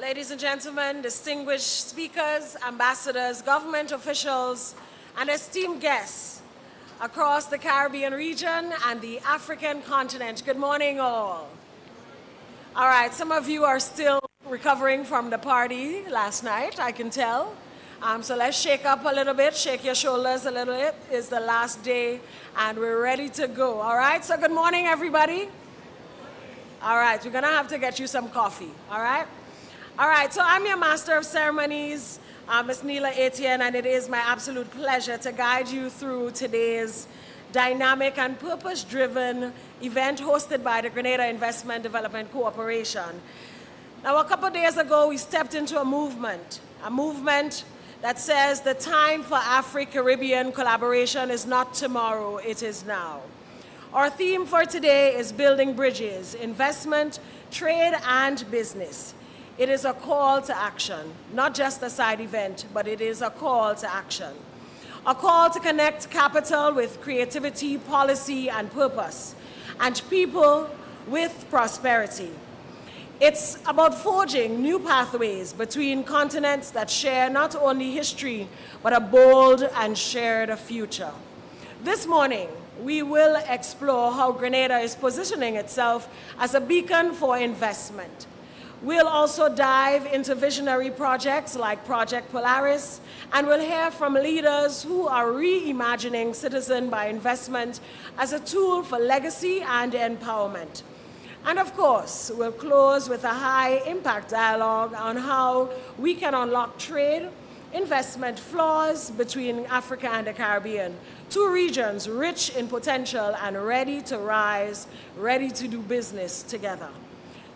Ladies and gentlemen, distinguished speakers, ambassadors, government officials, and esteemed guests across the Caribbean region and the African continent, good morning all. All right, some of you are still recovering from the party last night, I can tell. So let's shake up a little bit, shake your shoulders a little bit. It's the last day and we're ready to go. All right, so good morning everybody. All right, we're gonna have to get you some coffee, all right? All right, so I'm your Master of Ceremonies, Ms. Neela Etienne, and it is my absolute pleasure to guide you through today's dynamic and purpose-driven event hosted by the Grenada Investment Development Corporation. Now, a couple days ago, we stepped into a movement that says the time for Afri-Caribbean collaboration is not tomorrow, it is now. Our theme for today is building bridges, investment, trade, and business. It is a call to action, not just a side event, but it is a call to action. A call to connect capital with creativity, policy, and purpose, and people with prosperity. It's about forging new pathways between continents that share not only history, but a bold and shared future. This morning, we will explore how Grenada is positioning itself as a beacon for investment. We'll also dive into visionary projects like Project Polaris, and we'll hear from leaders who are reimagining citizen by investment as a tool for legacy and empowerment. And of course, we'll close with a high-impact dialogue on how we can unlock trade, investment flows between Africa and the Caribbean, two regions rich in potential and ready to rise, ready to do business together.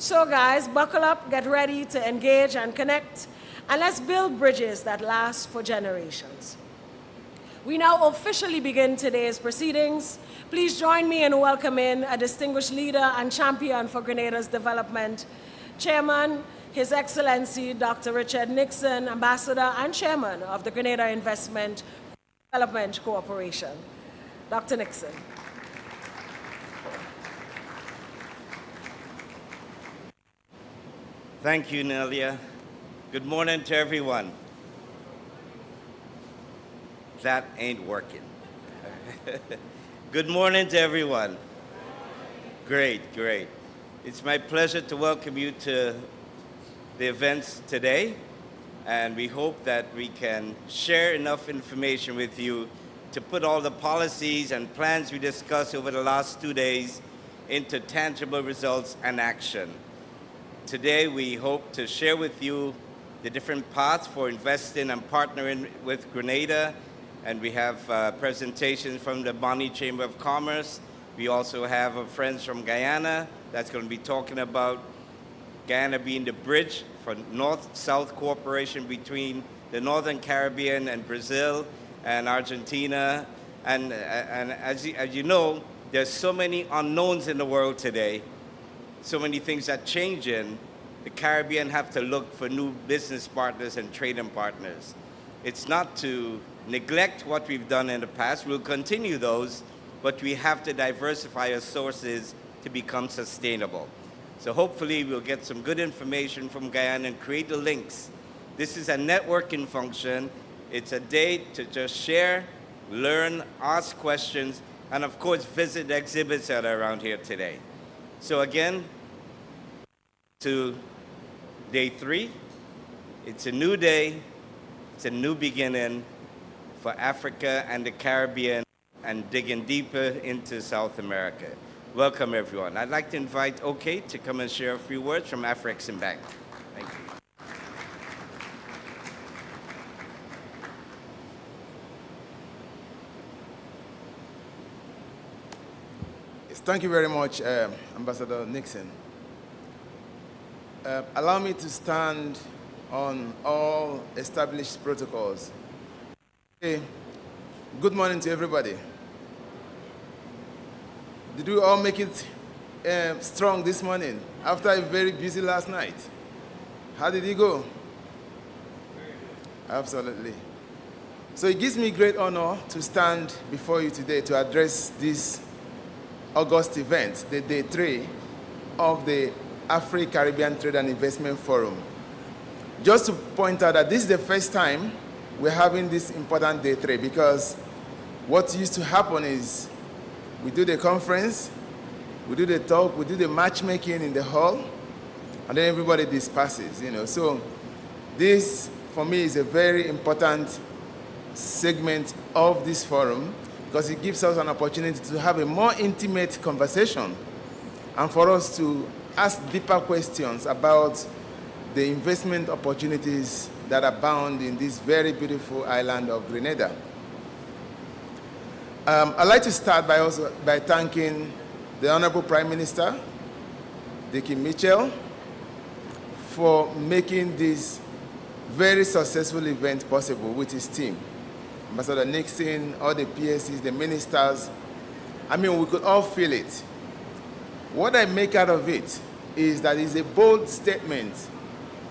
So guys, buckle up, get ready to engage and connect, and let's build bridges that last for generations. We now officially begin today's proceedings. Please join me in welcoming a distinguished leader and champion for Grenada's development, Chairman, His Excellency Dr. Richard Nixon, Ambassador and Chairman of the Grenada Investment Development Corporation. Dr. Nixon. Thank you, Nelia. Good morning to everyone. That ain't working. Good morning to everyone. Great, great. It's my pleasure to welcome you to the events today, and we hope that we can share enough information with you to put all the policies and plans we discussed over the last 2 days into tangible results and action. Today, we hope to share with you the different paths for investing and partnering with Grenada, and we have presentations from the Bonny Chamber of Commerce. We also have friends from Guyana that's going to be talking about Guyana being the bridge for North-South cooperation between the Northern Caribbean and Brazil and Argentina. And as you know, there's so many unknowns in the world today. So many things that change in, the Caribbean have to look for new business partners and trading partners. It's not to neglect what we've done in the past. We'll continue those, but we have to diversify our sources to become sustainable. So hopefully we'll get some good information from Guyana and create the links. This is a networking function. It's a day to just share, learn, ask questions, and of course visit the exhibits that are around here today. So again, to day 3, it's a new day, it's a new beginning for Africa and the Caribbean and digging deeper into South America. Welcome everyone. I'd like to invite OK to come and share a few words from Afreximbank. Thank you. Thank you very much, Ambassador Nixon. Allow me to stand on all established protocols. Okay. Good morning to everybody. Did we all make it strong this morning after a very busy last night? How did it go? Absolutely. So it gives me great honor to stand before you today to address this August event, the day 3 of the Afri-Caribbean Trade and Investment Forum. Just to point out that this is the first time we're having this important day 3, because what used to happen is we do the conference, we do the talk, we do the matchmaking in the hall, and then everybody disperses, So this, for me, is a very important segment of this forum, because it gives us an opportunity to have a more intimate conversation and for us to ask deeper questions about the investment opportunities that abound in this very beautiful island of Grenada. I'd like to start by thanking the Honorable Prime Minister, Dickie Mitchell, for making this very successful event possible with his team. Ambassador Nixon, all the PSCs, the ministers. We could all feel it. What I make out of it is that it's a bold statement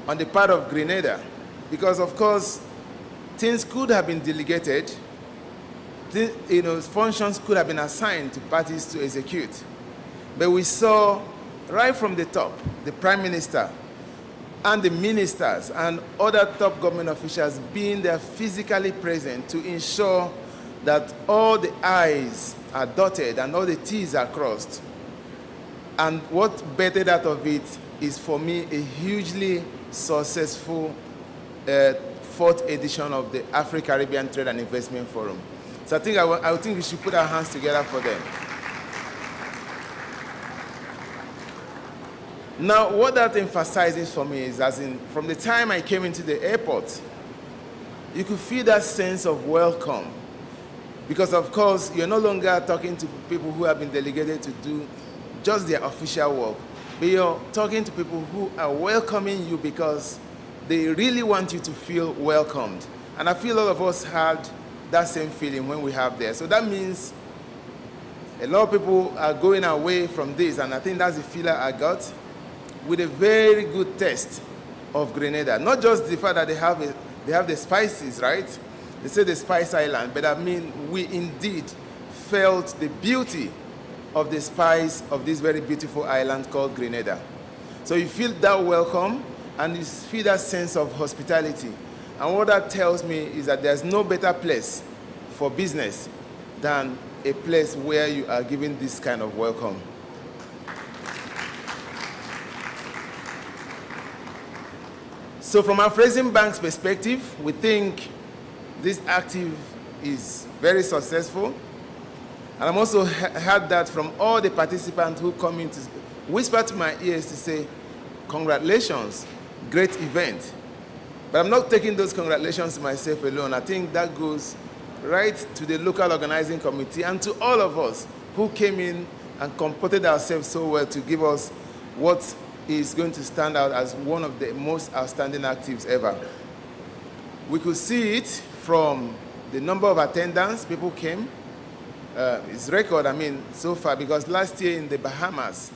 on the part of Grenada, because of course, things could have been delegated, functions could have been assigned to parties to execute. But we saw right from the top, the Prime Minister and the ministers and other top government officials being there physically present to ensure that all the I's are dotted and all the T's are crossed. And what bettered out of it is, for me, a hugely successful 4th edition of the Afri-Caribbean Trade and Investment Forum. So I think we should put our hands together for them. Now, what that emphasizes for me is, from the time I came into the airport, you could feel that sense of welcome. Because, of course, you're no longer talking to people who have been delegated to do just their official work, but you're talking to people who are welcoming you because they really want you to feel welcomed. And I feel all of us had that same feeling when we have there. So that means a lot of people are going away from this, and I think that's the feeling I got, with a very good taste of Grenada. Not just the fact that they have the spices, right? They say the Spice Island, but we indeed felt the beauty of the spice of this very beautiful island called Grenada. So you feel that welcome, and you feel that sense of hospitality. And what that tells me is that there's no better place for business than a place where you are given this kind of welcome. So from Afreximbank's perspective, we think this ACTIF is very successful. And I'm also heard that from all the participants who come in to whisper to my ears to say, congratulations, great event. But I'm not taking those congratulations to myself alone. I think that goes right to the local organizing committee and to all of us who came in and comported ourselves so well to give us what is going to stand out as one of the most outstanding ACTIVs ever. We could see it from the number of attendants. People came. It's record, so far, because last year in the Bahamas,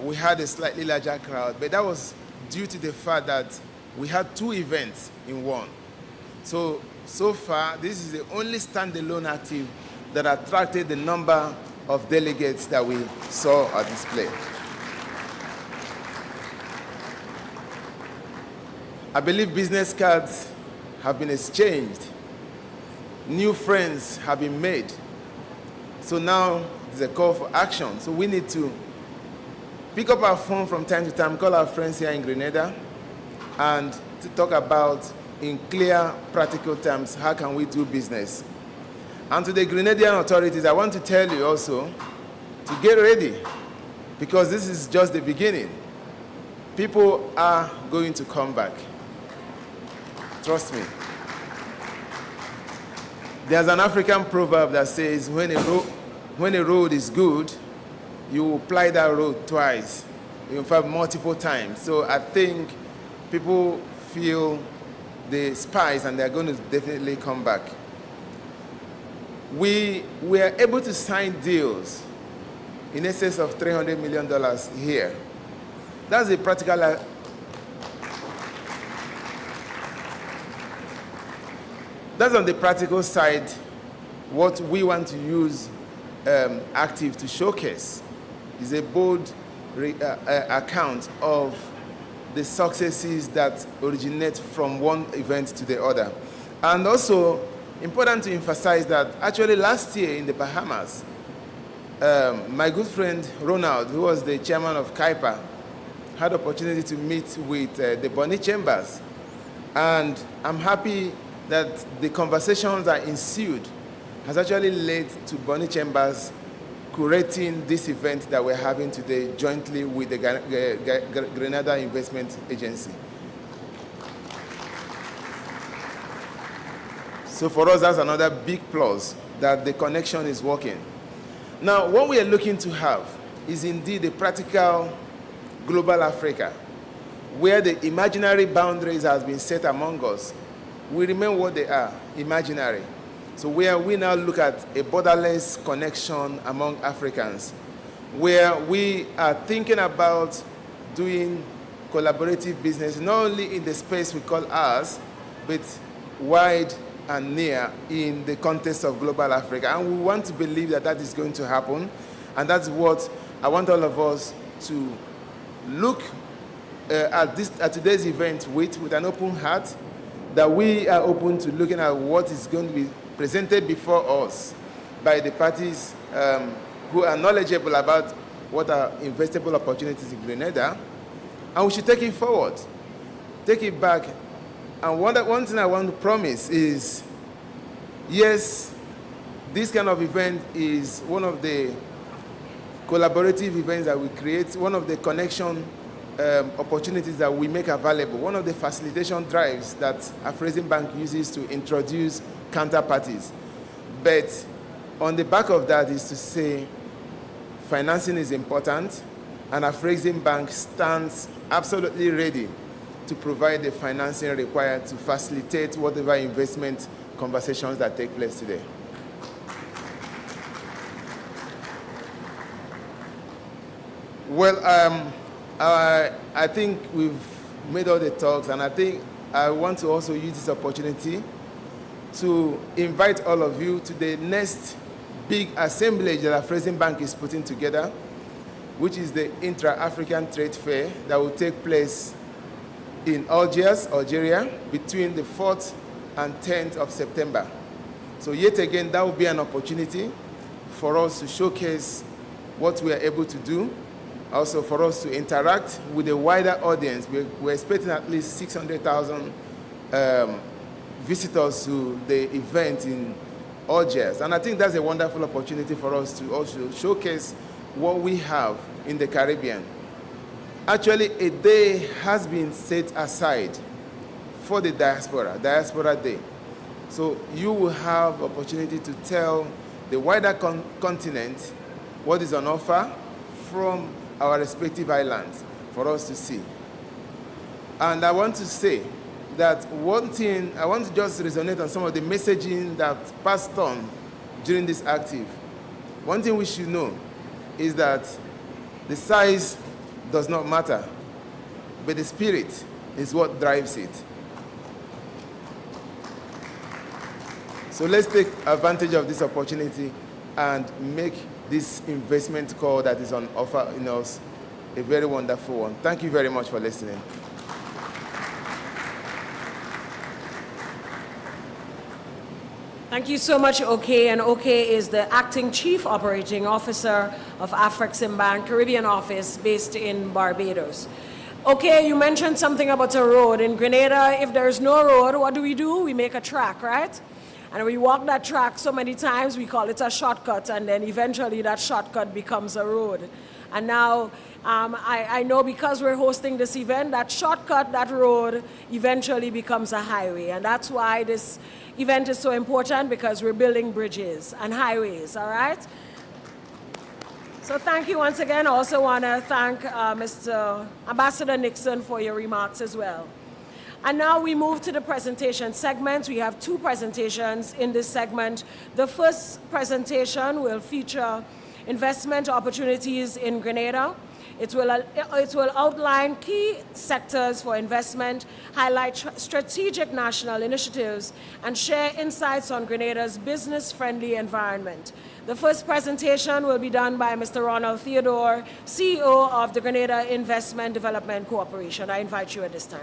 we had a slightly larger crowd, but that was due to the fact that we had 2 events in one. So far, this is the only standalone ACTIV that attracted the number of delegates that we saw at display. I believe business cards have been exchanged. New friends have been made. So now there's a call for action. So we need to pick up our phone from time to time, call our friends here in Grenada, and to talk about, in clear, practical terms, how can we do business. And to the Grenadian authorities, I want to tell you also to get ready, because this is just the beginning. People are going to come back. Trust me. There's an African proverb that says, when a road is good, you will ply that road twice, in fact, multiple times. So I think people feel the spice, and they're going to definitely come back. We are able to sign deals in excess of $300 million here. That's a practical. That's on the practical side, what we want to use ACTIV to showcase is a bold account of the successes that originate from one event to the other. And also, important to emphasize that actually last year in the Bahamas, my good friend Ronald, who was the chairman of CAIPA, had the opportunity to meet with the Bonny Chambers. And I'm happy that the conversations that ensued has actually led to Bonny Chambers curating this event that we're having today jointly with the Grenada Investment Agency. So for us, that's another big plus that the connection is working. Now, what we are looking to have is indeed a practical global Africa, where the imaginary boundaries has been set among us will remain what they are, imaginary. So where we now look at a borderless connection among Africans, where we are thinking about doing collaborative business, not only in the space we call ours, but wide and near in the context of global Africa. And we want to believe that that is going to happen. And that's what I want all of us to look at today's event with an open heart, that we are open to looking at what is going to be presented before us by the parties who are knowledgeable about what are investable opportunities in Grenada, and we should take it forward, take it back. And one thing I want to promise is, yes, this kind of event is one of the collaborative events that we create, one of the connection opportunities that we make available, one of the facilitation drives that Afreximbank uses to introduce counterparties. But on the back of that is to say financing is important, and Afreximbank stands absolutely ready to provide the financing required to facilitate whatever investment conversations that take place today. Well, I think we've made all the talks, and I think I want to also use this opportunity to invite all of you to the next big assemblage that Afreximbank is putting together, which is the Intra-African Trade Fair that will take place in Algiers, Algeria, between the 4th and 10th of September. So yet again, that will be an opportunity for us to showcase what we are able to do, also for us to interact with a wider audience. We're expecting at least 600,000 visitors to the event in Algiers. And I think that's a wonderful opportunity for us to also showcase what we have in the Caribbean. Actually, a day has been set aside for the Diaspora Day. So you will have opportunity to tell the wider continent what is on offer from our respective islands for us to see. And I want to say that one thing, I want to just resonate on some of the messaging that passed on during this ACTIF. One thing we should know is that the size does not matter, but the spirit is what drives it. So let's take advantage of this opportunity and make this investment call that is on offer in us a very wonderful one. Thank you very much for listening. Thank you so much, OK. And OK is the Acting Chief Operating Officer of Afreximbank Caribbean office based in Barbados. OK, you mentioned something about a road. In Grenada, if there's no road, what do? We make a track, right? And we walk that track so many times, we call it a shortcut, and then eventually that shortcut becomes a road. And now I know because we're hosting this event, that shortcut, that road, eventually becomes a highway. And that's why this event is so important, because we're building bridges and highways, all right? So thank you once again. I also want to thank Mr. Ambassador Nixon for your remarks as well. And now we move to the presentation segment. We have two presentations in this segment. The first presentation will feature investment opportunities in Grenada. It will outline key sectors for investment, highlight strategic national initiatives, and share insights on Grenada's business-friendly environment. The first presentation will be done by Mr. Ronald Theodore, CEO of the Grenada Investment Development Corporation. I invite you at this time.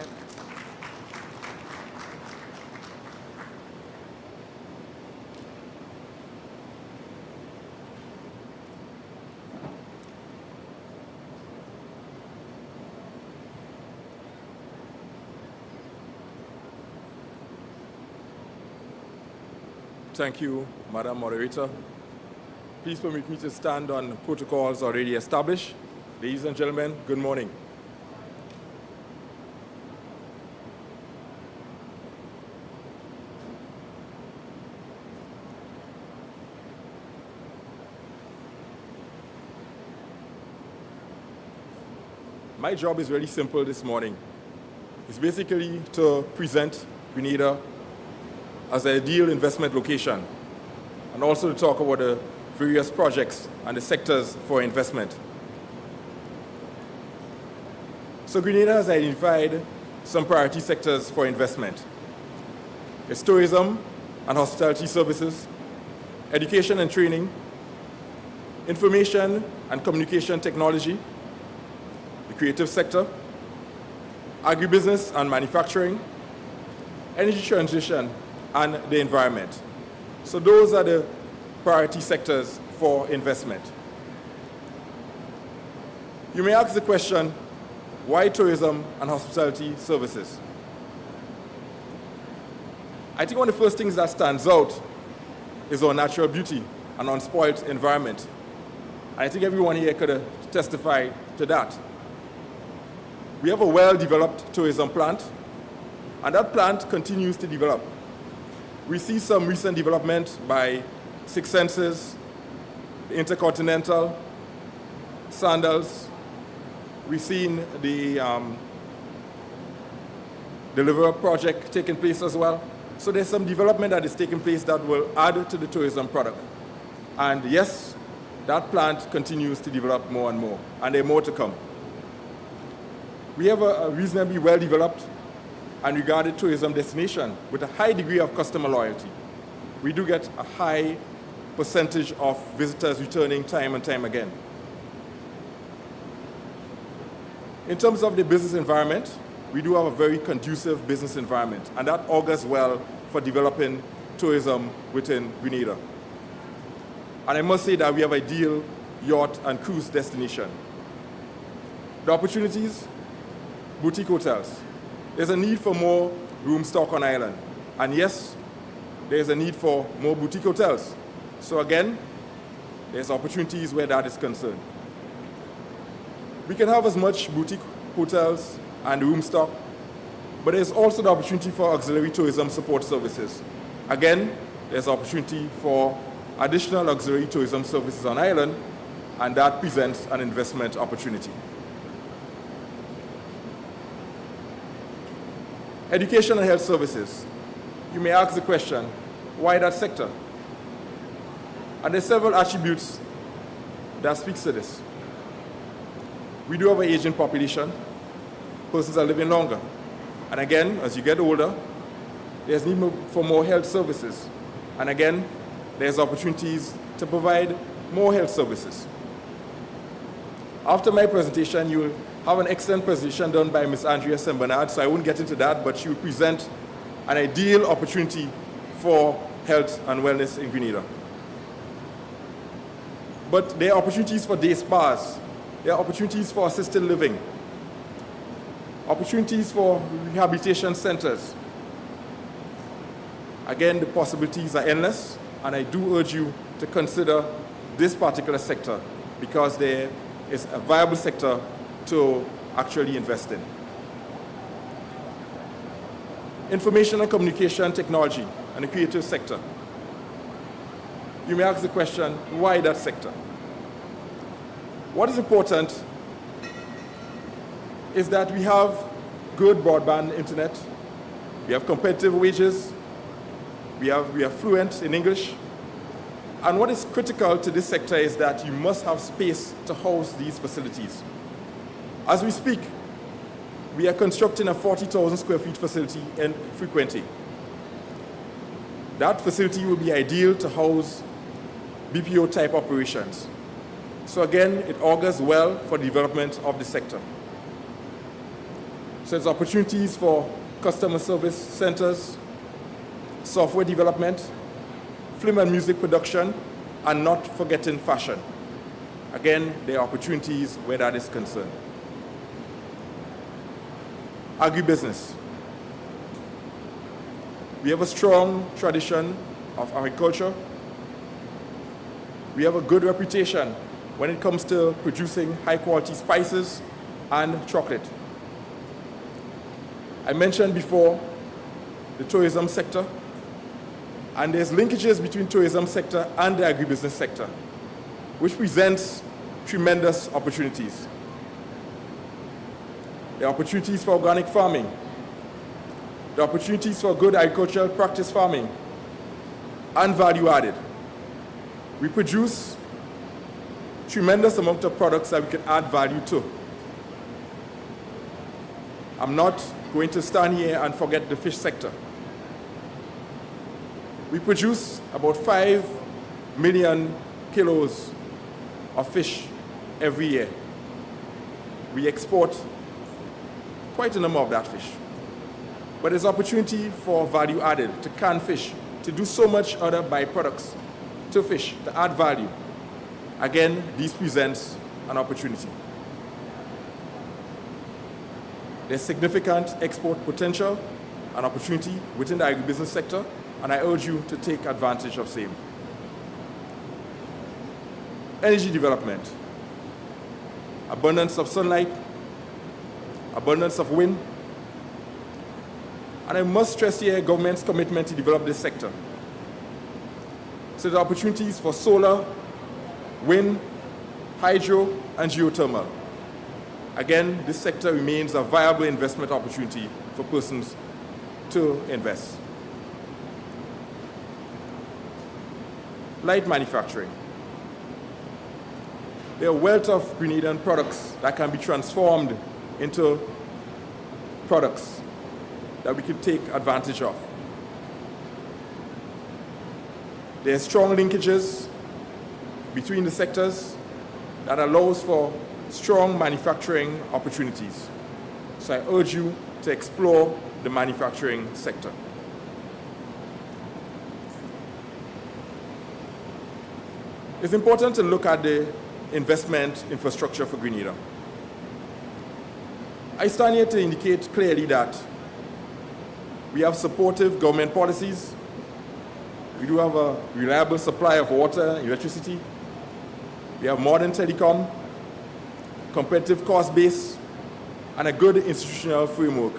Thank you, Madam Moderator. Please permit me to stand on protocols already established. Ladies and gentlemen, good morning. My job is really simple this morning. It's basically to present Grenada as an ideal investment location, and also to talk about the various projects and the sectors for investment. So Grenada has identified some priority sectors for investment. It's tourism and hospitality services, education and training, information and communication technology, the creative sector, agribusiness and manufacturing, energy transition, and the environment. So those are the priority sectors for investment. You may ask the question, why tourism and hospitality services? I think one of the first things that stands out is our natural beauty and unspoiled environment. And I think everyone here could testify to that. We have a well-developed tourism plant, and that plant continues to develop. We see some recent development by Six Senses, the Intercontinental, Sandals. We've seen the Deliver project taking place as well. So there's some development that is taking place that will add to the tourism product. And yes, that plant continues to develop more and more, and there are more to come. We have a reasonably well-developed and regarded tourism destination with a high degree of customer loyalty. We do get a high percentage of visitors returning time and time again. In terms of the business environment, we do have a very conducive business environment, and that augurs well for developing tourism within Grenada. And I must say that we have an ideal yacht and cruise destination. The opportunities, boutique hotels. There's a need for more room stock on island. And yes, there's a need for more boutique hotels. So again, there's opportunities where that is concerned. We can have as much boutique hotels and room stock, but there's also the opportunity for auxiliary tourism support services. Again, there's opportunity for additional auxiliary tourism services on island, and that presents an investment opportunity. Education and health services. You may ask the question, why that sector? And there's several attributes that speaks to this. We do have an aging population. Persons are living longer. And again, as you get older, there's need for more health services. And again, there's opportunities to provide more health services. After my presentation, you will have an excellent presentation done by Ms. Andrea Sembanad, so I won't get into that, but she will present an ideal opportunity for health and wellness in Grenada. But there are opportunities for day spas, there are opportunities for assisted living, opportunities for rehabilitation centers. Again, the possibilities are endless, and I do urge you to consider this particular sector because there is a viable sector to actually invest in. Information and communication technology and the creative sector. You may ask the question, why that sector? What is important is that we have good broadband internet, we have competitive wages, we are fluent in English, and what is critical to this sector is that you must have space to house these facilities. As we speak, we are constructing a 40,000 square feet facility in Frequency. That facility will be ideal to house BPO type operations. So again, it augurs well for the development of the sector. So there's opportunities for customer service centers, software development, film and music production, and not forgetting fashion. Again, there are opportunities where that is concerned. Agribusiness. We have a strong tradition of agriculture. We have a good reputation when it comes to producing high-quality spices and chocolate. I mentioned before the tourism sector, and there's linkages between tourism sector and the agribusiness sector, which presents tremendous opportunities. There are opportunities for organic farming. There are opportunities for good agricultural practice farming and value added. We produce tremendous amount of products that we can add value to. I'm not going to stand here and forget the fish sector. We produce about 5 million kilos of fish every year. We export quite a number of that fish. But there's opportunity for value added, to can fish, to do so much other byproducts to fish, to add value. Again, this presents an opportunity. There's significant export potential and opportunity within the agribusiness sector, and I urge you to take advantage of same. Energy development. Abundance of sunlight, abundance of wind, and I must stress here government's commitment to develop this sector. So there are opportunities for solar, wind, hydro, and geothermal. Again, this sector remains a viable investment opportunity for persons to invest. Light manufacturing. There are a wealth of Grenadian products that can be transformed into products that we can take advantage of. There are strong linkages between the sectors that allows for strong manufacturing opportunities. So I urge you to explore the manufacturing sector. It's important to look at the investment infrastructure for Grenada. I stand here to indicate clearly that we have supportive government policies. We do have a reliable supply of water and electricity. We have modern telecom, competitive cost base, and a good institutional framework.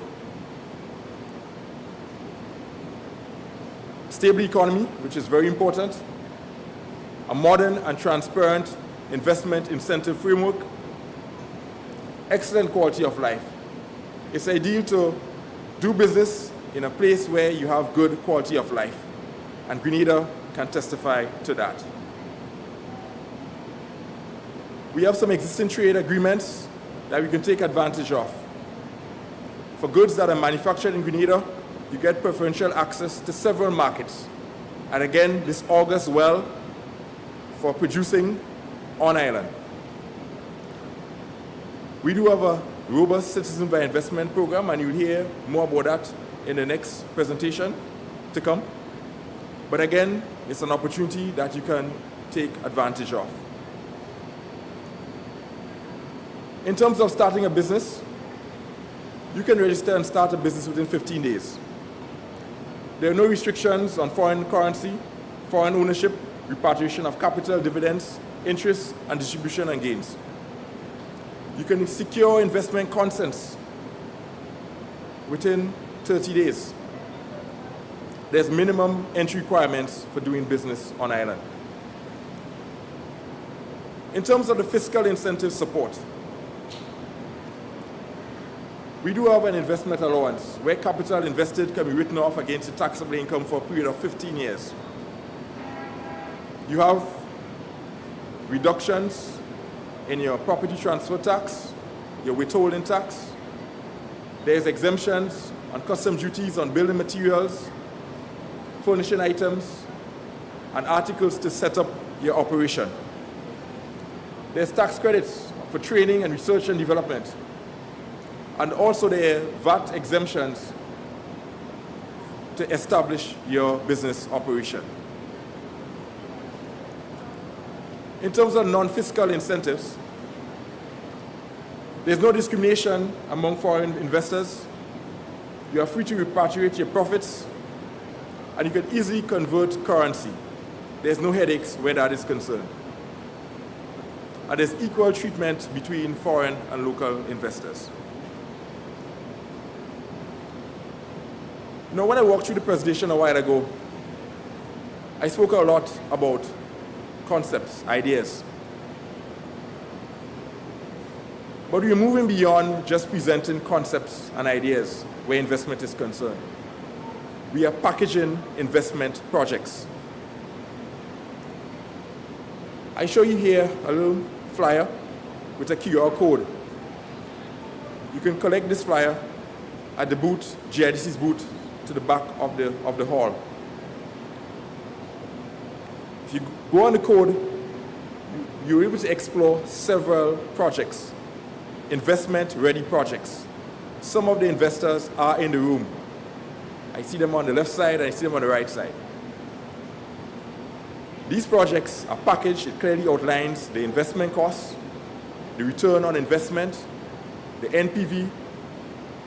Stable economy, which is very important. A modern and transparent investment incentive framework. Excellent quality of life. It's ideal to do business in a place where you have good quality of life. And Grenada can testify to that. We have some existing trade agreements that we can take advantage of. For goods that are manufactured in Grenada, you get preferential access to several markets. And again, this augurs well for producing on island. We do have a robust citizen by investment program, and you'll hear more about that in the next presentation to come. But again, it's an opportunity that you can take advantage of. In terms of starting a business, you can register and start a business within 15 days. There are no restrictions on foreign currency, foreign ownership, repatriation of capital, dividends, interest, and distribution and gains. You can secure investment consents within 30 days. There's minimum entry requirements for doing business on island. In terms of the fiscal incentive support, we do have an investment allowance where capital invested can be written off against the taxable income for a period of 15 years. You have reductions in your property transfer tax, your withholding tax. There's exemptions on customs duties on building materials, furnishing items, and articles to set up your operation. There's tax credits for training and research and development. And also there are VAT exemptions to establish your business operation. In terms of non-fiscal incentives, there's no discrimination among foreign investors. You are free to repatriate your profits, and you can easily convert currency. There's no headaches where that is concerned. And there's equal treatment between foreign and local investors. You know, when I walked through the presentation a while ago, I spoke a lot about concepts, ideas. But we're moving beyond just presenting concepts and ideas where investment is concerned. We are packaging investment projects. I show you here a little flyer with a QR code. You can collect this flyer at the booth, GIDC's booth, to the back of the hall. If you go on the code, you're able to explore several projects, investment-ready projects. Some of the investors are in the room. I see them on the left side, I see them on the right side. These projects are packaged. It clearly outlines the investment costs, the return on investment, the NPV.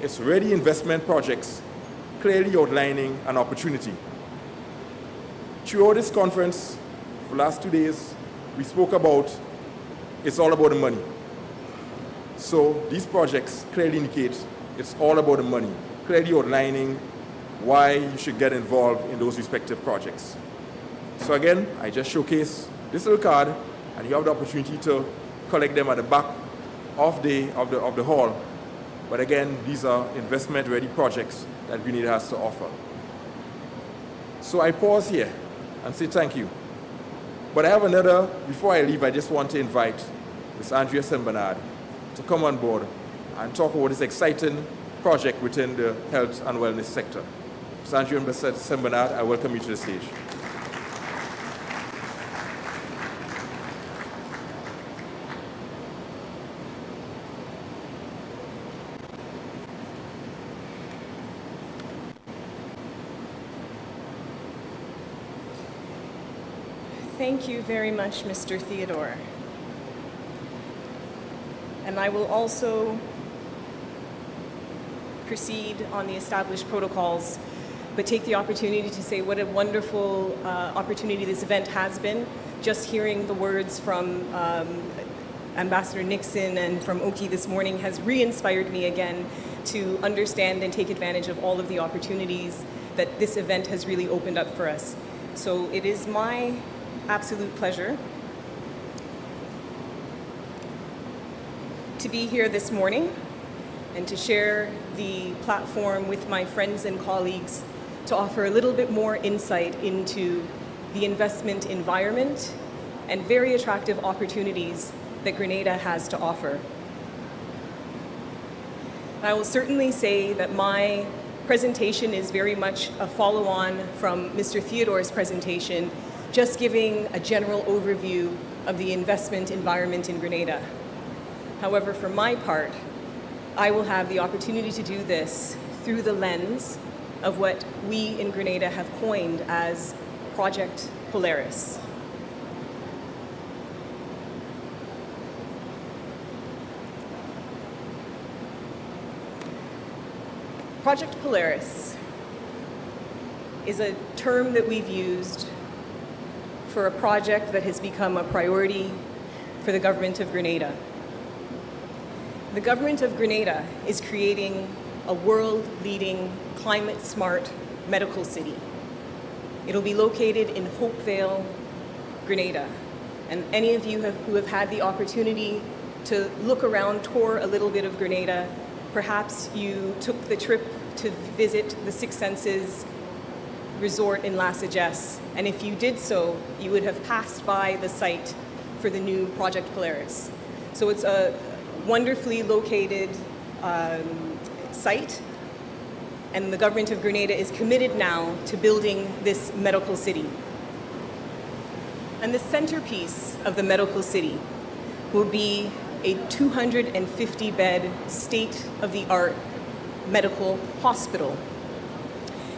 It's ready investment projects, clearly outlining an opportunity. Throughout this conference, for the last 2 days, we spoke about it's all about the money. So these projects clearly indicate it's all about the money, clearly outlining why you should get involved in those respective projects. So again, I just showcase this little card, and you have the opportunity to collect them at the back of the hall. But again, these are investment-ready projects that Grenada has to offer. So I pause here and say thank you. But I have another, before I leave, I just want to invite Ms. Andrea Sembernard to come on board and talk about this exciting project within the health and wellness sector. Ms. Andrea Sembernard, I welcome you to the stage. Thank you very much, Mr. Theodore. And I will also proceed on the established protocols, but take the opportunity to say what a wonderful opportunity this event has been. Just hearing the words from Ambassador Nixon and from Oki this morning has re-inspired me again to understand and take advantage of all of the opportunities that this event has really opened up for us. So it is my absolute pleasure to be here this morning and to share the platform with my friends and colleagues to offer a little bit more insight into the investment environment and very attractive opportunities that Grenada has to offer. I will certainly say that my presentation is very much a follow-on from Mr. Theodore's presentation, just giving a general overview of the investment environment in Grenada. However, for my part, I will have the opportunity to do this through the lens of what we in Grenada have coined as Project Polaris. Project Polaris is a term that we've used for a project that has become a priority for the government of Grenada. The government of Grenada is creating a world-leading, climate-smart medical city. It'll be located in Hopevale, Grenada. And any of you who have had the opportunity to look around, tour a little bit of Grenada, perhaps you took the trip to visit the Six Senses resort in La Sagesse, and if you did so, you would have passed by the site for the new Project Polaris. So it's a wonderfully located site, and the government of Grenada is committed now to building this medical city. And the centerpiece of the medical city will be a 250-bed state-of-the-art medical hospital.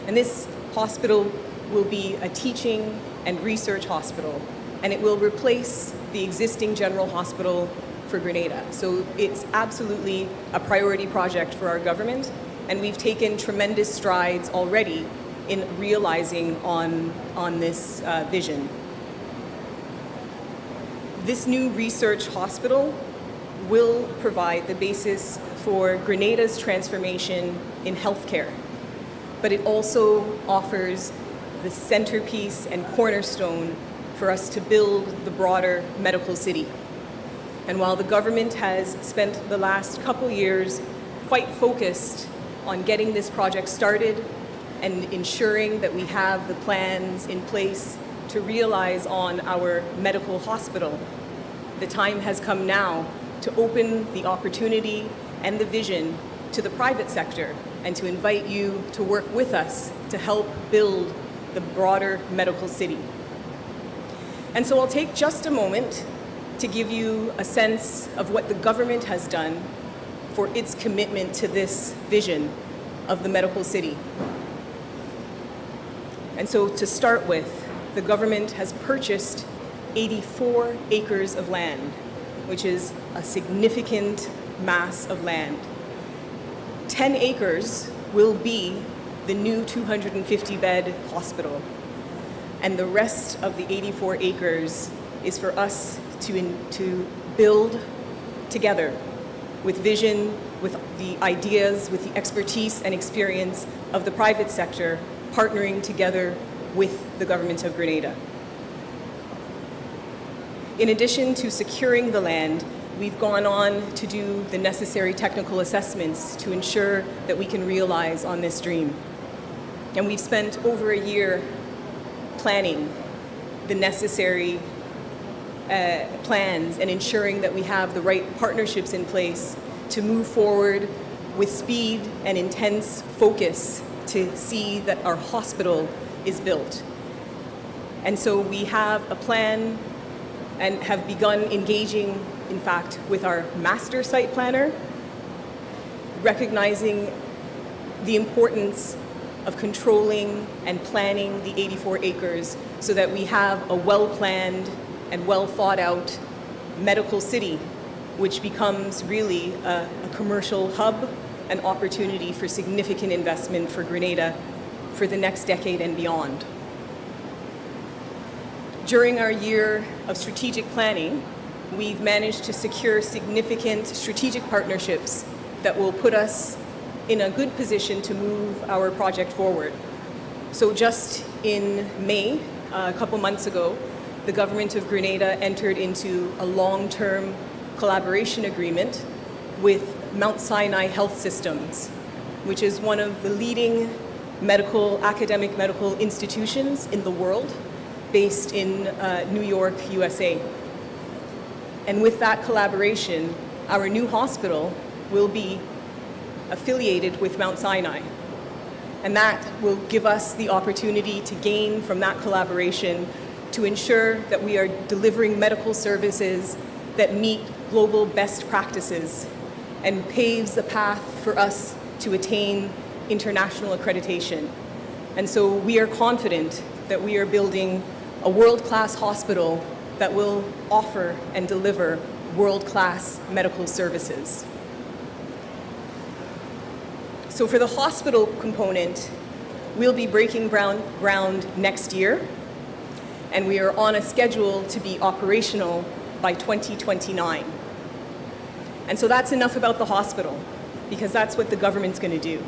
And this hospital will be a teaching and research hospital, and it will replace the existing general hospital for Grenada. So it's absolutely a priority project for our government, and we've taken tremendous strides already in realizing on this vision. This new research hospital will provide the basis for Grenada's transformation in healthcare, but it also offers the centerpiece and cornerstone for us to build the broader medical city. And while the government has spent the last couple years quite focused on getting this project started and ensuring that we have the plans in place to realize on our medical hospital, the time has come now to open the opportunity and the vision to the private sector and to invite you to work with us to help build the broader medical city. And so I'll take just a moment to give you a sense of what the government has done for its commitment to this vision of the medical city. And so to start with, the government has purchased 84 acres of land, which is a significant mass of land. 10 acres will be the new 250-bed hospital, and the rest of the 84 acres is for us to build together with vision, with the ideas, with the expertise and experience of the private sector, partnering together with the government of Grenada. In addition to securing the land, we've gone on to do the necessary technical assessments to ensure that we can realize on this dream. And we've spent over a year planning the necessary plans and ensuring that we have the right partnerships in place to move forward with speed and intense focus to see that our hospital is built. And so we have a plan and have begun engaging, in fact, with our master site planner, recognizing the importance of controlling and planning the 84 acres so that we have a well-planned and well-thought-out medical city, which becomes really a commercial hub, an opportunity for significant investment for Grenada for the next decade and beyond. During our year of strategic planning, we've managed to secure significant strategic partnerships that will put us in a good position to move our project forward. So just in May, a couple months ago, the government of Grenada entered into a long-term collaboration agreement with Mount Sinai Health Systems, which is one of the leading academic medical institutions in the world, based in New York, USA. And with that collaboration, our new hospital will be affiliated with Mount Sinai. And that will give us the opportunity to gain from that collaboration to ensure that we are delivering medical services that meet global best practices and paves the path for us to attain international accreditation. And so we are confident that we are building a world-class hospital that will offer and deliver world-class medical services. So for the hospital component, we'll be breaking ground next year, and we are on a schedule to be operational by 2029. And so that's enough about the hospital, because that's what the government's going to do.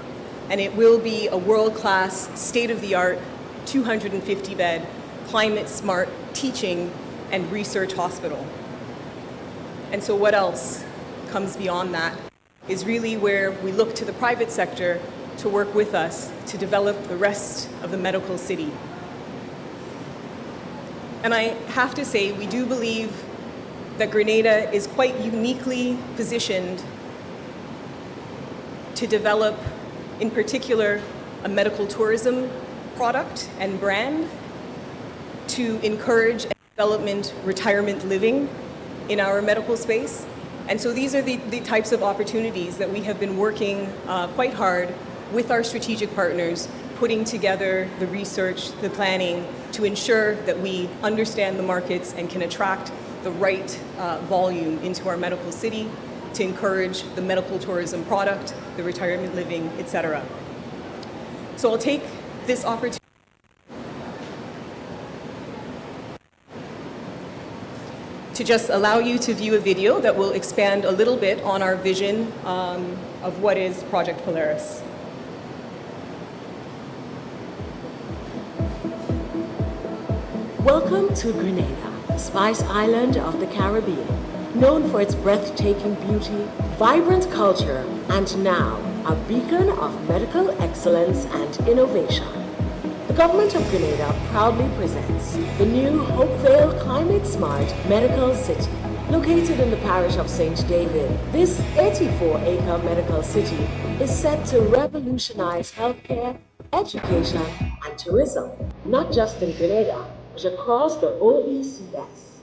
And it will be a world-class, state-of-the-art, 250-bed, climate-smart teaching and research hospital. And so what else comes beyond that is really where we look to the private sector to work with us to develop the rest of the medical city. And I have to say, we do believe that Grenada is quite uniquely positioned to develop, in particular, a medical tourism product and brand to encourage development, retirement living in our medical space. And so these are the types of opportunities that we have been working quite hard with our strategic partners, putting together the research, the planning, to ensure that we understand the markets and can attract the right volume into our medical city to encourage the medical tourism product, the retirement living, etc. So I'll take this opportunity to just allow you to view a video that will expand a little bit on our vision of what is Project Polaris. Welcome to Grenada, Spice Island of the Caribbean, known for its breathtaking beauty, vibrant culture, and now a beacon of medical excellence and innovation. The government of Grenada proudly presents the new Hopevale Climate Smart Medical City. Located in the parish of St. David, this 84-acre medical city is set to revolutionize healthcare, education, and tourism, not just in Grenada, but across the OECS.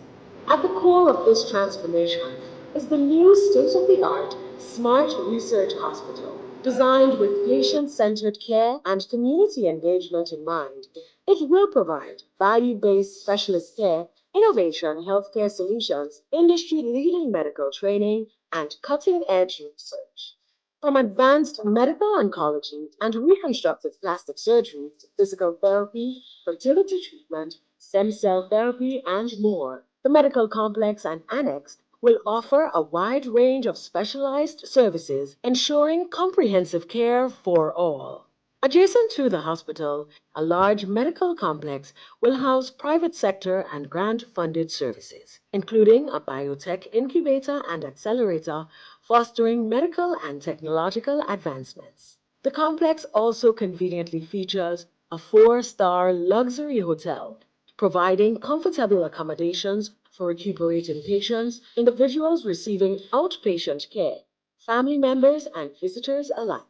At the core of this transformation is the new state-of-the-art Smart Research Hospital. Designed with patient-centered care and community engagement in mind, it will provide value-based specialist care, innovation healthcare solutions, industry-leading medical training, and cutting-edge research. From advanced medical oncology and reconstructive plastic surgery to physical therapy, fertility treatment, stem cell therapy, and more, the medical complex and annex will offer a wide range of specialized services, ensuring comprehensive care for all. Adjacent to the hospital, a large medical complex will house private sector and grant-funded services, including a biotech incubator and accelerator, fostering medical and technological advancements. The complex also conveniently features a 4-star luxury hotel, providing comfortable accommodations for recuperating patients, individuals receiving outpatient care, family members and visitors alike.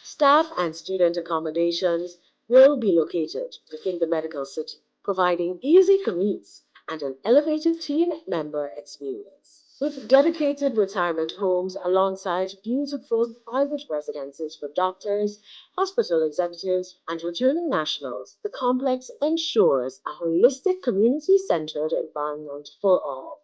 Staff and student accommodations will be located within the medical city, providing easy commutes and an elevated team member experience. With dedicated retirement homes alongside beautiful private residences for doctors, hospital executives, and returning nationals, the complex ensures a holistic community-centered environment for all.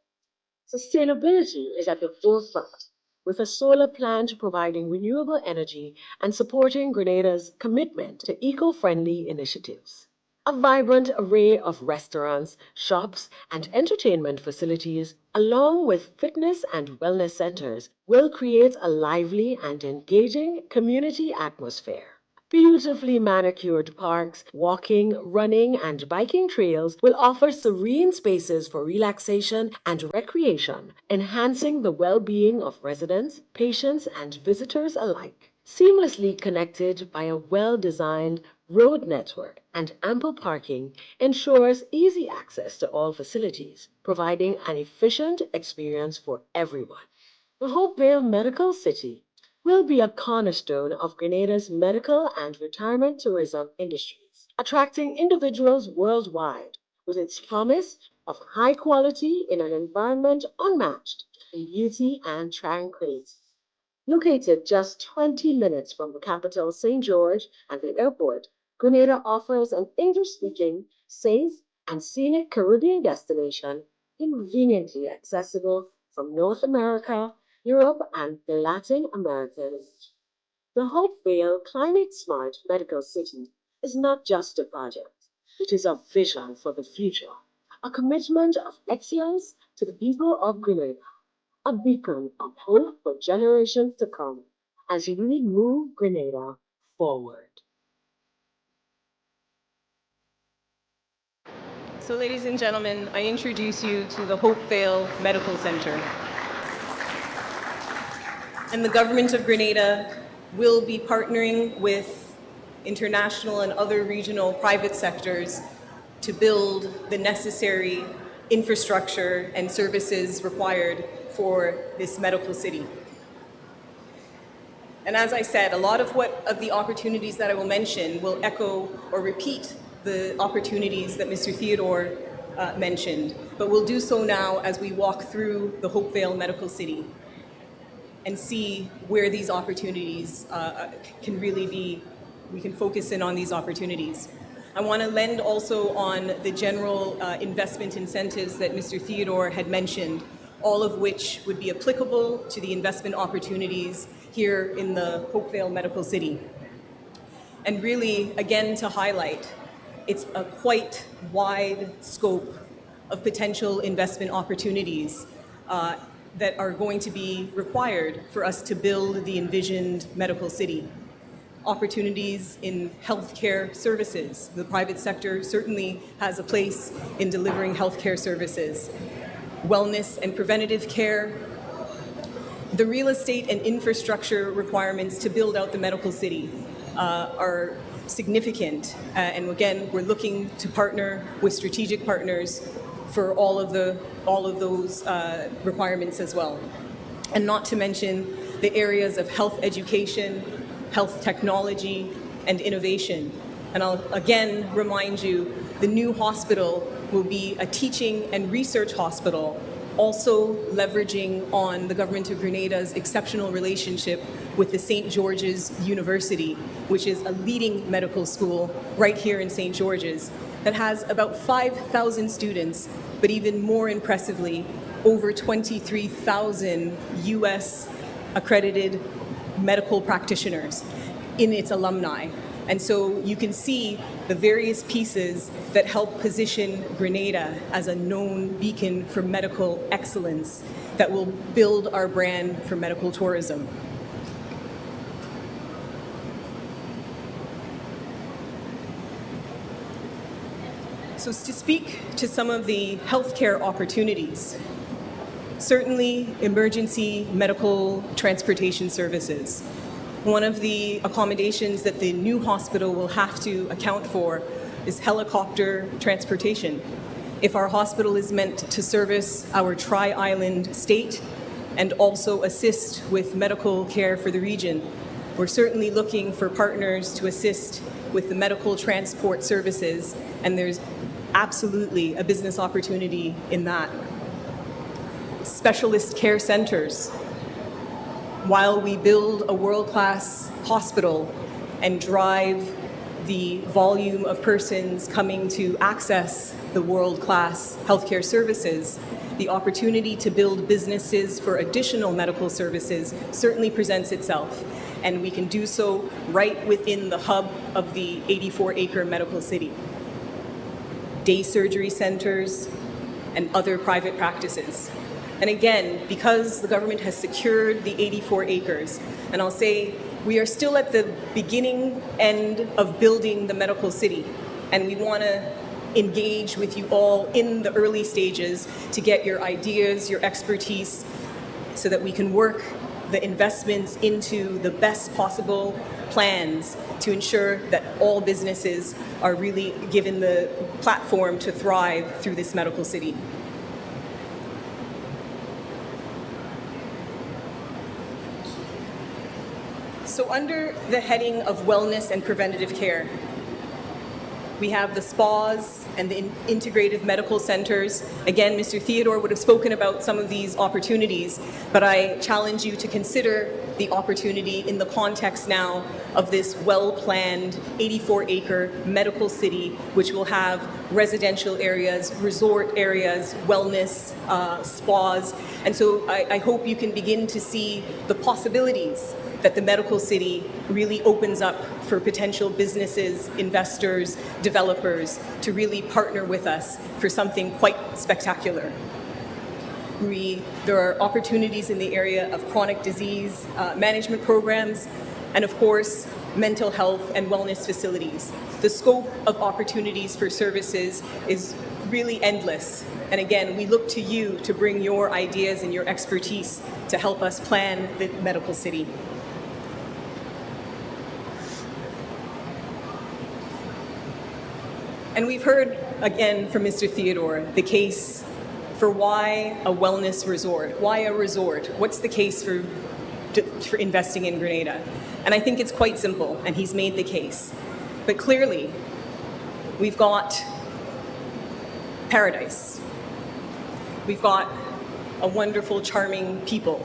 Sustainability is at the forefront, with a solar plant providing renewable energy and supporting Grenada's commitment to eco-friendly initiatives. A vibrant array of restaurants, shops, and entertainment facilities, along with fitness and wellness centers, will create a lively and engaging community atmosphere. Beautifully manicured parks, walking, running, and biking trails will offer serene spaces for relaxation and recreation, enhancing the well-being of residents, patients, and visitors alike. Seamlessly connected by a well-designed road network and ample parking ensures easy access to all facilities, providing an efficient experience for everyone. The Hopevale Medical City will be a cornerstone of Grenada's medical and retirement tourism industries, attracting individuals worldwide with its promise of high quality in an environment unmatched in beauty and tranquility. Located just 20 minutes from the capital, St. George, and the airport, Grenada offers an English-speaking, safe, and scenic Caribbean destination conveniently accessible from North America, Europe, and the Latin American. The Hopevale Climate Smart Medical City is not just a project, it is a vision for the future, a commitment of excellence to the people of Grenada, a beacon of hope for generations to come as we move Grenada forward. So ladies and gentlemen, I introduce you to the Hopevale Medical Center. And the government of Grenada will be partnering with international and other regional private sectors to build the necessary infrastructure and services required for this medical city. And as I said, a lot of the opportunities that I will mention will echo or repeat the opportunities that Mr. Theodore mentioned, but we'll do so now as we walk through the Hopevale Medical City and see where these opportunities can really be. We can focus in on these opportunities. I want to lend also on the general investment incentives that Mr. Theodore had mentioned, all of which would be applicable to the investment opportunities here in the Hopevale Medical City. And really, again, to highlight, it's a quite wide scope of potential investment opportunities that are going to be required for us to build the envisioned medical city. Opportunities in healthcare services. The private sector certainly has a place in delivering healthcare services. Wellness and preventative care. The real estate and infrastructure requirements to build out the medical city are significant. And again, we're looking to partner with strategic partners for all of those requirements as well. And not to mention the areas of health education, health technology, and innovation. And I'll again remind you, the new hospital will be a teaching and research hospital, also leveraging on the Government of Grenada's exceptional relationship with the St. George's University, which is a leading medical school right here in St. George's that has about 5,000 students, but even more impressively, over 23,000 US accredited medical practitioners in its alumni. And so you can see the various pieces that help position Grenada as a known beacon for medical excellence that will build our brand for medical tourism. So to speak to some of the healthcare opportunities, certainly emergency medical transportation services. One of the accommodations that the new hospital will have to account for is helicopter transportation. If our hospital is meant to service our tri-island state and also assist with medical care for the region, we're certainly looking for partners to assist with the medical transport services, and there's absolutely a business opportunity in that. Specialist care centers. While we build a world-class hospital and drive the volume of persons coming to access the world-class healthcare services, the opportunity to build businesses for additional medical services certainly presents itself. And we can do so right within the hub of the 84-acre medical city. Day surgery centers and other private practices. And again, because the government has secured the 84 acres, and I'll say we are still at the beginning end of building the medical city, and we want to engage with you all in the early stages to get your ideas, your expertise, so that we can work the investments into the best possible plans to ensure that all businesses are really given the platform to thrive through this medical city. So under the heading of wellness and preventative care, we have the spas and the integrative medical centers. Again, Mr. Theodore would have spoken about some of these opportunities, but I challenge you to consider the opportunity in the context now of this well-planned 84-acre medical city, which will have residential areas, resort areas, wellness, spas. And so I hope you can begin to see the possibilities that the medical city really opens up for potential businesses, investors, developers to really partner with us for something quite spectacular. There are opportunities in the area of chronic disease management programs, and of course, mental health and wellness facilities. The scope of opportunities for services is really endless. And again, we look to you to bring your ideas and your expertise to help us plan the medical city. And we've heard, again, from Mr. Theodore, the case for why a wellness resort, why a resort, what's the case for investing in Grenada. And I think it's quite simple, and he's made the case. But clearly, we've got paradise. We've got a wonderful, charming people.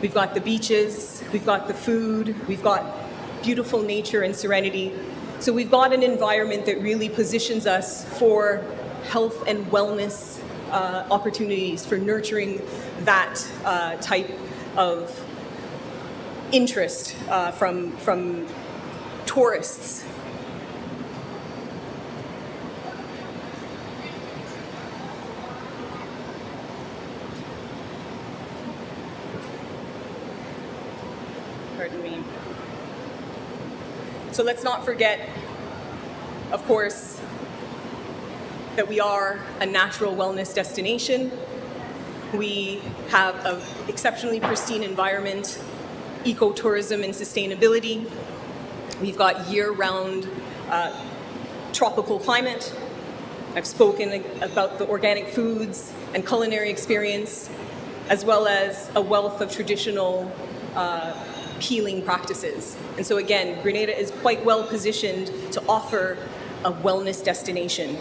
We've got the beaches, we've got the food, we've got beautiful nature and serenity. So we've got an environment that really positions us for health and wellness opportunities, for nurturing that type of interest from tourists. Pardon me. So let's not forget, of course, that we are a natural wellness destination. We have an exceptionally pristine environment, ecotourism and sustainability. We've got year-round tropical climate. I've spoken about the organic foods and culinary experience, as well as a wealth of traditional healing practices. And so again, Grenada is quite well positioned to offer a wellness destination.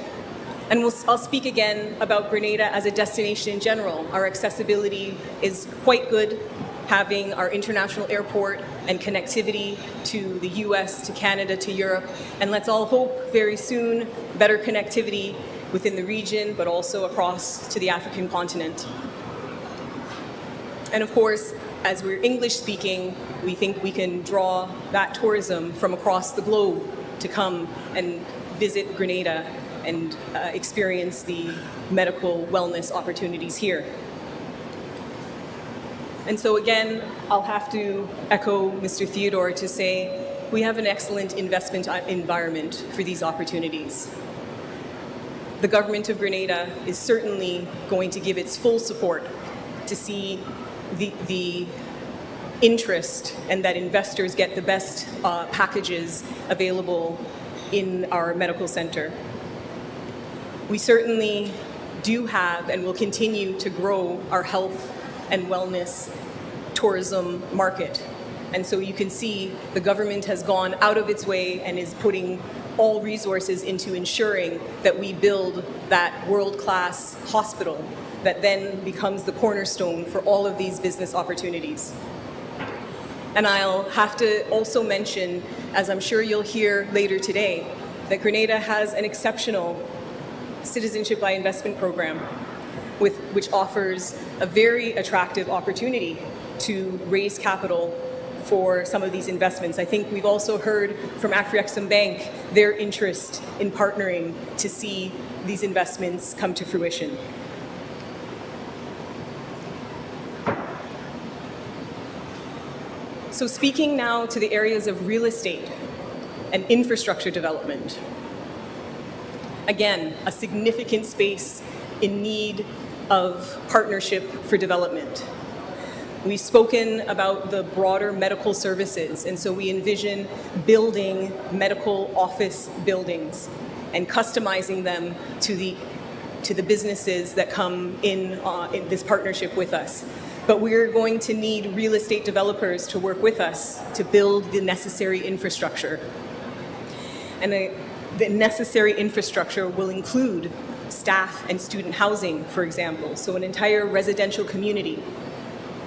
And I'll speak again about Grenada as a destination in general. Our accessibility is quite good, having our international airport and connectivity to the US, to Canada, to Europe. And let's all hope very soon better connectivity within the region, but also across to the African continent. And of course, as we're English speaking, we think we can draw that tourism from across the globe to come and visit Grenada and experience the medical wellness opportunities here. And so again, I'll have to echo Mr. Theodore to say we have an excellent investment environment for these opportunities. The government of Grenada is certainly going to give its full support to see the interest and that investors get the best packages available in our medical center. We certainly do have and will continue to grow our health and wellness tourism market. And so you can see the government has gone out of its way and is putting all resources into ensuring that we build that world-class hospital that then becomes the cornerstone for all of these business opportunities. And I'll have to also mention, as I'm sure you'll hear later today, that Grenada has an exceptional citizenship by investment program which offers a very attractive opportunity to raise capital for some of these investments. I think we've also heard from Afreximbank their interest in partnering to see these investments come to fruition. So speaking now to the areas of real estate and infrastructure development. Again, a significant space in need of partnership for development. We've spoken about the broader medical services, and so we envision building medical office buildings and customizing them to the businesses that come in this partnership with us. But we're going to need real estate developers to work with us to build the necessary infrastructure. And the necessary infrastructure will include staff and student housing, for example. So an entire residential community,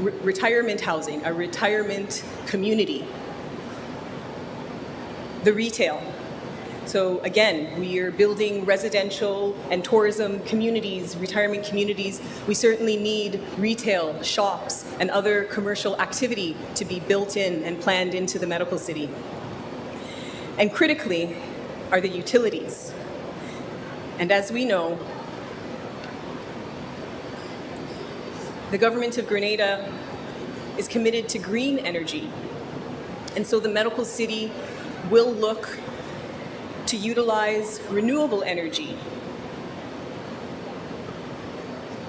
retirement housing, a retirement community. The retail. So again, we are building residential and tourism communities, retirement communities. We certainly need retail, shops, and other commercial activity to be built in and planned into the medical city. And critically are the utilities. And as we know, the government of Grenada is committed to green energy. And so the medical city will look to utilize renewable energy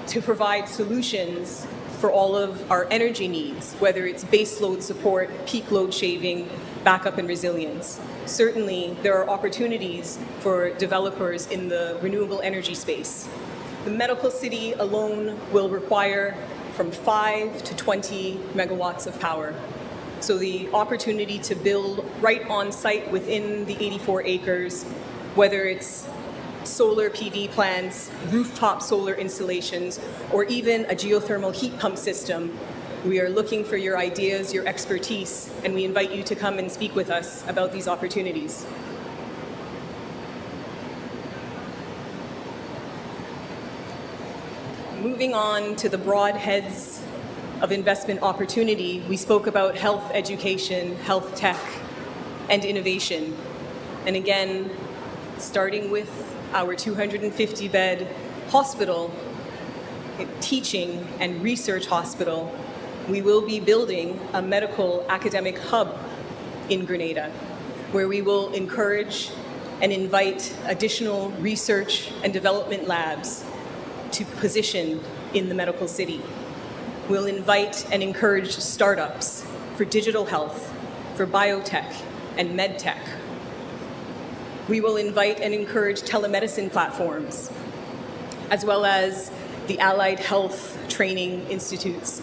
to provide solutions for all of our energy needs, whether it's base load support, peak load shaving, backup and resilience. Certainly, there are opportunities for developers in the renewable energy space. The medical city alone will require from 5 to 20 megawatts of power. So the opportunity to build right on site within the 84 acres, whether it's solar PV plants, rooftop solar installations, or even a geothermal heat pump system, we are looking for your ideas, your expertise, and we invite you to come and speak with us about these opportunities. Moving on to the broad heads of investment opportunity, we spoke about health education, health tech, and innovation. And again, starting with our 250-bed hospital, teaching and research hospital, we will be building a medical academic hub in Grenada, where we will encourage and invite additional research and development labs to position in the medical city. We'll invite and encourage startups for digital health, for biotech and medtech. We will invite and encourage telemedicine platforms, as well as the allied health training institutes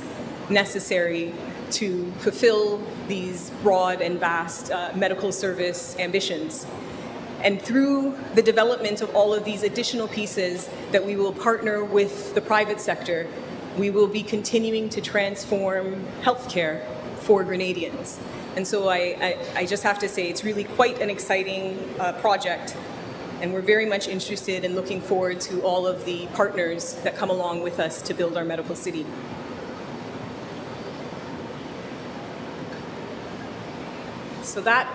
necessary to fulfill these broad and vast medical service ambitions. And through the development of all of these additional pieces that we will partner with the private sector, we will be continuing to transform healthcare for Grenadians. And so I just have to say it's really quite an exciting project, and we're very much interested and looking forward to all of the partners that come along with us to build our medical city. So that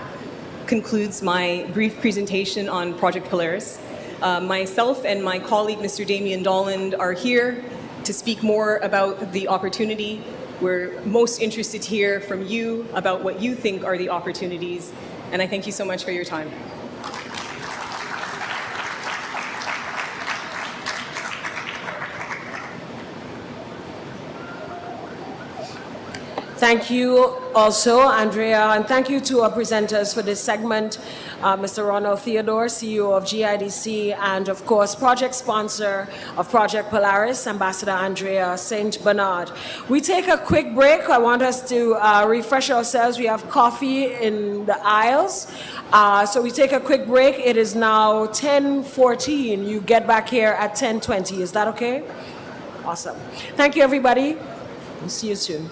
concludes my brief presentation on Project Polaris. Myself and my colleague, Mr. Damien Dolland, are here to speak more about the opportunity. We're most interested to hear from you about what you think are the opportunities, and I thank you so much for your time. Thank you also, Andrea, and thank you to our presenters for this segment, Mr. Ronald Theodore, CEO of GIDC, and of course, project sponsor of Project Polaris, Ambassador Andrea St. Bernard. We take a quick break. I want us to refresh ourselves. We have coffee in the aisles. So we take a quick break. It is now 10:14. You get back here at 10:20. Is that okay? Awesome. Thank you, everybody. We'll see you soon.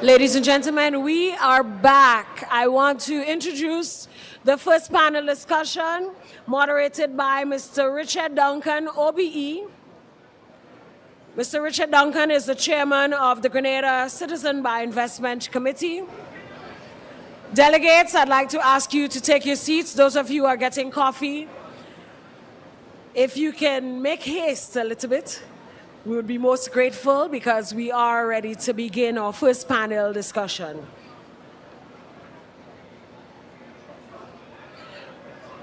Ladies and gentlemen, we are back. I want to introduce the first panel discussion, moderated by Mr. Richard Duncan, OBE. Mr. Richard Duncan is the chairman of the Grenada Citizen by Investment Committee. Delegates, I'd like to ask you to take your seats. Those of you who are getting coffee, if you can make haste a little bit, we would be most grateful because we are ready to begin our first panel discussion.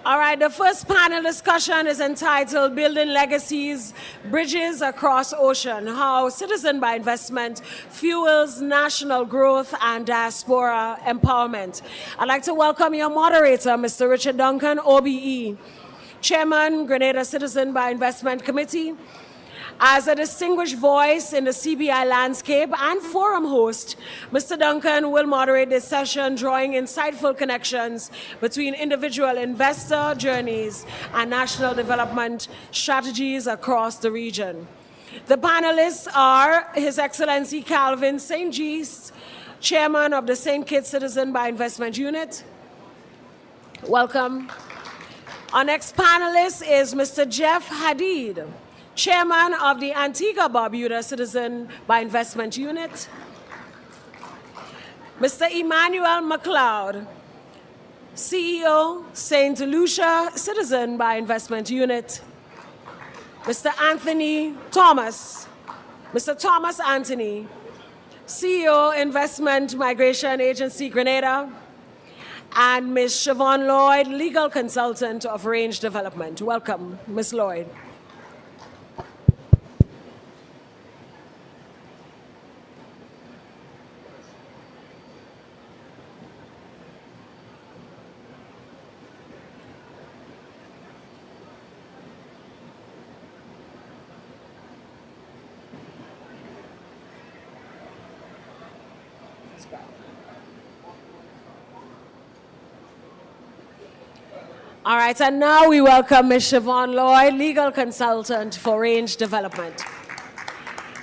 All right, the first panel discussion is entitled Building Legacies, Bridges Across Ocean, How Citizen by Investment Fuels National Growth and Diaspora Empowerment. I'd like to welcome your moderator, Mr. Richard Duncan, OBE, Chairman, Grenada Citizen by Investment Committee. As a distinguished voice in the CBI landscape and forum host, Mr. Duncan will moderate this session, drawing insightful connections between individual investor journeys and national development strategies across the region. The panelists are His Excellency Calvin St. Just, Chairman of the St. Kitts Citizen by Investment Unit. Welcome. Our next panelist is Mr. Jeff Hadid, Chairman of the Antigua-Barbuda Citizen by Investment Unit. Mr. Emmanuel McLeod, CEO, St. Lucia Citizen by Investment Unit. Mr. Anthony Thomas, Mr. Thomas Anthony, CEO, Investment Migration Agency, Grenada. And Ms. Siobhan Lloyd, Legal Consultant of Range Development. Welcome, Ms. Lloyd. All right, and now we welcome Ms. Siobhan Lloyd, Legal Consultant for Range Development.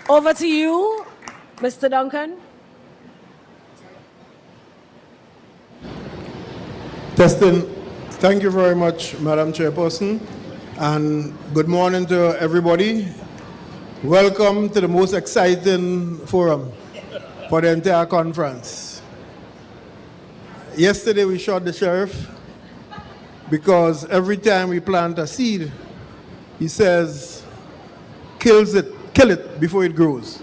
Over to you, Mr. Duncan. Testing. Thank you very much, Madam Chairperson, and good morning to everybody. Welcome to the most exciting forum for the entire conference. Yesterday we shot the sheriff because every time we plant a seed, he says, kill it before it grows.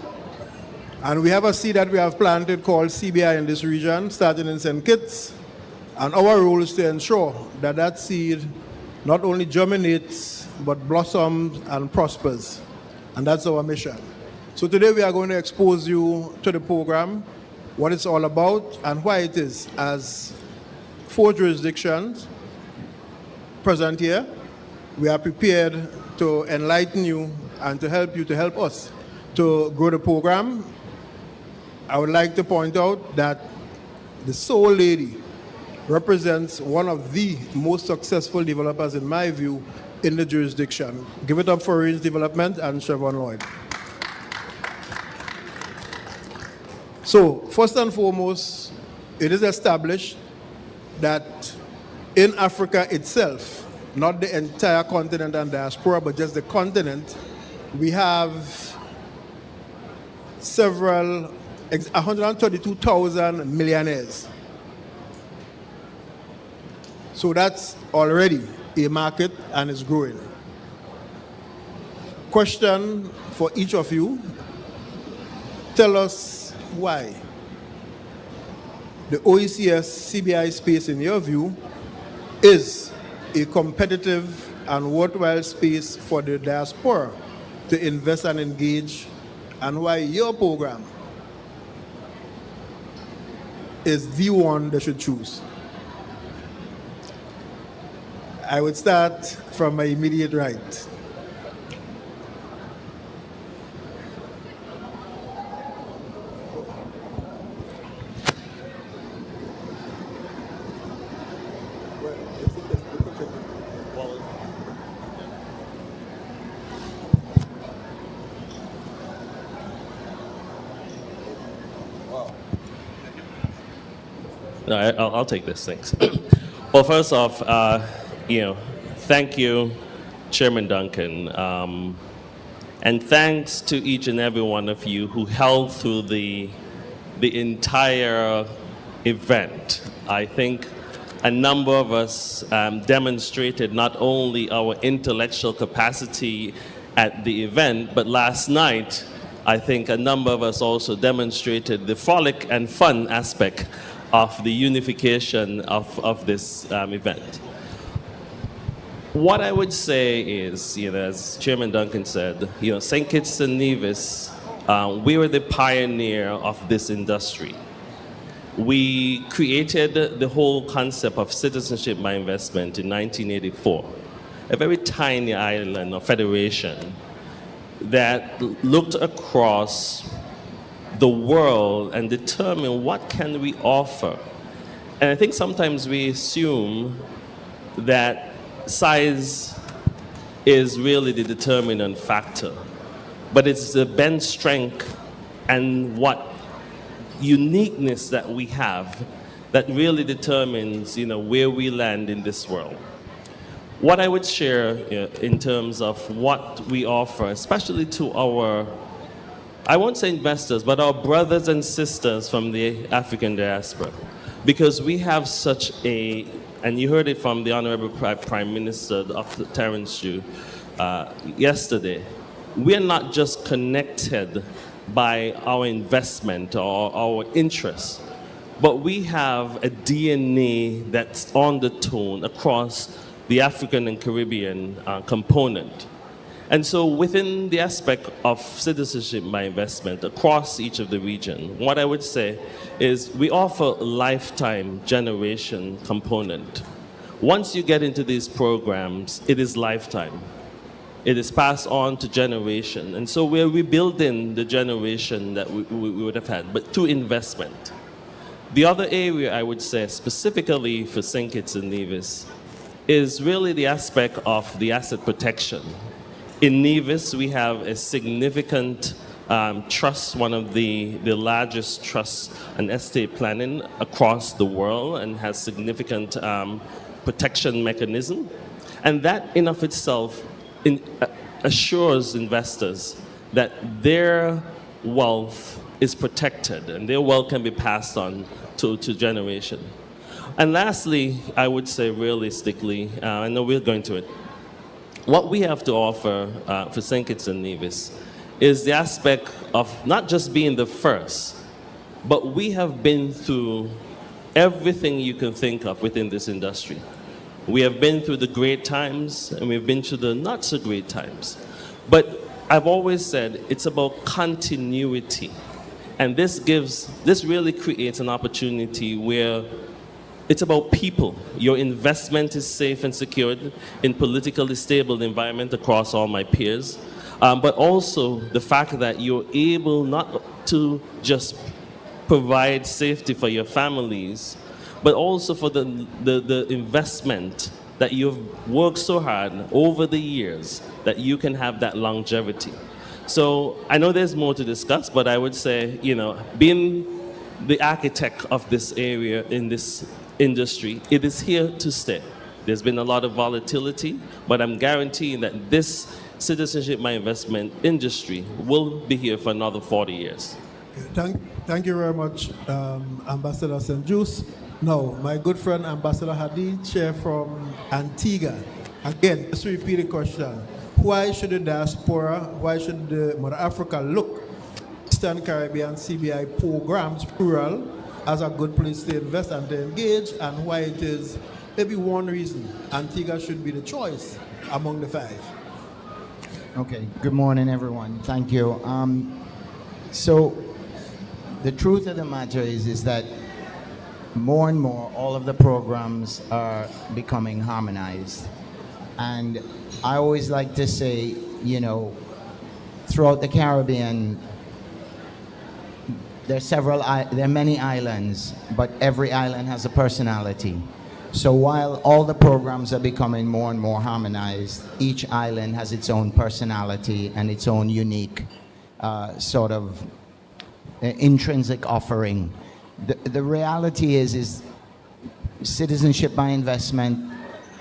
And we have a seed that we have planted called CBI in this region, starting in St. Kitts. And our role is to ensure that that seed not only germinates, but blossoms and prospers. And that's our mission. So today we are going to expose you to the program, what it's all about, and why it is, as 4 jurisdictions present here, we are prepared to enlighten you and to help us to grow the program. I would like to point out that the Soul Lady represents one of the most successful developers, in my view, in the jurisdiction. Give it up for Range Development and Siobhan Lloyd. So, first and foremost, it is established that in Africa itself, not the entire continent and diaspora, but just the continent, we have 132,000 millionaires. So that's already a market and is growing. Question for each of you, tell us why the OECS CBI space, in your view, is a competitive and worthwhile space for the diaspora to invest and engage, and why your program is the one they should choose. I would start from my immediate right. No, I'll take this, thanks. Well, first off, thank you, Chairman Duncan, and thanks to each and every one of you who held through the entire event. I think a number of us demonstrated not only our intellectual capacity at the event, but last night, I think a number of us also demonstrated the frolic and fun aspect of the unification of this event. What I would say is, as Chairman Duncan said, St. Kitts and Nevis, we were the pioneer of this industry. We created the whole concept of citizenship by investment in 1984, a very tiny island or federation that looked across the world and determined what can we offer. And I think sometimes we assume that size is really the determinant factor, but it's the bench strength and what uniqueness that we have that really determines, where we land in this world. What I would share in terms of what we offer, especially to our, I won't say investors, but our brothers and sisters from the African diaspora, because we have such a, and you heard it from the Honorable Prime Minister, Dr. Terence Chu, yesterday, we are not just connected by our investment or our interest, but we have a DNA that's on the tone across the African and Caribbean component. And so within the aspect of citizenship by investment across each of the region, what I would say is we offer a lifetime generation component. Once you get into these programs, it is lifetime. It is passed on to generation. And so we're rebuilding the generation that we would have had, but through investment. The other area I would say specifically for St. Kitts and Nevis is really the aspect of the asset protection. In Nevis, we have a significant trust, one of the largest trusts and estate planning across the world, and has significant protection mechanism. And that in of itself assures investors that their wealth is protected and their wealth can be passed on to generation. And lastly, I would say realistically, I know we're going to it, what we have to offer for St. Kitts and Nevis is the aspect of not just being the first, but we have been through everything you can think of within this industry. We have been through the great times and we've been through the not so great times. But I've always said it's about continuity. And this really creates an opportunity where it's about people. Your investment is safe and secured in politically stable environment across all my peers. But also the fact that you're able not to just provide safety for your families, but also for the investment that you've worked so hard over the years that you can have that longevity. So I know there's more to discuss, but I would say, being the architect of this area in this industry, it is here to stay. There's been a lot of volatility, but I'm guaranteeing that this citizenship by investment industry will be here for another 40 years. Thank you very much, Ambassador St. Juice. Now, my good friend Ambassador Hadid, chair from Antigua. Again, just to repeat the question, why should the diaspora, why should the Mother Africa look Eastern Caribbean CBI programs, plural, as a good place to invest and to engage, and why it is maybe one reason Antigua should be the choice among the five? Okay, good morning, everyone. Thank you. So the truth of the matter is that more and more, all of the programs are becoming harmonized. And I always like to say, throughout the Caribbean, there are many islands, but every island has a personality. So while all the programs are becoming more and more harmonized, each island has its own personality and its own unique sort of intrinsic offering. The reality is citizenship by investment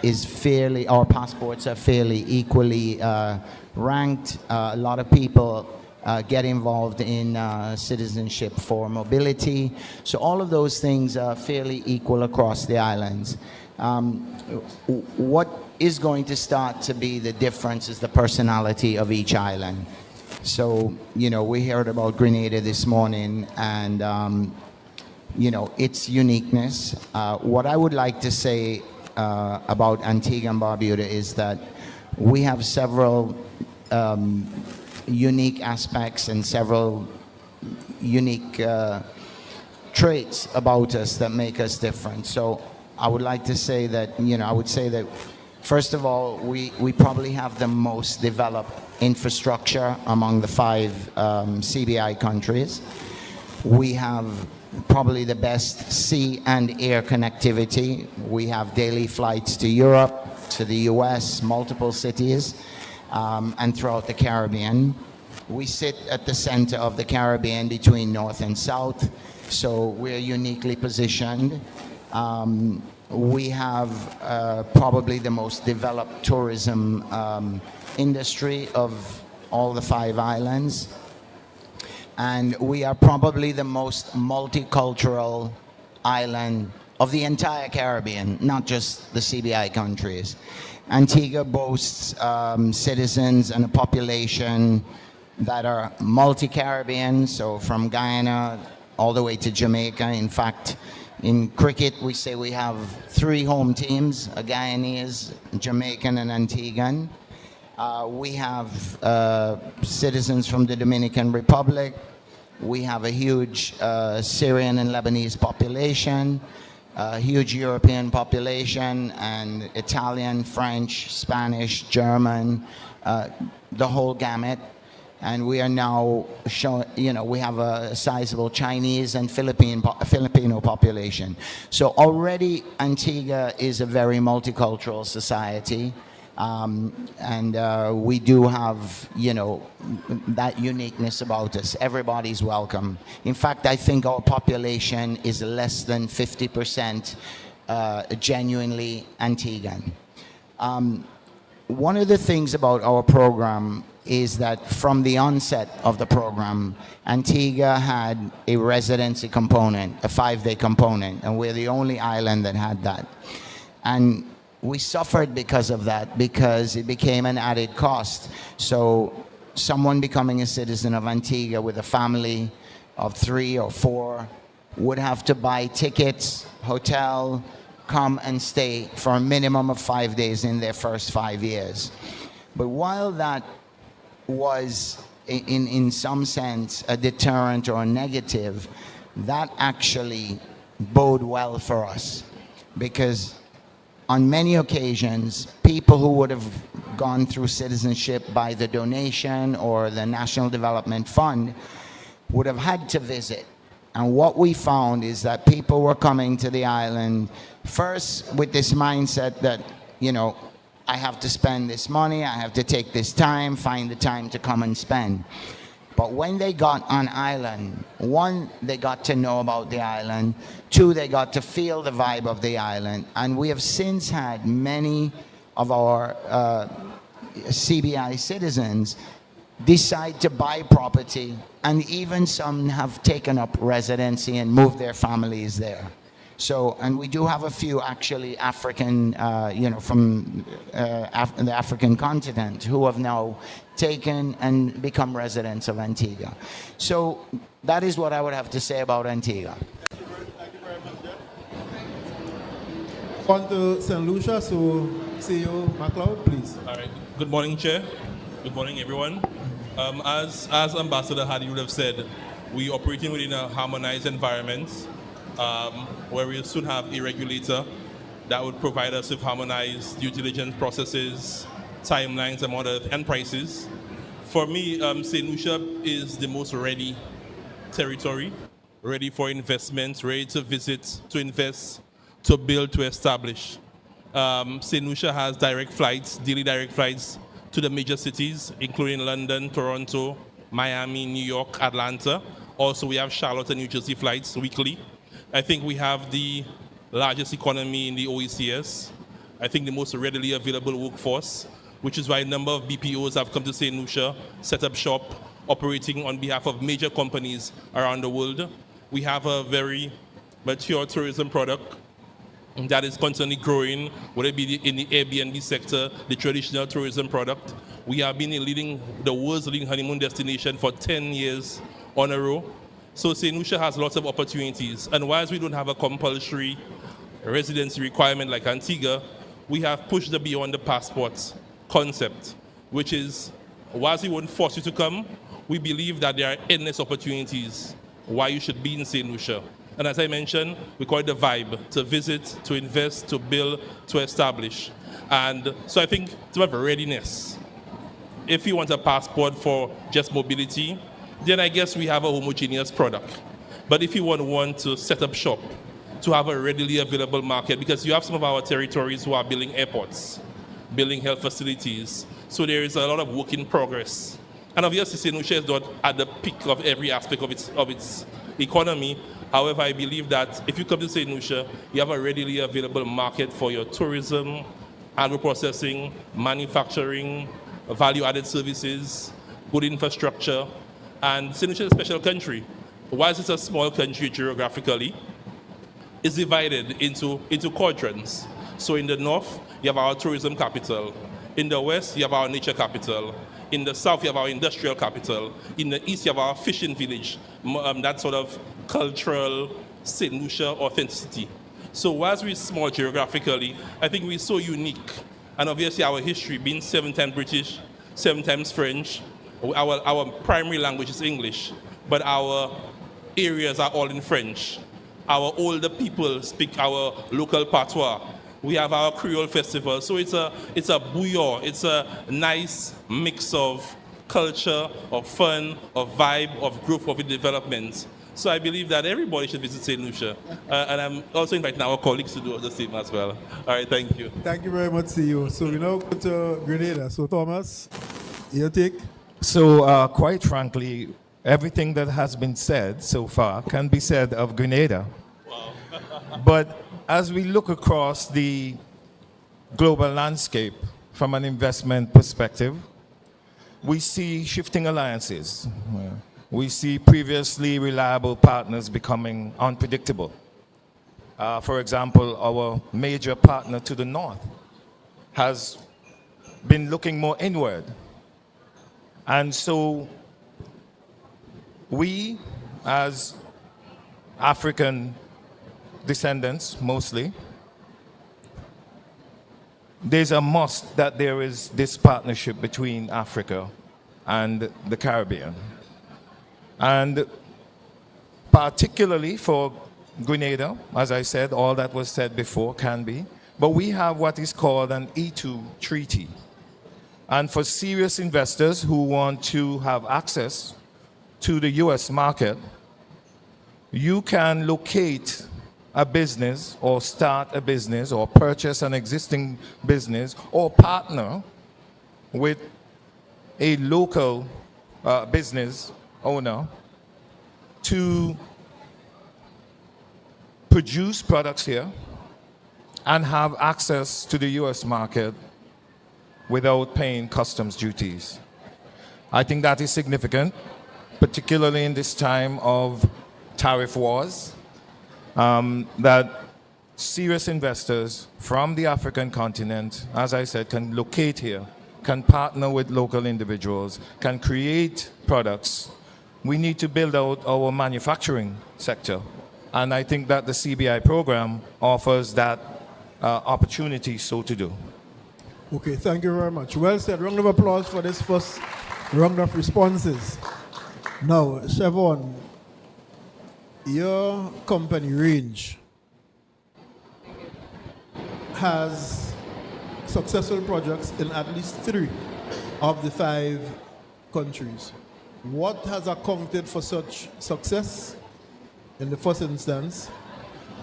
is fairly, our passports are fairly equally ranked. A lot of people get involved in citizenship for mobility. So all of those things are fairly equal across the islands. What is going to start to be the difference is the personality of each island. So, you know, we heard about Grenada this morning and, you know, its uniqueness. What I would like to say about Antigua and Barbuda is that we have several unique aspects and several unique traits about us that make us different. So I would like to say that, you know, I would say that first of all, we probably have the most developed infrastructure among the 5 CBI countries. We have probably the best sea and air connectivity. We have daily flights to Europe, to the US, multiple cities, and throughout the Caribbean. We sit at the center of the Caribbean between North and South, so we're uniquely positioned. We have probably the most developed tourism industry of all the 5 islands. And we are probably the most multicultural island of the entire Caribbean, not just the CBI countries. Antigua boasts citizens and a population that are multi-Caribbean, so from Guyana all the way to Jamaica. In fact, in cricket, we say we have 3 home teams, a Guyanese, Jamaican, and Antiguan. We have citizens from the Dominican Republic. We have a huge Syrian and Lebanese population, a huge European population, and Italian, French, Spanish, German, the whole gamut. And we are now showing, you know, we have a sizable Chinese and Filipino population. So already Antigua is a very multicultural society. And we do have, you know, that uniqueness about us. Everybody's welcome. In fact, I think our population is less than 50% genuinely Antiguan. One of the things about our program is that from the onset of the program, Antigua had a residency component, a 5-day component, and we're the only island that had that. And we suffered because of that, because it became an added cost. So someone becoming a citizen of Antigua with a family of 3 or 4 would have to buy tickets, hotel, come and stay for a minimum of 5 days in their first 5 years. But while that was in some sense a deterrent or a negative, that actually bode well for us, because on many occasions, people who would have gone through citizenship by the donation or the National Development Fund would have had to visit. And what we found is that people were coming to the island first with this mindset that, you know, I have to spend this money, I have to take this time, find the time to come and spend. But when they got on island, 1, they got to know about the island, 2, they got to feel the vibe of the island. And we have since had many of our CBI citizens decide to buy property, and even some have taken up residency and moved their families there. So, and we do have a few actually African, you know, from the African continent who have now taken and become residents of Antigua. So that is what I would have to say about Antigua. Thank you very much, Jeff. On to St. Lucia, so CEO MacLeod, please. All right. Good morning, Chair. Good morning, everyone. As Ambassador Hadi would have said, we are operating within a harmonized environment where we soon have a regulator that would provide us with harmonized due diligence processes, timelines, and prices. For me, St. Lucia is the most ready territory, ready for investment, ready to visit, to invest, to build, to establish. St. Lucia has direct flights, daily direct flights to the major cities, including London, Toronto, Miami, New York, Atlanta. Also, we have Charlotte and New Jersey flights weekly. I think we have the largest economy in the OECS. I think the most readily available workforce, which is why a number of BPOs have come to St. Lucia, set up shop, operating on behalf of major companies around the world. We have a very mature tourism product that is constantly growing, whether it be in the Airbnb sector, the traditional tourism product. We have been the world's leading honeymoon destination for 10 years on a row. So St. Lucia has lots of opportunities. And whilst we don't have a compulsory residency requirement like Antigua, we have pushed the beyond the passport concept, which is, whilst we won't force you to come, we believe that there are endless opportunities why you should be in St. Lucia. And as I mentioned, we call it the vibe, to visit, to invest, to build, to establish. And so I think to have readiness. If you want a passport for just mobility, then I guess we have a homogeneous product. But if you want to set up shop, to have a readily available market, because you have some of our territories who are building airports, building health facilities. So there is a lot of work in progress. And obviously, St. Lucia is not at the peak of every aspect of its economy. However, I believe that if you come to St. Lucia, you have a readily available market for your tourism, agro-processing, manufacturing, value-added services, good infrastructure. And St. Lucia is a special country. Whilst it's a small country geographically, it's divided into quadrants. So in the north, you have our tourism capital. In the west, you have our nature capital. In the south, you have our industrial capital. In the east, you have our fishing village, that sort of cultural St. Lucia authenticity. So whilst we're small geographically, I think we're so unique. And obviously our history, being 7 times British, 7 times French, our primary language is English, but our areas are all in French. Our older people speak our local patois. We have our Creole festival. So it's a bouillon. It's a nice mix of culture, of fun, of vibe, of growth, of development. So I believe that everybody should visit St. Lucia. And I'm also inviting our colleagues to do the same as well. All right, thank you. Thank you very much, CEO. So we now go to Grenada. So Thomas, your take? So quite frankly, everything that has been said so far can be said of Grenada. Wow. But as we look across the global landscape from an investment perspective, we see shifting alliances. We see previously reliable partners becoming unpredictable. For example, our major partner to the north has been looking more inward. And so we, as African descendants mostly, there's a must that there is this partnership between Africa and the Caribbean. And particularly for Grenada, as I said, all that was said before can be, but we have what is called an E2 treaty. And for serious investors who want to have access to the US market, you can locate a business or start a business or purchase an existing business or partner with a local business owner to produce products here and have access to the US market without paying customs duties. I think that is significant, particularly in this time of tariff wars, that serious investors from the African continent, as I said, can locate here, can partner with local individuals, can create products. We need to build out our manufacturing sector. And I think that the CBI program offers that opportunity so to do. Okay, thank you very much. Well said. Round of applause for this first round of responses. Now, Siobhan, your company, Range, has successful projects in at least 3 of the 5 countries. What has accounted for such success in the first instance?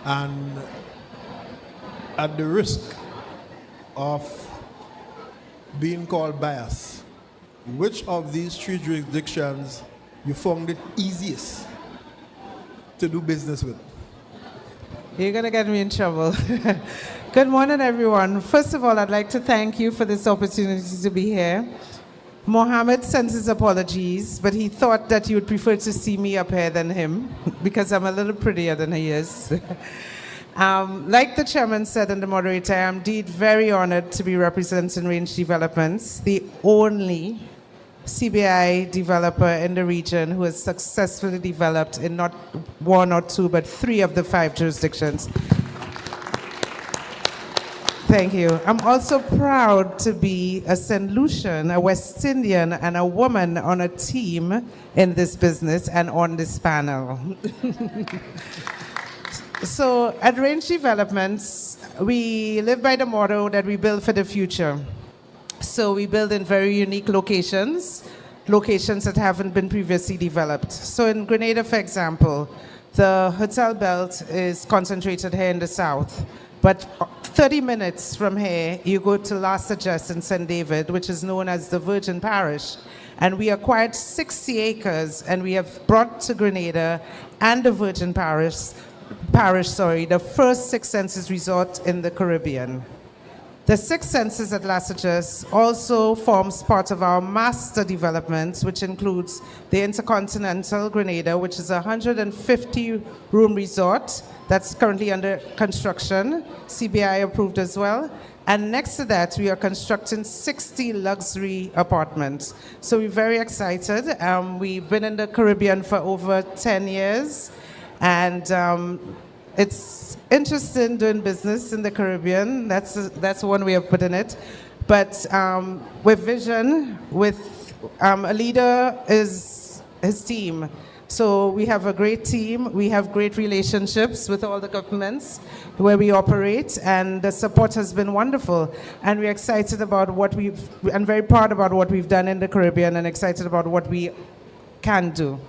And at the risk of being called bias, which of these 3 jurisdictions you found it easiest to do business with? You're going to get me in trouble. Good morning, everyone. First of all, I'd like to thank you for this opportunity to be here. Mohammed sends his apologies, but he thought that you would prefer to see me up here than him because I'm a little prettier than he is. Like the chairman said and the moderator, I am indeed very honored to be representing Range Developments, the only CBI developer in the region who has successfully developed in not one or two, but 3 of the 5 jurisdictions. Thank you. I'm also proud to be a St. Lucian, a West Indian, and a woman on a team in this business and on this panel. So at Range Developments, we live by the motto that we build for the future. So we build in very unique locations that haven't been previously developed. So in Grenada, for example, the hotel belt is concentrated here in the south. But 30 minutes from here, you go to Last Adjust in St. David, which is known as the Virgin Parish. And we acquired 60 acres, and we have brought to Grenada and the Virgin Parish, the first Six Senses resort in the Caribbean. The Six Senses at Last Adjust also forms part of our master development, which includes the Intercontinental Grenada, which is a 150-room resort that's currently under construction, CBI approved as well. And next to that, we are constructing 60 luxury apartments. So we're very excited. We've been in the Caribbean for over 10 years. And it's interesting doing business in the Caribbean. That's one way of putting it. But with vision, with a leader is his team. So we have a great team. We have great relationships with all the governments where we operate, and the support has been wonderful. And we're excited about and very proud about what we've done in the Caribbean, and excited about what we can do.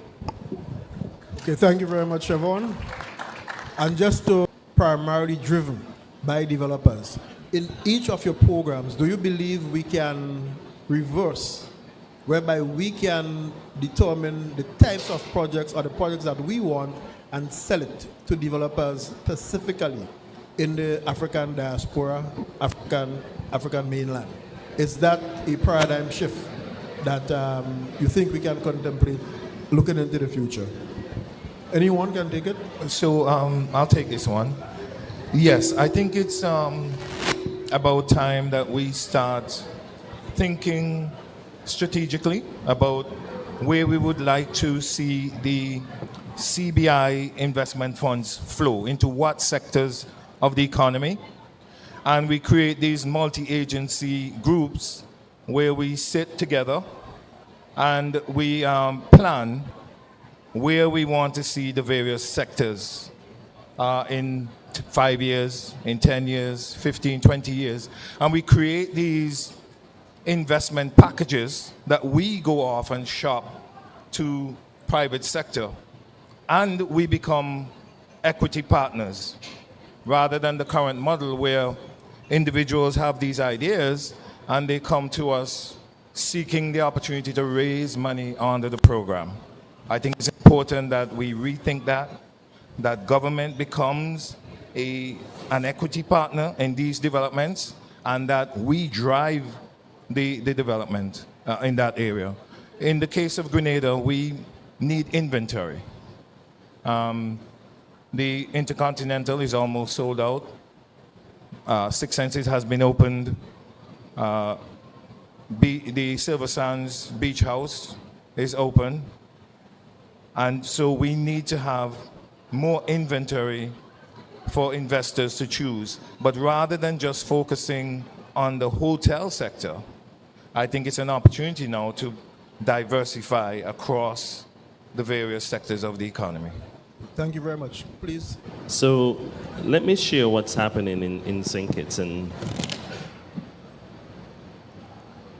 Okay, thank you very much, Siobhan. And just to primarily driven by developers, in each of your programs, do you believe we can reverse, whereby we can determine the types of projects or the projects that we want and sell it to developers specifically in the African diaspora, African mainland? Is that a paradigm shift that you think we can contemplate looking into the future? Anyone can take it? So I'll take this one. Yes, I think it's about time that we start thinking strategically about where we would like to see the CBI investment funds flow, into what sectors of the economy. And we create these multi-agency groups where we sit together and we plan where we want to see the various sectors in 5 years, in 10 years, 15, 20 years. And we create these investment packages that we go off and shop to private sector. And we become equity partners, rather than the current model where individuals have these ideas and they come to us seeking the opportunity to raise money under the program. I think it's important that we rethink that government becomes an equity partner in these developments, and that we drive the development in that area. In the case of Grenada, we need inventory. The Intercontinental is almost sold out. Six Senses has been opened. The Silver Sands Beach House is open. And so we need to have more inventory for investors to choose. But rather than just focusing on the hotel sector, I think it's an opportunity now to diversify across the various sectors of the economy. Thank you very much. Please. So let me share what's happening in St. Kitts. And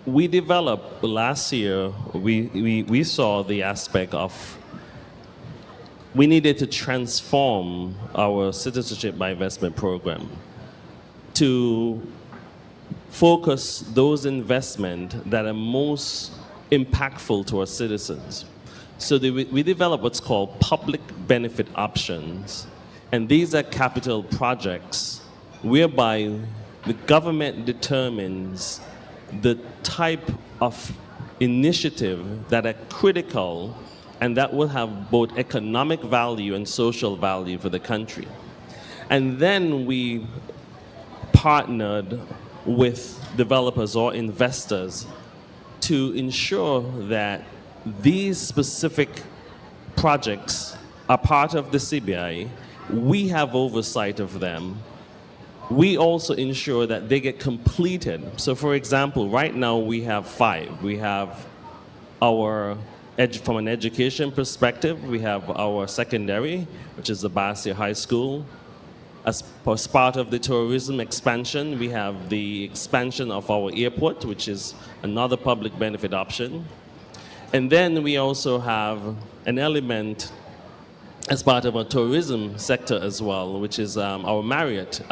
we developed last year, we saw the aspect of we needed to transform our citizenship by investment program to focus those investments that are most impactful to our citizens. So we developed what's called public benefit options And these are capital projects whereby the government determines the type of initiative that are critical and that will have both economic value and social value for the country. And then we partnered with developers or investors to ensure that these specific projects are part of the CBI. We have oversight of them. We also ensure that they get completed. So for example, right now we have 5. We have our, from an education perspective, we have our secondary, which is the Basia High School. As part of the tourism expansion, we have the expansion of our airport, which is another public benefit option. And then we also have an element as part of our tourism sector as well, which is our Marriott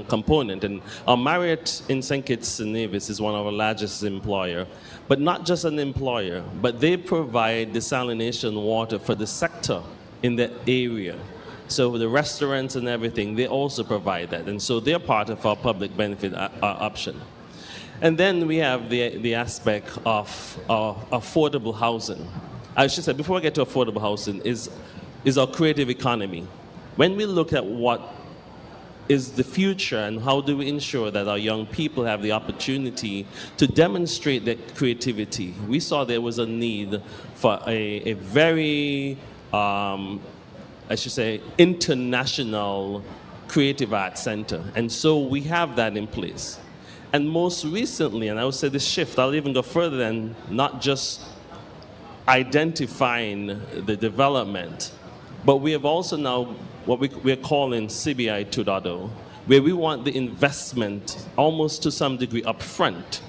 component. And our Marriott in St. Kitts and Nevis is one of our largest employer, but not just an employer, but they provide desalination water for the sector in the area. So the restaurants and everything, they also provide that. And so they're part of our public benefit option. And then we have the aspect of affordable housing. I should say, before I get to affordable housing, is our creative economy. When we look at what is the future and how do we ensure that our young people have the opportunity to demonstrate their creativity, we saw there was a need for a very I should say, international creative arts center. And so we have that in place. And most recently, and I would say this shift, I'll even go further than not just identifying the development, but we have also now what we're calling CBI 2.0, where we want the investment almost to some degree upfront,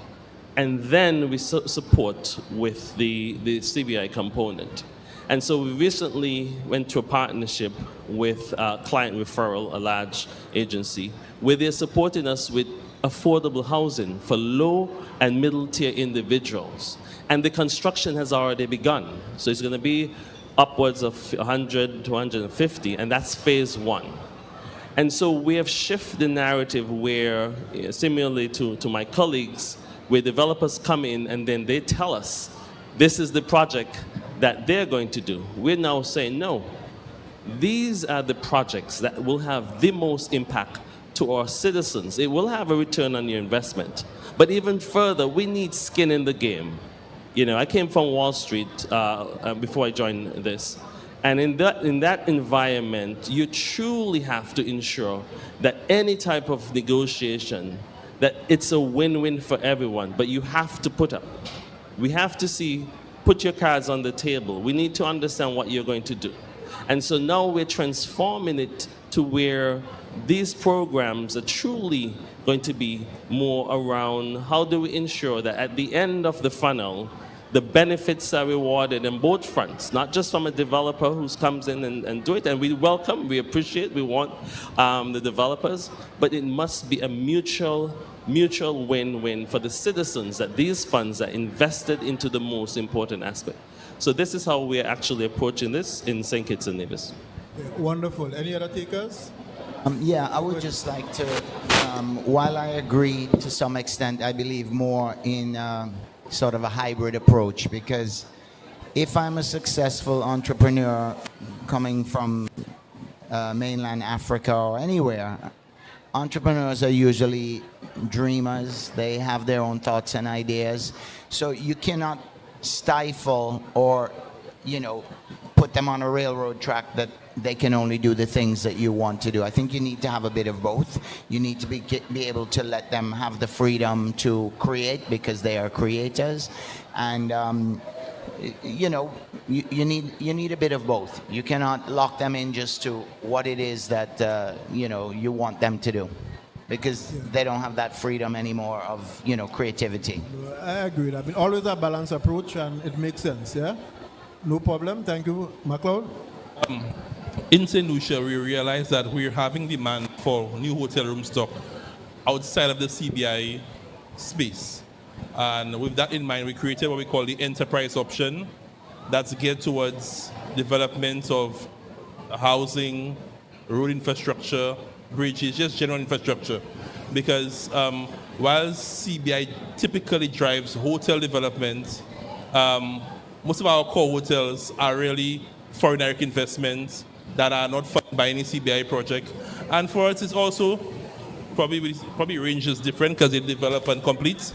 and then we support with the CBI component. And so we recently went to a partnership with Client Referral, a large agency, where they're supporting us with affordable housing for low and middle tier individuals. And the construction has already begun. So it's going to be upwards of 100 to 150, and that's phase 1. And so we have shifted the narrative where, similarly to my colleagues, where developers come in and then they tell us, this is the project that they're going to do. We're now saying, no, these are the projects that will have the most impact to our citizens. It will have a return on your investment. But even further, we need skin in the game. You know, I came from Wall Street before I joined this. And in that environment, you truly have to ensure that any type of negotiation, that it's a win-win for everyone, but you have to put up. We have to see, put your cards on the table. We need to understand what you're going to do. And so now we're transforming it to where these programs are truly going to be more around how do we ensure that at the end of the funnel, the benefits are rewarded on both fronts, not just from a developer who comes in and do it. And we welcome, we appreciate, we want the developers, but it must be a mutual win-win for the citizens, that these funds are invested into the most important aspect. So this is how we're actually approaching this in St. Kitts and Nevis. Wonderful. Any other takers? Yeah, I would just like to, while I agree to some extent, I believe more in sort of a hybrid approach, because if I'm a successful entrepreneur coming from mainland Africa or anywhere, entrepreneurs are usually dreamers. They have their own thoughts and ideas. So you cannot stifle or, you know, put them on a railroad track that they can only do the things that you want to do. I think you need to have a bit of both. You need to be able to let them have the freedom to create, because they are creators. And you know, you need a bit of both. You cannot lock them in just to what it is that you know, you want them to do, because they don't have that freedom anymore of, you know, creativity. I agree. I mean, always a balanced approach, and it makes sense. Yeah, no problem. Thank you, MacLeod. In St. Lucia, we realized that we're having demand for new hotel room stock outside of the CBI space. And with that in mind, we created what we call the enterprise option, that's geared towards development of housing road infrastructure, bridges, just general infrastructure. Because while CBI typically drives hotel development, most of our core hotels are really foreign direct investments that are not funded by any CBI project. And for us, it's also probably ranges different because they develop and complete.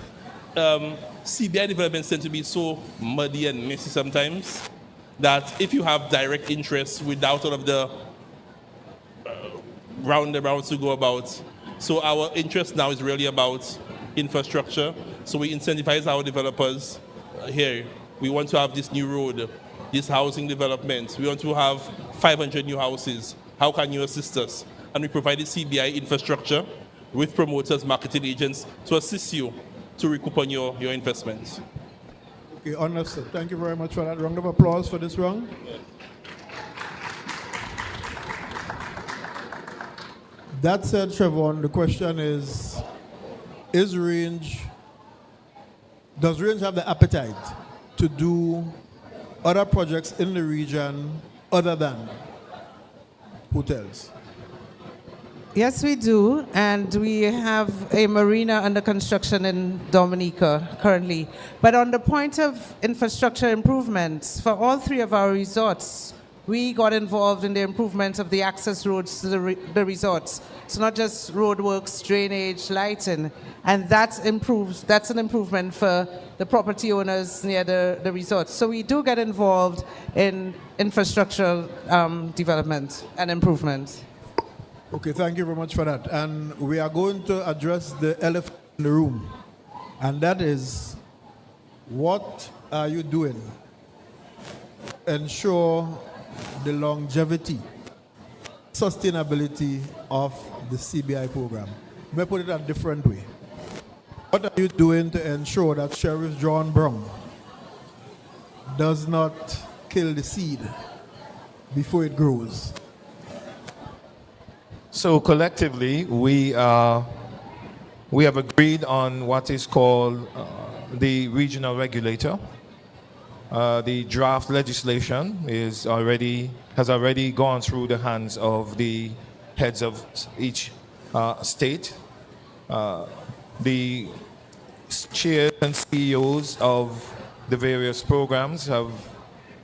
CBI developments tend to be so muddy and messy sometimes that if you have direct interest without all of the roundabouts to go about. So our interest now is really about infrastructure. So we incentivize our developers here. We want to have this new road, this housing development. We want to have 500 new houses. How can you assist us? And we provided CBI infrastructure with promoters, marketing agents to assist you to recoup on your investments. Okay, understood. Thank you very much for that. Round of applause for this round. That said, Trevon, the question is does Range have the appetite to do other projects in the region other than hotels? Yes, we do, and we have a marina under construction in Dominica currently. But on the point of infrastructure improvements, for all three of our resorts, we got involved in the improvement of the access roads to the resorts. So not just roadworks, drainage, lighting, and that's an improvement for the property owners near the resorts. So we do get involved in infrastructural development and improvement. Okay, thank you very much for that. And we are going to address the elephant in the room. And that is, what are you doing to ensure the longevity, sustainability of the CBI program? Let me put it a different way. What are you doing to ensure that Sheriff John Brown does not kill the seed before it grows? So collectively, we have agreed on what is called the regional regulator. The draft legislation has already gone through the hands of the heads of each state. The chairs and CEOs of the various programs have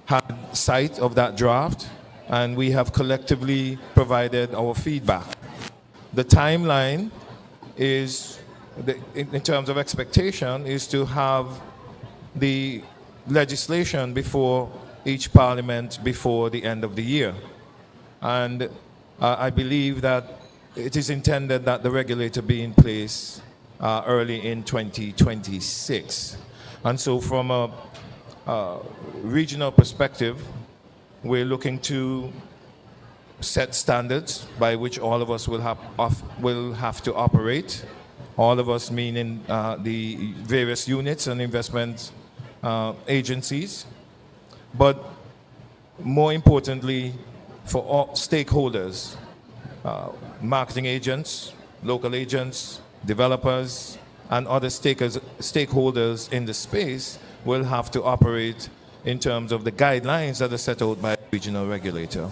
had sight of that draft, and we have collectively provided our feedback. The timeline is, in terms of expectation, is to have the legislation before each parliament before the end of the year. And I believe that it is intended that the regulator be in place early in 2026. And so from a regional perspective, we're looking to set standards by which all of us will have to operate. All of us meaning the various units and investment agencies. But more importantly, for all stakeholders, marketing agents, local agents, developers, and other stakeholders in the space will have to operate in terms of the guidelines that are set out by a regional regulator.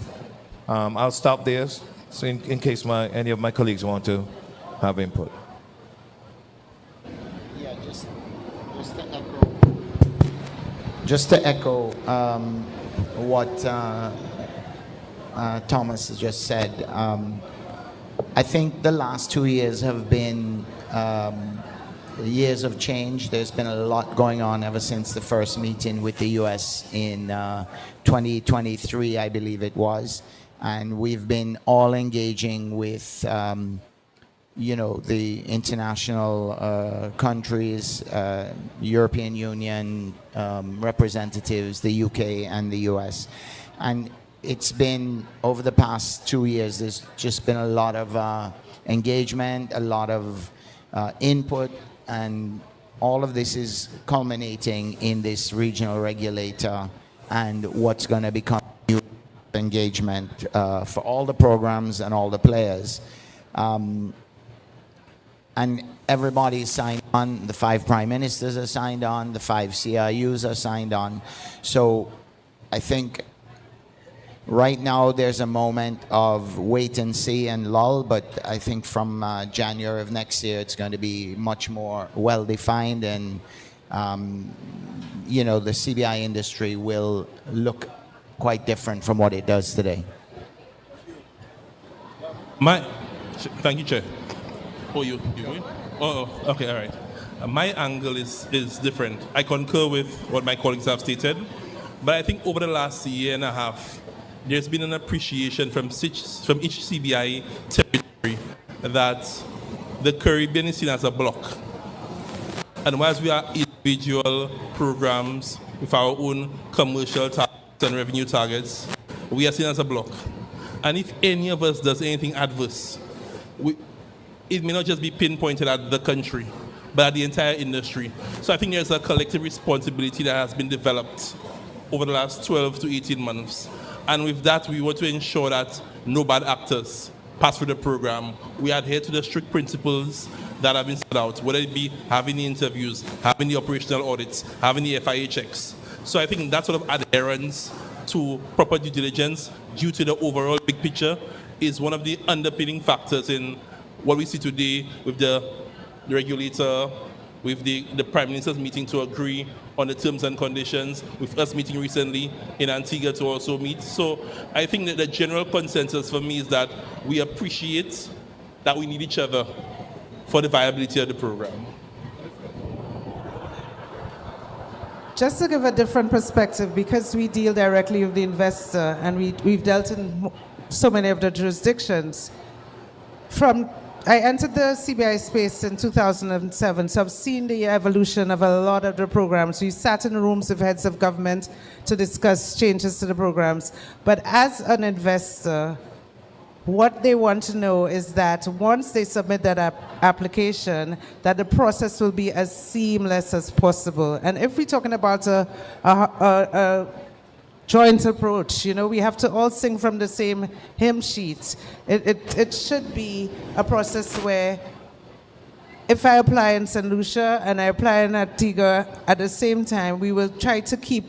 I'll stop there so in case any of my colleagues want to have input. Yeah, just to echo what Thomas has just said. I think the last 2 years have been years of change. There's been a lot going on ever since the first meeting with the U.S. in 2023, I believe it was. And we've been all engaging with, the international countries, European Union representatives, the UK and the US. And it's been, over the past 2 years, there's just been a lot of engagement, a lot of input, and all of this is culminating in this regional regulator and what's going to become new engagement for all the programs and all the players. And everybody is signed on. The 5 prime ministers are signed on. The 5 CRUs are signed on. So I think Right now, there's a moment of wait and see and lull, but I think from January of next year, it's going to be much more well-defined, and the CBI industry will look quite different from what it does today. Thank you, Chair. Oh, you going? Oh, okay, all right. My angle is different. I concur with what my colleagues have stated, but I think over the last year and a half, there's been an appreciation from each CBI territory that the Caribbean is seen as a block. And whilst we are individual programs with our own commercial targets and revenue targets, we are seen as a block. And if any of us does anything adverse, it may not just be pinpointed at the country, but at the entire industry. So I think there's a collective responsibility that has been developed over the last 12 to 18 months. And with that, we want to ensure that no bad actors pass through the program. We adhere to the strict principles that have been set out, whether it be having the interviews, having the operational audits, having the FIA checks. So I think that sort of adherence to proper due diligence due to the overall big picture is one of the underpinning factors in what we see today with the regulator, with the Prime Minister's meeting to agree on the terms and conditions, with us meeting recently in Antigua to also meet. So I think that the general consensus for me is that we appreciate that we need each other for the viability of the program. Just to give a different perspective, because we deal directly with the investor and we've dealt in so many of the jurisdictions. I entered the CBI space in 2007, so I've seen the evolution of a lot of the programs. We sat in rooms with heads of government to discuss changes to the programs. But as an investor, what they want to know is that once they submit that application, that the process will be as seamless as possible. And if we're talking about a joint approach, we have to all sing from the same hymn sheet. It should be a process where if I apply in St. Lucia and I apply in Antigua at the same time, we will try to keep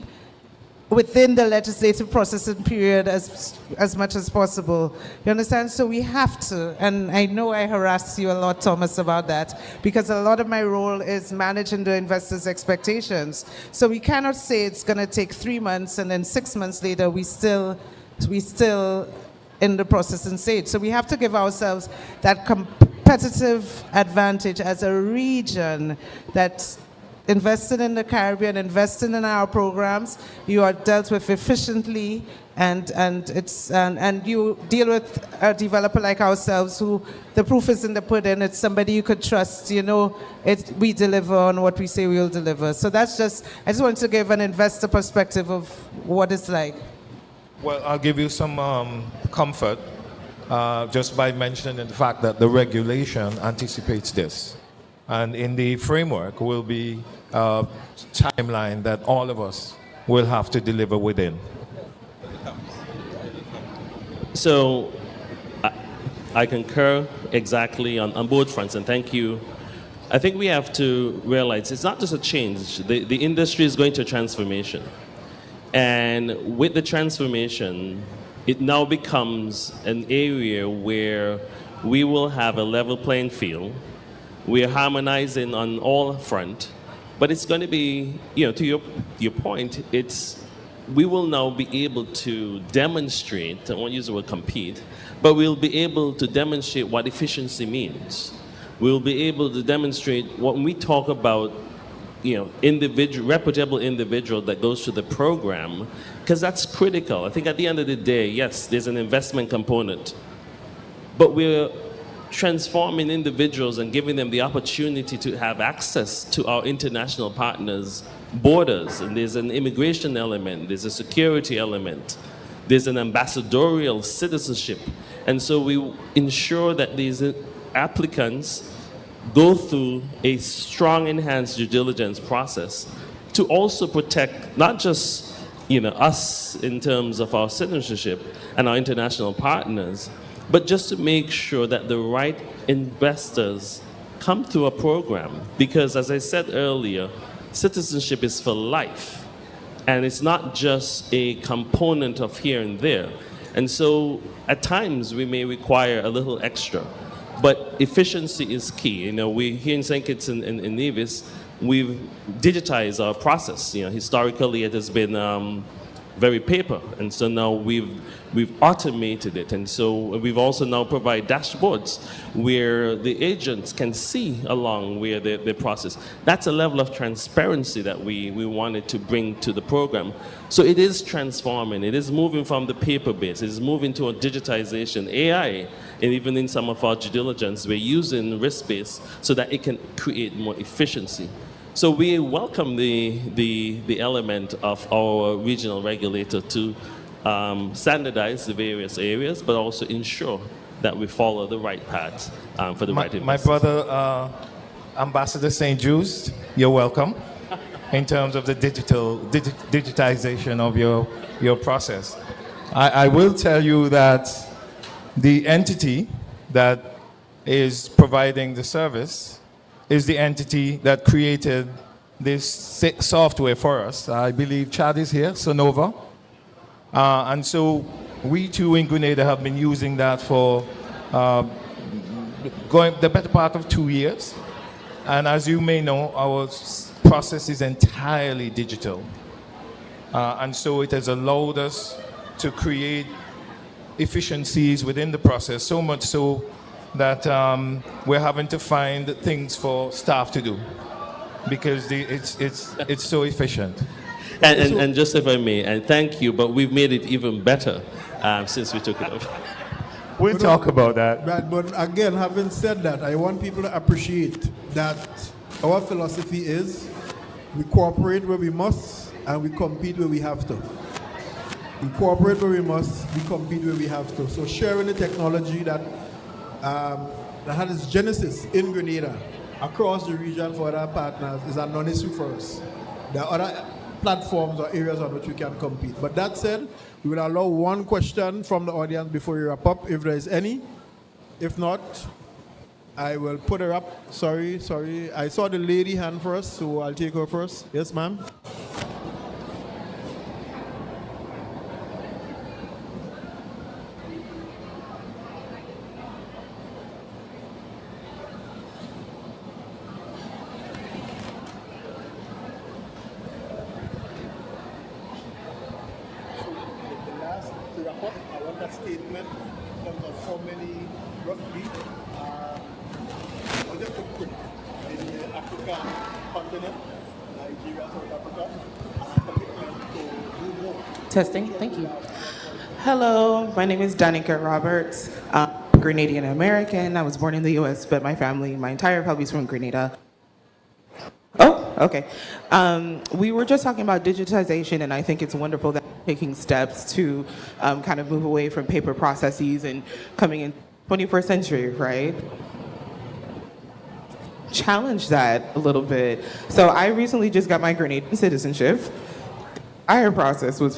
within the legislative processing period as much as possible. You understand? So we have to, and I know I harass you a lot, Thomas, about that, because a lot of my role is managing the investors' expectations. So we cannot say it's going to take 3 months and then 6 months later we still in the processing stage. So we have to give ourselves that competitive advantage as a region that investing in the Caribbean, investing in our programs, you are dealt with efficiently, and you deal with a developer like ourselves who the proof is in the pudding. It's somebody you could trust. We deliver on what we say we will deliver. So I just want to give an investor perspective of what it's like. Well, I'll give you some comfort just by mentioning the fact that the regulation anticipates this. And in the framework will be a timeline that all of us will have to deliver within. So I concur exactly on both fronts, and thank you. I think we have to realize it's not just a change. The industry is going to transformation. And with the transformation, it now becomes an area where we will have a level playing field. We are harmonizing on all front, but it's going to be, to your point, we will now be able to demonstrate, I won't use the word compete, but we'll be able to demonstrate what efficiency means. We'll be able to demonstrate when we talk about, reputable individual that goes to the program, because that's critical. I think at the end of the day, yes, there's an investment component, but we're transforming individuals and giving them the opportunity to have access to our international partners' borders. And there's an immigration element, there's a security element, there's an ambassadorial citizenship. And so we ensure that these applicants go through a strong enhanced due diligence process to also protect not just us in terms of our citizenship and our international partners, but just to make sure that the right investors come through a program. Because as I said earlier, citizenship is for life. And it's not just a component of here and there. And so at times we may require a little extra, but efficiency is key. You know, we here in St. Kitts and Nevis, we've digitized our process. You know, historically it has been very paper, and so now we've automated it, and so we've also now provide dashboards where the agents can see along where the process. That's a level of transparency that we wanted to bring to the program. So it is transforming. It is moving from the paper base. It is moving to a digitization, AI, and even in some of our due diligence, we're using risk-based so that it can create more efficiency. So we welcome the element of our regional regulator to standardize the various areas, but also ensure that we follow the right path for the right investments. My brother, Ambassador St. Just, you're welcome in terms of the digitization of your process. I will tell you that the entity that is providing the service is the entity that created this software for us. I believe Chad is here, Sonova. And so we too in Grenada have been using that for going the better part of 2 years. And as you may know, our process is entirely digital. And so it has allowed us to create efficiencies within the process, so much so that we're having to find things for staff to do because it's so efficient. And just if I may, and thank you, but we've made it even better since we took it over. We'll talk about that. Right, but again, having said that, I want people to appreciate that our philosophy is we cooperate where we must and we compete where we have to. We cooperate where we must, we compete where we have to. So sharing the technology that had its genesis in Grenada across the region for other partners is a non-issue for us. There are other platforms or areas on which we can compete. But that said, we will allow one question from the audience before we wrap up, if there is any. If not, I will put her up. Sorry. I saw the lady hand first, so I'll take her first. Yes, ma'am. Statement in terms of how many roughly just a quick in the African continent, Nigeria, South Africa, commitment to do more. Testing, thank you. Hello, my name is Danica Roberts. I'm Grenadian American. I was born in the US, but my entire family is from Grenada. Oh, okay. We were just talking about digitization, and I think it's wonderful that we're taking steps to kind of move away from paper processes and coming in 21st century, right? Challenge that a little bit. So I recently just got my Grenadian citizenship. Our process was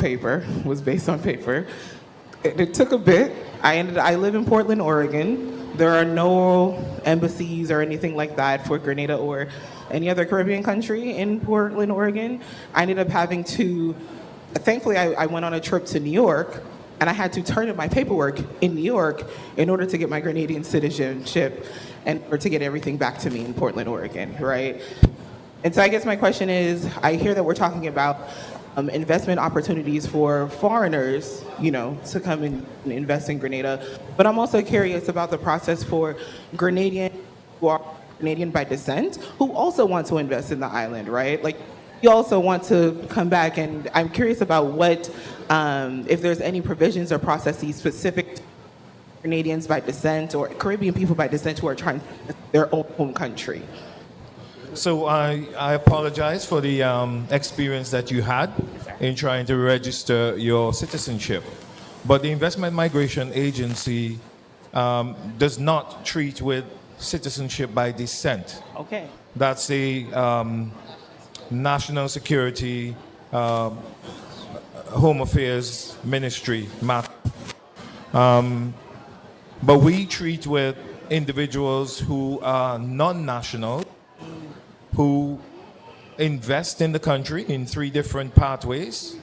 based on paper. It took a bit. I live in Portland, Oregon. There are no embassies or anything like that for Grenada or any other Caribbean country in Portland, Oregon. I ended up having to, thankfully I went on a trip to New York and I had to turn in my paperwork in New York in order to get my Grenadian citizenship and or to get everything back to me in Portland, Oregon, right? And so I guess my question is, I hear that we're talking about investment opportunities for foreigners, to come and invest in Grenada. But I'm also curious about the process for Grenadian who are Canadian by descent who also want to invest in the island, right? Like, you also want to come back, and I'm curious about what, if there's any provisions or processes specific to Canadians by descent or Caribbean people by descent who are trying to their own home country. So I apologize for the experience that you had in trying to register your citizenship. But the Investment Migration Agency does not treat with citizenship by descent. Okay. That's a National Security, Home Affairs Ministry matter. But we treat with individuals who are non-national, who invest in the country in 3 different pathways,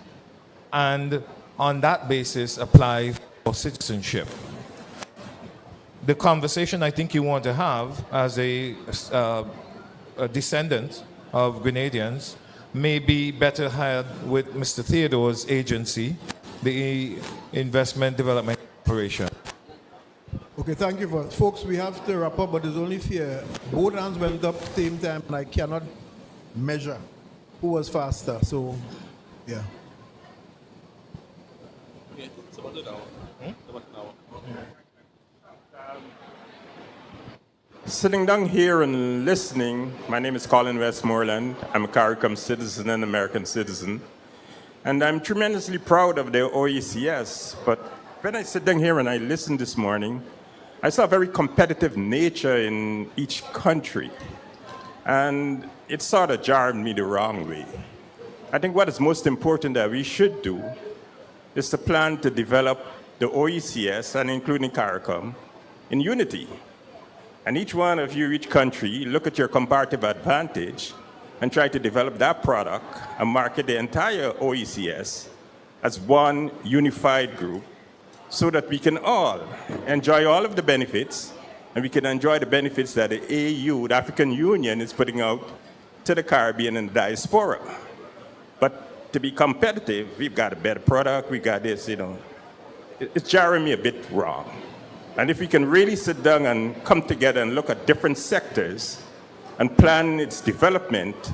and on that basis apply or citizenship. The conversation I think you want to have as a descendant of Grenadians may be better had with Mr. Theodore's agency, the Investment Development Corporation. Okay, thank you. Folks, we have to wrap up, but there's only fear. Both hands went up at the same time, and I cannot measure who was faster. So, yeah. It's about an hour. About an hour. Sitting down here and listening, my name is Colin Westmoreland. I'm a CARICOM citizen and American citizen. And I'm tremendously proud of the OECS. But when I sit down here and I listen this morning, I saw a very competitive nature in each country. And it sort of jarred me the wrong way. I think what is most important that we should do is to plan to develop the OECS, and including CARICOM, in unity. And each one of you, each country, look at your comparative advantage and try to develop that product and market the entire OECS as one unified group so that we can all enjoy all of the benefits, and we can enjoy the benefits that the AU, the African Union, is putting out to the Caribbean and the diaspora. But to be competitive, we've got a better product, we got this, It's jarring me a bit wrong. And if we can really sit down and come together and look at different sectors and plan its development,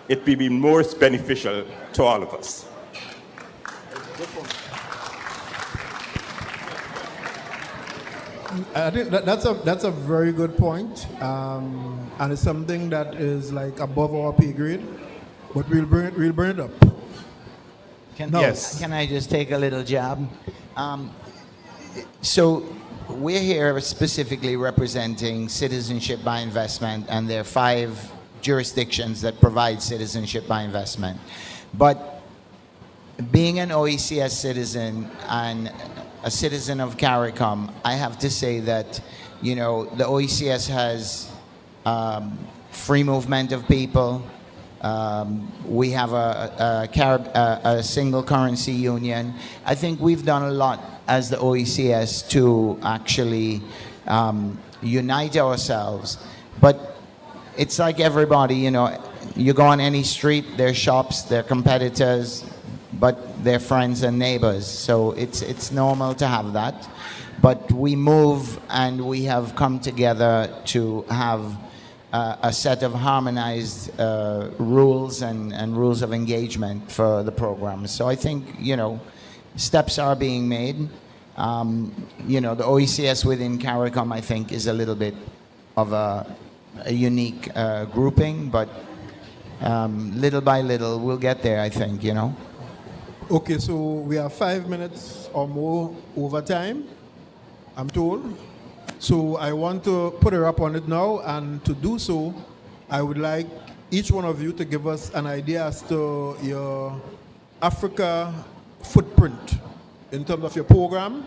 it will be most beneficial to all of us. I think that's a very good point, and it's something that is like above our pay grade, but we'll bring it up. Can I just take a little jab? So we're here specifically representing citizenship by investment, and there are 5 jurisdictions that provide citizenship by investment. But being an OECS citizen and a citizen of CARICOM, I have to say that, the OECS has free movement of people. We have a single currency union. I think we've done a lot as the OECS to actually unite ourselves. But it's like everybody, you go on any street, there's shops, they're competitors, but they're friends and neighbors. So it's normal to have that. But we move, and we have come together to have a set of harmonized rules and rules of engagement for the program. So I think, steps are being made. The OECS within CARICOM, I think, is a little bit of a unique grouping, but little by little, we'll get there, I think, Okay, so we have 5 minutes or more overtime, I'm told. So I want to put a wrap on it now, and to do so, I would like each one of you to give us an idea as to your Africa footprint in terms of your program,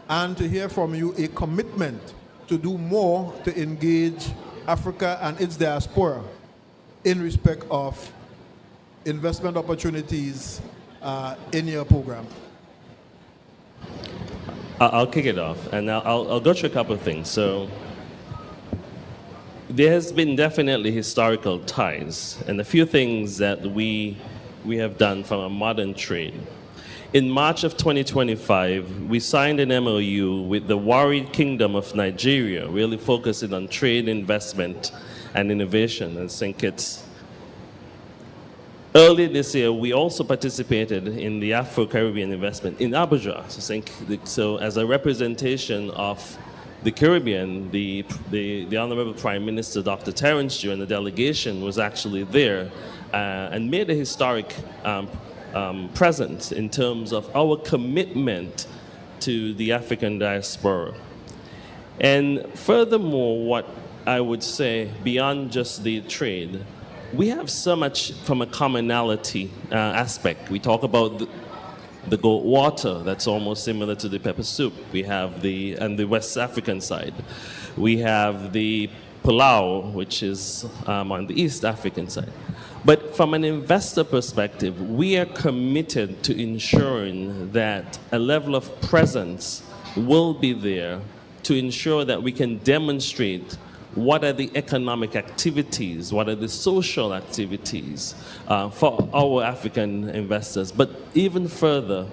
and to hear from you a commitment to do more to engage Africa and its diaspora in respect of investment opportunities in your program. I'll kick it off, and I'll go through a couple of things. So there has been definitely historical ties, and a few things that we have done from a modern trade. In March of 2025, we signed an MOU with the Warri Kingdom of Nigeria, really focusing on trade, investment, and innovation. I think it's early this year, we also participated in the Afri-Caribbean investment in Abuja. So as a representation of the Caribbean, the Honorable Prime Minister, Dr. Terence Jew, and the delegation was actually there and made a historic presence in terms of our commitment to the African diaspora. And furthermore, what I would say, beyond just the trade, we have so much from a commonality aspect. We talk about the goat water, that's almost similar to the pepper soup. We have the West African side. We have the Palau, which is on the East African side. But from an investor perspective, we are committed to ensuring that a level of presence will be there to ensure that we can demonstrate what are the economic activities, what are the social activities for our African investors. But even further,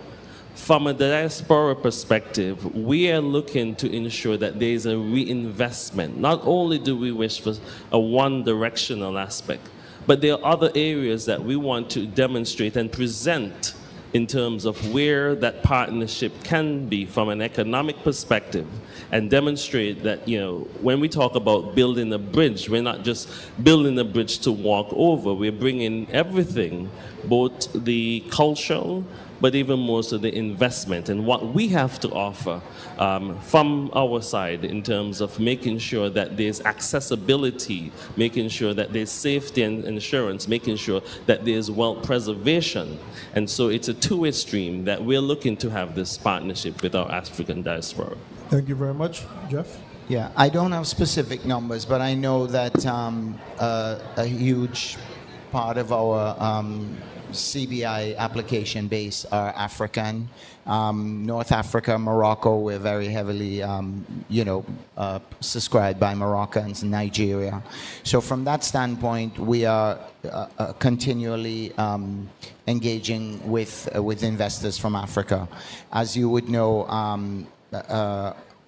from a diaspora perspective, we are looking to ensure that there is a reinvestment. Not only do we wish for a one-directional aspect, but there are other areas that we want to demonstrate and present in terms of where that partnership can be from an economic perspective, and demonstrate that, when we talk about building a bridge, we're not just building a bridge to walk over. We're bringing everything, both the cultural, but even more so the investment and what we have to offer from our side in terms of making sure that there's accessibility, making sure that there's safety and insurance, making sure that there's wealth preservation. And so it's a two-way stream that we're looking to have this partnership with our African diaspora. Thank you very much. Jeff? Yeah, I don't have specific numbers, but I know that a huge part of our CBI application base are African. North Africa, Morocco, we're very heavily, subscribed by Moroccans, Nigeria. So from that standpoint, we are continually engaging with investors from Africa. As you would know,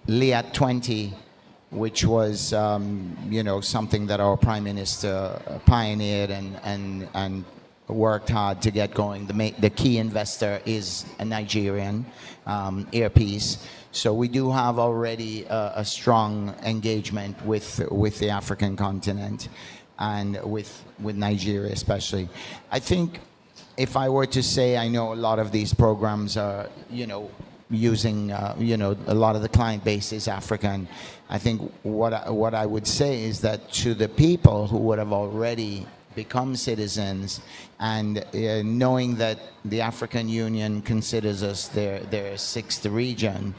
LIAT 20, which was, something that our Prime Minister pioneered and worked hard to get going. The key investor is a Nigerian, Airpeace. So we do have already a strong engagement with the African continent and with Nigeria especially. I think if I were to say, I know a lot of these programs are, using, a lot of the client base is African. I think what I would say is that to the people who would have already become citizens, and knowing that the African Union considers us their sixth region,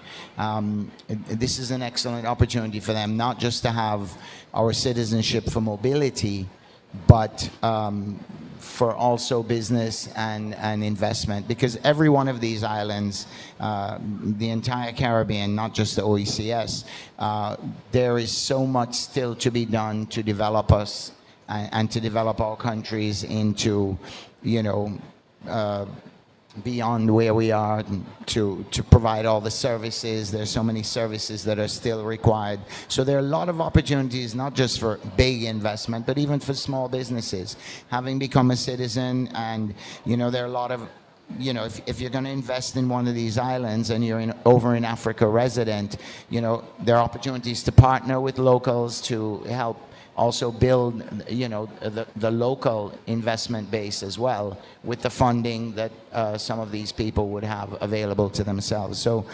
this is an excellent opportunity for them, not just to have our citizenship for mobility, but for also business and investment, because every one of these islands, the entire Caribbean, not just the OECS, there is so much still to be done to develop us and to develop our countries into, beyond where we are, to provide all the services. There's so many services that are still required. So there are a lot of opportunities, not just for big investment, but even for small businesses. Having become a citizen, and there are a lot of, if you're going to invest in one of these islands and you're over in Africa resident, there are opportunities to partner with locals to help also build, the local investment base as well, with the funding that some of these people would have available to themselves. So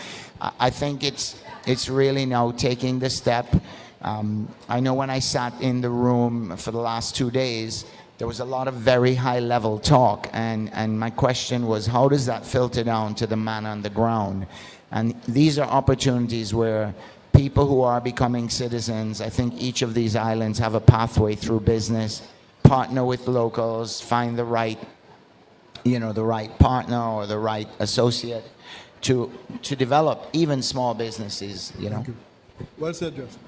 I think it's really now taking the step. I know when I sat in the room for the last 2 days, there was a lot of very high-level talk, and my question was, how does that filter down to the man on the ground? And these are opportunities where people who are becoming citizens, I think each of these islands have a pathway through business, partner with locals, find the right, the right partner or the right associate to develop even small businesses, Thank you. Well said, Jeff.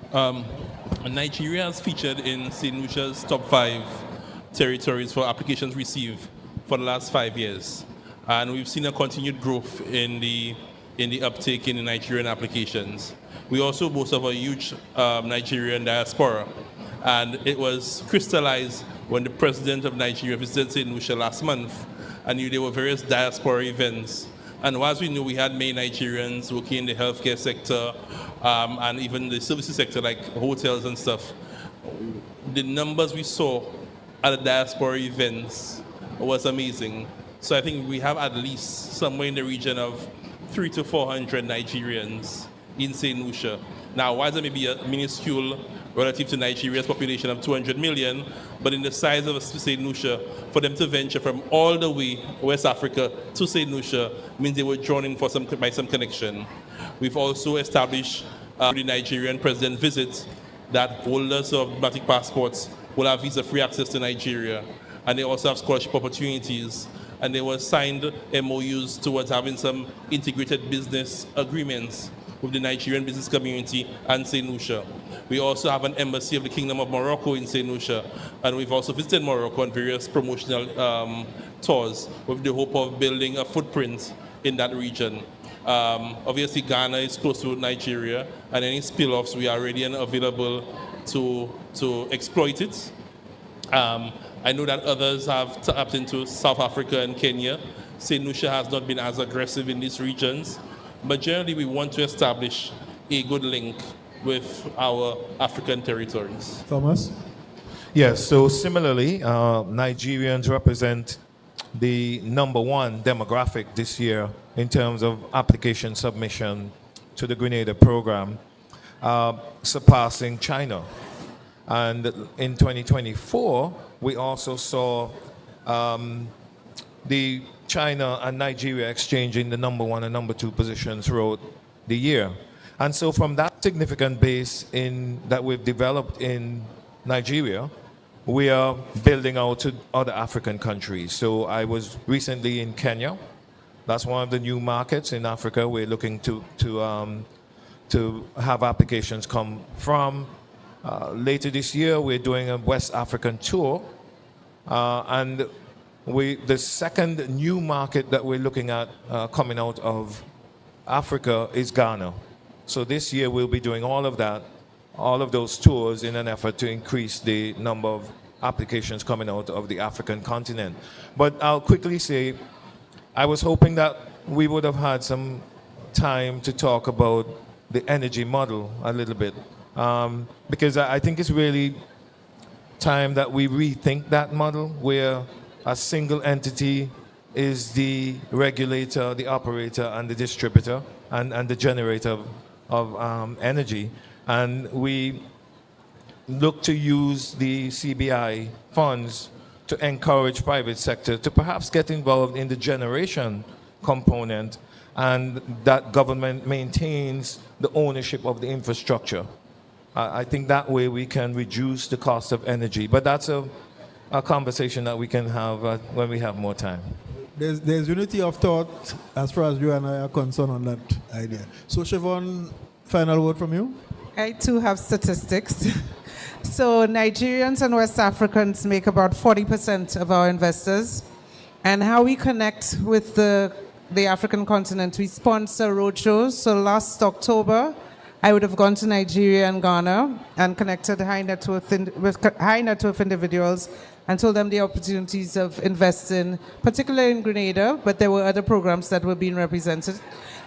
Nigeria is featured in St. Lucia's top 5 territories for applications received for the last 5 years. And we've seen a continued growth in the uptake in the Nigerian applications. We also boast of a huge Nigerian diaspora, and it was crystallized when the president of Nigeria visited St. Lucia last month, and there were various diaspora events. And as we knew, we had many Nigerians working in the healthcare sector and even the services sector, like hotels and stuff. The numbers we saw at the diaspora events was amazing. So I think we have at least somewhere in the region of 300 to 400 Nigerians in St. Lucia. Now, why that may be a minuscule relative to Nigeria's population of 200 million, but in the size of St. Lucia, for them to venture from all the way West Africa to St. Lucia means they were drawn in by some connection. We've also established the Nigerian president visit that holders of diplomatic passports will have visa-free access to Nigeria, and they also have scholarship opportunities. And there were signed MOUs towards having some integrated business agreements with the Nigerian business community and St. Lucia. We also have an embassy of the Kingdom of Morocco in St. Lucia, and we've also visited Morocco on various promotional tours with the hope of building a footprint in that region. Obviously, Ghana is close to Nigeria, and any spill-offs, we are ready and available to exploit it. I know that others have tapped into South Africa and Kenya. St. Lucia has not been as aggressive in these regions, but generally we want to establish a good link with our African territories. Thomas? Yes, so similarly, Nigerians represent the #1 demographic this year in terms of application submission to the Grenada program, surpassing China. And in 2024, we also saw the China and Nigeria exchanging the #1 and #2 positions throughout the year. And so from that significant base that we've developed in Nigeria, we are building out to other African countries. So I was recently in Kenya. That's one of the new markets in Africa we're looking to have applications come from. Later this year, we're doing a West African tour. And the second new market that we're looking at coming out of Africa is Ghana. So this year, we'll be doing all of those tours in an effort to increase the number of applications coming out of the African continent. But I'll quickly say, I was hoping that we would have had some time to talk about the energy model a little bit. Because I think it's really time that we rethink that model where a single entity is the regulator, the operator, and the distributor, and the generator of energy. And we look to use the CBI funds to encourage private sector to perhaps get involved in the generation component, and that government maintains the ownership of the infrastructure. I think that way we can reduce the cost of energy. But that's a conversation that we can have when we have more time. There's unity of thought as far as you and I are concerned on that idea. So Siobhan, final word from you? I too have statistics. So Nigerians and West Africans make about 40% of our investors. And how we connect with the African continent, we sponsor roadshows. So last October, I would have gone to Nigeria and Ghana and connected with high net worth individuals and told them the opportunities of investing, particularly in Grenada, but there were other programs that were being represented.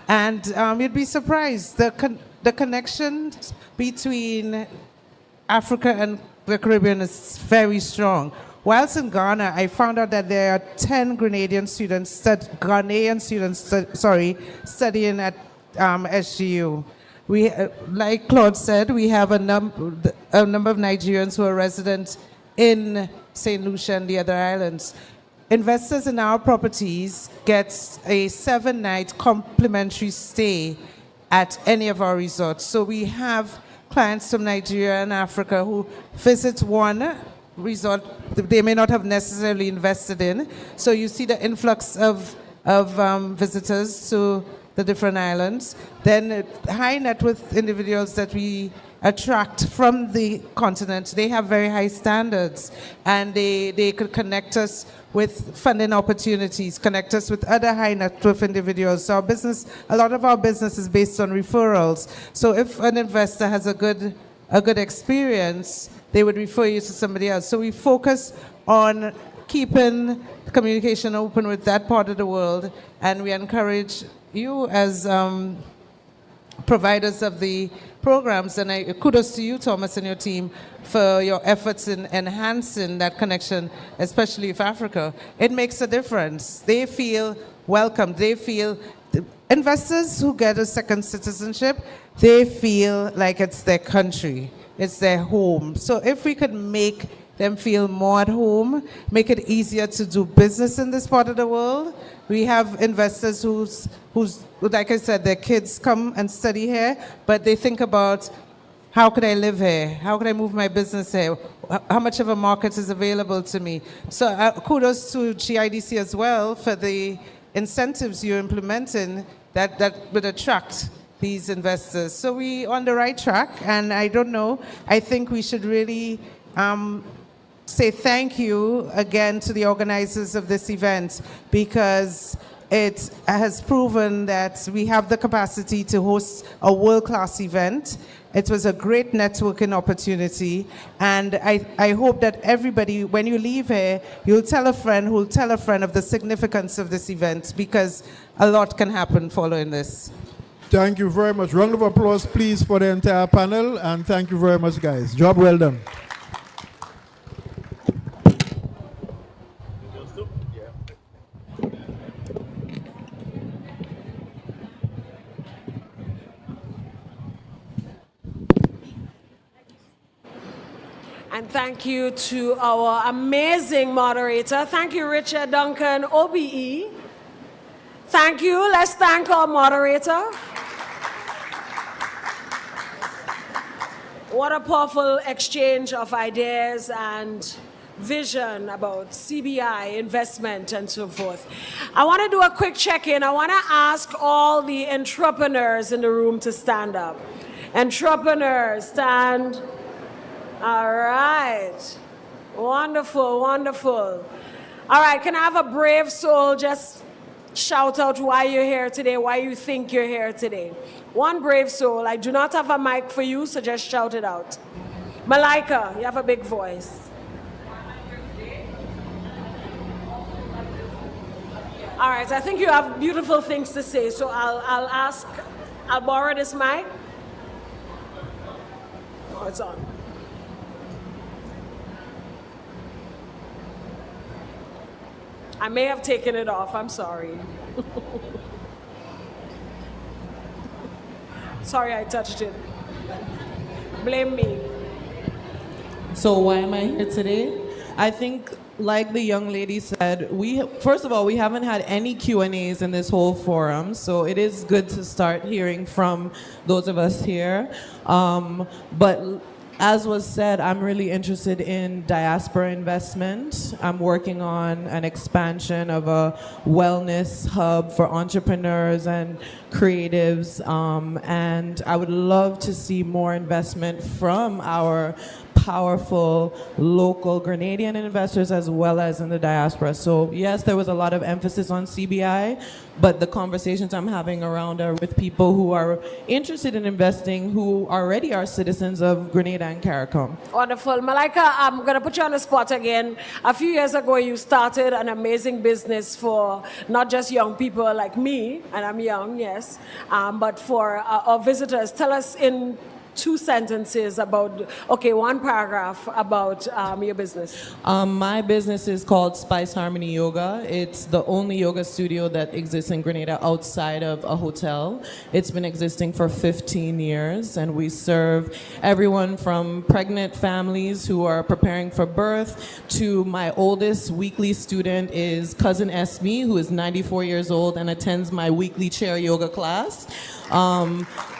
And you'd be surprised, the connections between Africa and the Caribbean is very strong. Whilst in Ghana, I found out that there are 10 Ghanaian students studying at SGU. We, like Claude said, we have a number of Nigerians who are resident in St. Lucia and the other islands. Investors in our properties get a 7-night complimentary stay at any of our resorts. So we have clients from Nigeria and Africa who visit one resort they may not have necessarily invested in. So you see the influx of visitors to the different islands. Then high net worth individuals that we attract from the continent, they have very high standards, and they could connect us with funding opportunities, connect us with other high net worth individuals. So a lot of our business is based on referrals. So if an investor has a good experience, they would refer you to somebody else. So we focus on keeping communication open with that part of the world, and we encourage you as providers of the programs, and kudos to you, Thomas, and your team for your efforts in enhancing that connection, especially with Africa. It makes a difference. They feel welcome. They feel, investors who get a second citizenship, they feel like it's their country, it's their home. So if we could make them feel more at home, make it easier to do business in this part of the world. We have investors who's like I said, their kids come and study here, but they think about, how could I live here? How could I move my business here? How much of a market is available to me? So kudos to GIDC as well for the incentives you're implementing that would attract these investors. So we on the right track, and I don't know, I think we should really say thank you again to the organizers of this event, because it has proven that we have the capacity to host a world-class event. It was a great networking opportunity, and I hope that everybody, when you leave here, you'll tell a friend who'll tell a friend of the significance of this event, because a lot can happen following this. Thank you very much. Round of applause, please, for the entire panel, and thank you very much, guys. Job well done. And thank you to our amazing moderator. Thank you, Richard Duncan, OBE. Thank you. Let's thank our moderator. What a powerful exchange of ideas and vision about CBI, investment, and so forth. I want to do a quick check-in. I want to ask all the entrepreneurs in the room to stand up. Entrepreneurs, stand. All right. Wonderful, wonderful. All right, can I have a brave soul just shout out why you're here today, why you think you're here today? One brave soul. I do not have a mic for you, so just shout it out. Malika, you have a big voice. All right, I think you have beautiful things to say, so I'll borrow this mic. Oh, it's on. I may have taken it off, I'm sorry. Sorry I touched it. Blame me. So why am I here today? I think, like the young lady said, first of all, we haven't had any Q&As in this whole forum, so it is good to start hearing from those of us here. But as was said, I'm really interested in diaspora investment. I'm working on an expansion of a wellness hub for entrepreneurs and creatives, and I would love to see more investment from our powerful local Grenadian investors as well as in the diaspora. So yes, there was a lot of emphasis on CBI, but the conversations I'm having around are with people who are interested in investing, who already are citizens of Grenada and CARICOM. Wonderful. Malika, I'm going to put you on the spot again. A few years ago, you started an amazing business for not just young people like me, and I'm young, yes, but for our visitors. Tell us in 2 sentences about, okay, 1 paragraph about your business. My business is called Spice Harmony Yoga. It's the only yoga studio that exists in Grenada outside of a hotel. It's been existing for 15 years, and we serve everyone from pregnant families who are preparing for birth to my oldest weekly student is Cousin Esme, who is 94 years old and attends my weekly chair yoga class.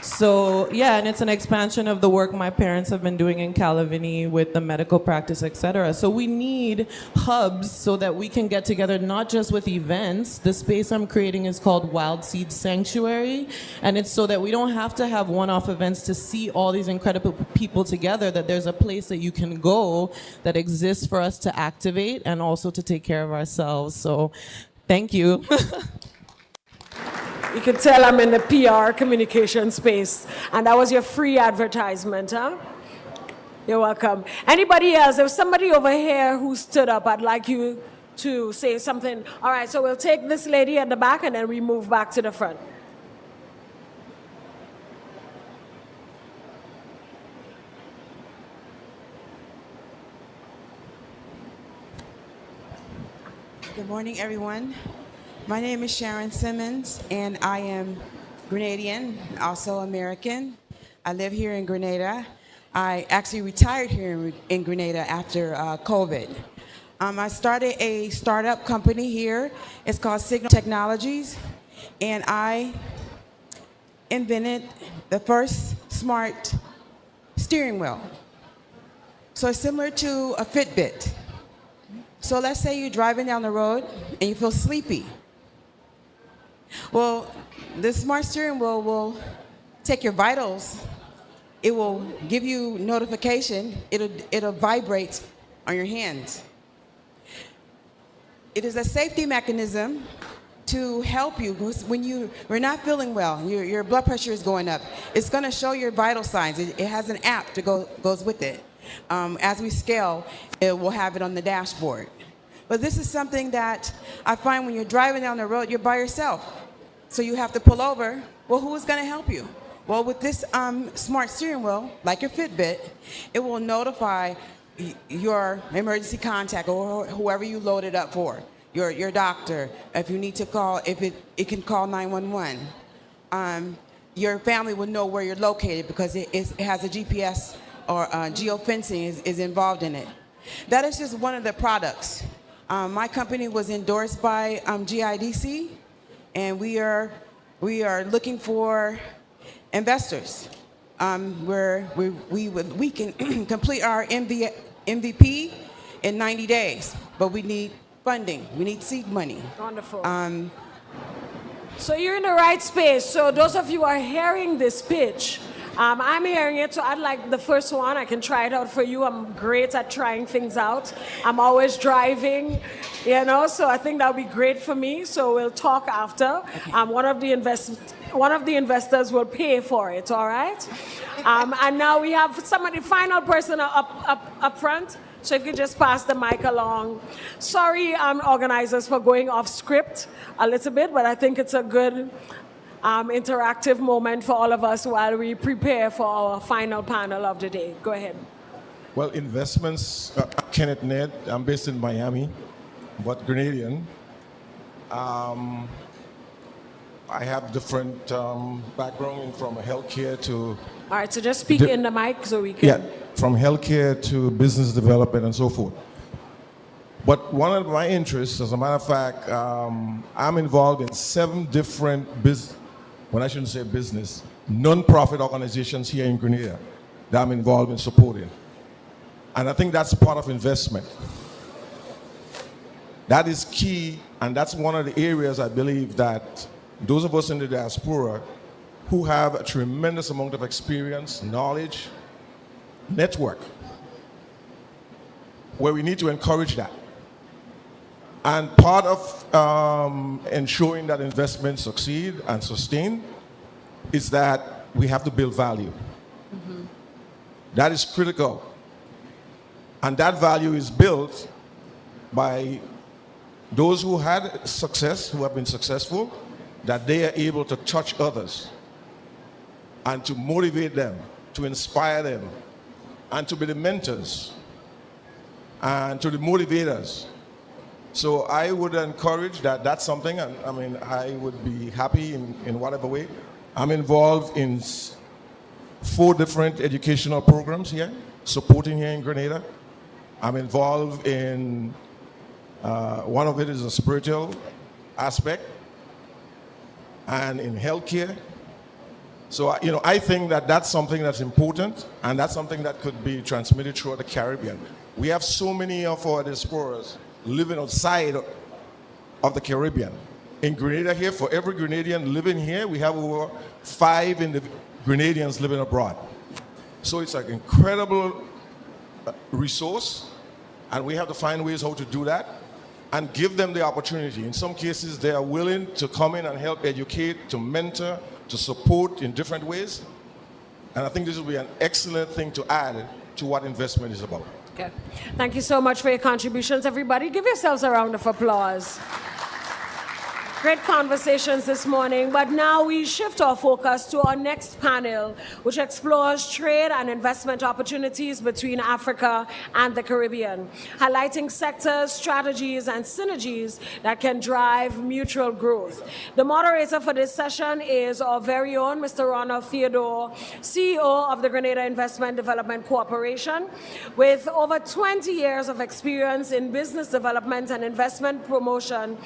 So yeah, and it's an expansion of the work my parents have been doing in Calavini with the medical practice, etc. So we need hubs so that we can get together, not just with events. The space I'm creating is called Wild Seed Sanctuary, and it's so that we don't have to have one-off events to see all these incredible people together, that there's a place that you can go that exists for us to activate and also to take care of ourselves. So thank you. You can tell I'm in the PR communication space. And that was your free advertisement, huh? You're welcome. Anybody else? There was somebody over here who stood up. I'd like you to say something. All right, so we'll take this lady at the back and then we move back to the front. Good morning, everyone. My name is Sharon Simmons, and I am Grenadian, also American. I live here in Grenada. I actually retired here in Grenada after COVID. I started a startup company here. It's called Signal Technologies, and I invented the first smart steering wheel. So it's similar to a Fitbit. So let's say you're driving down the road and you feel sleepy. Well, this smart steering wheel will take your vitals, it will give you notification. It'll vibrate on your hands. It is a safety mechanism to help you when you're not feeling well, your blood pressure is going up. It's going to show your vital signs. It has an app that goes with it. As we scale, it will have it on the dashboard. But this is something that I find when you're driving down the road, you're by yourself. So you have to pull over. Well, who is going to help you? Well, with this smart steering wheel, like your Fitbit, it will notify your emergency contact or whoever you load it up for, your doctor. If you need to call, it can call 911. Your family will know where you're located because it has a GPS or geofencing is involved in it. That is just one of the products. My company was endorsed by GIDC, and we are looking for investors. We can complete our MVP in 90 days, but we need funding. We need seed money. Wonderful. So you're in the right space. So those of you who are hearing this pitch, I'm hearing it, so I'd like the first one. I can try it out for you. I'm great at trying things out. I'm always driving, so I think that would be great for me. So we'll talk after. Okay. One of the investors will pay for it, all right? And now we have the final person up front. So if you just pass the mic along. Sorry, organizers, for going off script a little bit, but I think it's a good interactive moment for all of us while we prepare for our final panel of the day. Go ahead. Well, investments, Kenneth Ned, I'm based in Miami, but Grenadian. I have different background from healthcare to... All right, so just speak in the mic so we can... Yeah, from healthcare to business development and so forth. But one of my interests, as a matter of fact, I'm involved in 7 different non-profit organizations here in Grenada that I'm involved in supporting. And I think that's part of investment. That is key, and that's one of the areas I believe that those of us in the diaspora who have a tremendous amount of experience, knowledge, network, where we need to encourage that. And part of ensuring that investments succeed and sustain is that we have to build value. Mm-hmm. That is critical. And that value is built by those who had success, who have been successful, that they are able to touch others and to motivate them, to inspire them, and to be the mentors and to the motivators. So I would encourage that. That's something, I would be happy in whatever way. I'm involved in 4 different educational programs here, supporting here in Grenada. I'm involved in, one of it is a spiritual aspect, and in healthcare. So, I think that that's something that's important, and that's something that could be transmitted throughout the Caribbean. We have so many of our diasporas living outside of the Caribbean. In Grenada here, for every Grenadian living here, we have over 5 Grenadians living abroad. So it's an incredible resource, and we have to find ways how to do that and give them the opportunity. In some cases, they are willing to come in and help educate, to mentor, to support in different ways. And I think this will be an excellent thing to add to what investment is about. Okay. Thank you so much for your contributions, everybody. Give yourselves a round of applause. Great conversations this morning, but now we shift our focus to our next panel, which explores trade and investment opportunities between Africa and the Caribbean, highlighting sectors, strategies, and synergies that can drive mutual growth. The moderator for this session is our very own Mr. Ronald Theodore, CEO of the Grenada Investment Development Corporation, with over 20 years of experience in business development and investment promotion.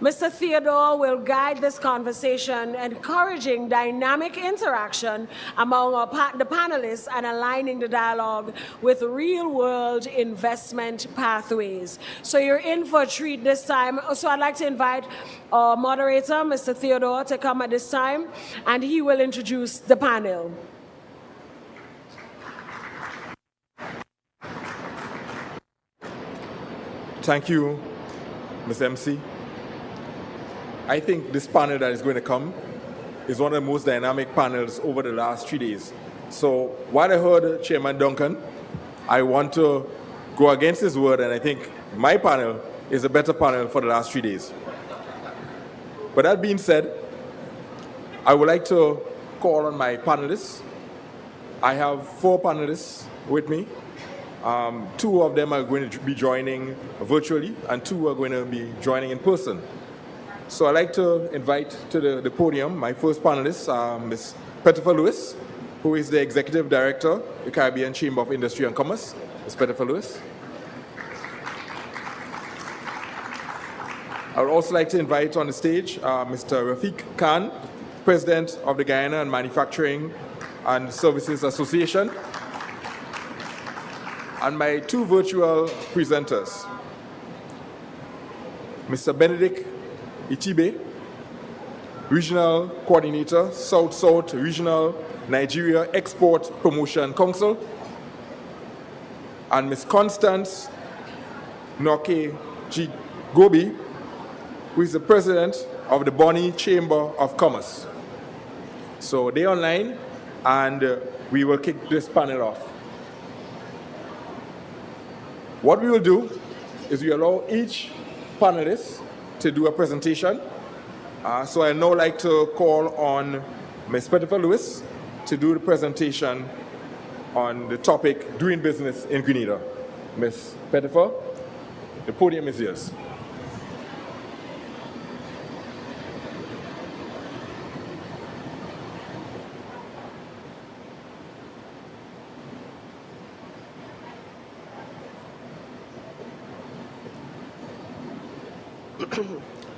Mr. Theodore will guide this conversation, encouraging dynamic interaction among the panelists and aligning the dialogue with real-world investment pathways. So you're in for a treat this time. So I'd like to invite our moderator, Mr. Theodore, to come at this time, and he will introduce the panel. Thank you, Ms. MC. I think this panel that is going to come is one of the most dynamic panels over the last 3 days. So while I heard Chairman Duncan, I want to go against his word, and I think my panel is a better panel for the last 3 days. But that being said, I would like to call on my panelists. I have 4 panelists with me. 2 of them are going to be joining virtually, and 2 are going to be joining in person. So I'd like to invite to the podium my first panelist, Ms. Pettifer Lewis, who is the Executive Director of the Caribbean Chamber of Industry and Commerce. Ms. Pettifer Lewis. I would also like to invite on the stage Mr. Rafiq Khan, President of the Guyana and Manufacturing and Services Association, and my 2 virtual presenters, Mr. Benedict Itibe, Regional Coordinator, South-South Regional Nigeria Export Promotion Council, and Ms. Constance Noke G. Gobi, who is the President of the Bonny Chamber of Commerce. So they're online, and we will kick this panel off. What we will do is we allow each panelist to do a presentation. So I'd now like to call on Ms. Pettifer Lewis to do the presentation on the topic, doing business in Grenada. Ms. Pettifer, the podium is yours.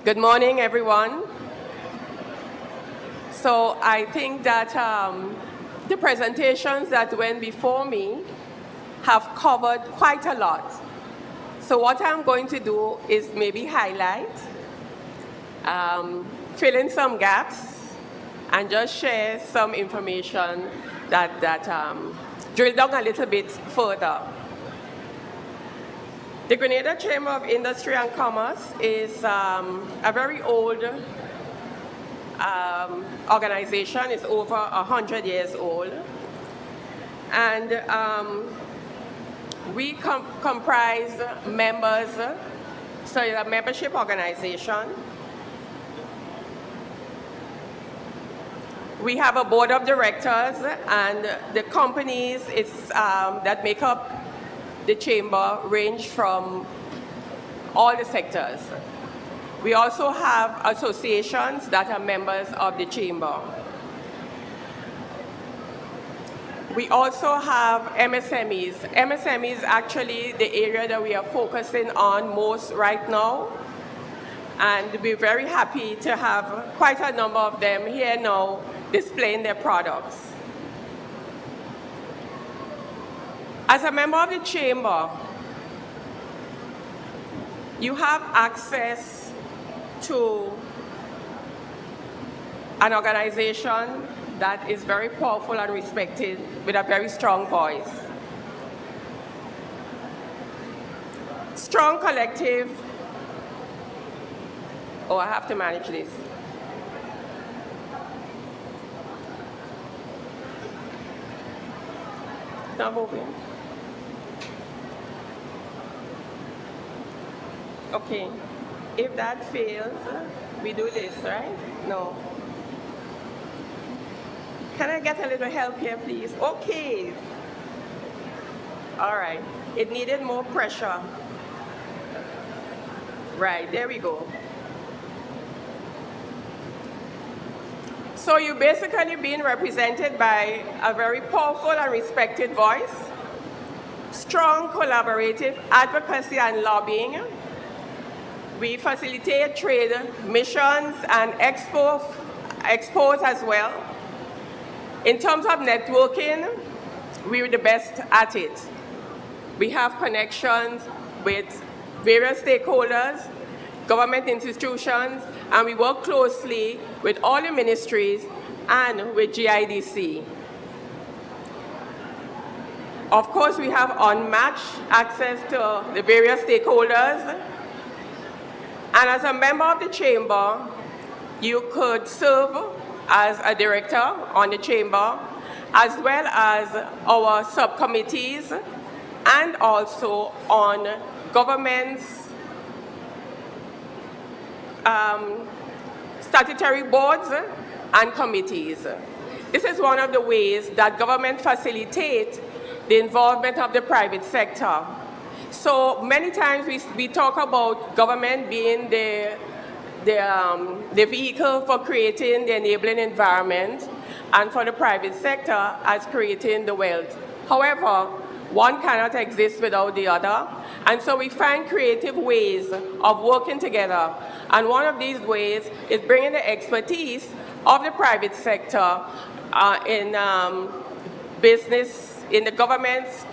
Good morning, everyone. So I think that the presentations that went before me have covered quite a lot. So what I'm going to do is maybe highlight, fill in some gaps, and just share some information that drill down a little bit further. The Grenada Chamber of Industry and Commerce is a very old organization. It's over 100 years old. And we comprise members, so it's a membership organization. We have a board of directors, and the companies that make up the chamber range from all the sectors. We also have associations that are members of the chamber. We also have MSMEs. MSMEs is actually the area that we are focusing on most right now. And we're very happy to have quite a number of them here now displaying their products. As a member of the chamber, you have access to an organization that is very powerful and respected with a very strong voice. Strong collective. Oh, I have to manage this. It's not moving. Okay, if that fails, we do this, right? No. Can I get a little help here, please? Okay. All right. It needed more pressure. Right, there we go. So you're basically being represented by a very powerful and respected voice, strong collaborative advocacy and lobbying, we facilitate trade missions and expos as well. In terms of networking, we're the best at it. We have connections with various stakeholders, government institutions, and we work closely with all the ministries and with GIDC. Of course, we have unmatched access to the various stakeholders. And as a member of the chamber, you could serve as a director on the chamber, as well as our subcommittees, and also on government's statutory boards and committees. This is one of the ways that government facilitates the involvement of the private sector. So many times we talk about government being the vehicle for creating the enabling environment and for the private sector as creating the wealth. However, one cannot exist without the other, and so we find creative ways of working together. And one of these ways is bringing the expertise of the private sector in business, in the government's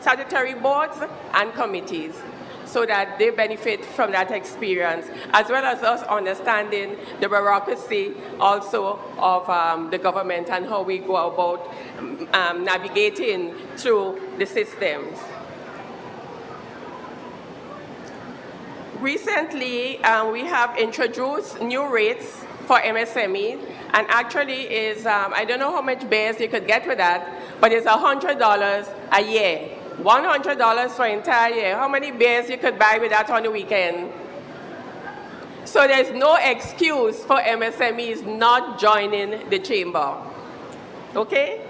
statutory boards and committees, so that they benefit from that experience, as well as us understanding the bureaucracy also of the government and how we go about navigating through the systems. Recently, we have introduced new rates for MSME, and actually is, I don't know how much bears you could get with that, but it's $100 a year. $100 for entire year. How many beers you could buy with that on the weekend? So there's no excuse for MSMEs not joining the chamber. Okay?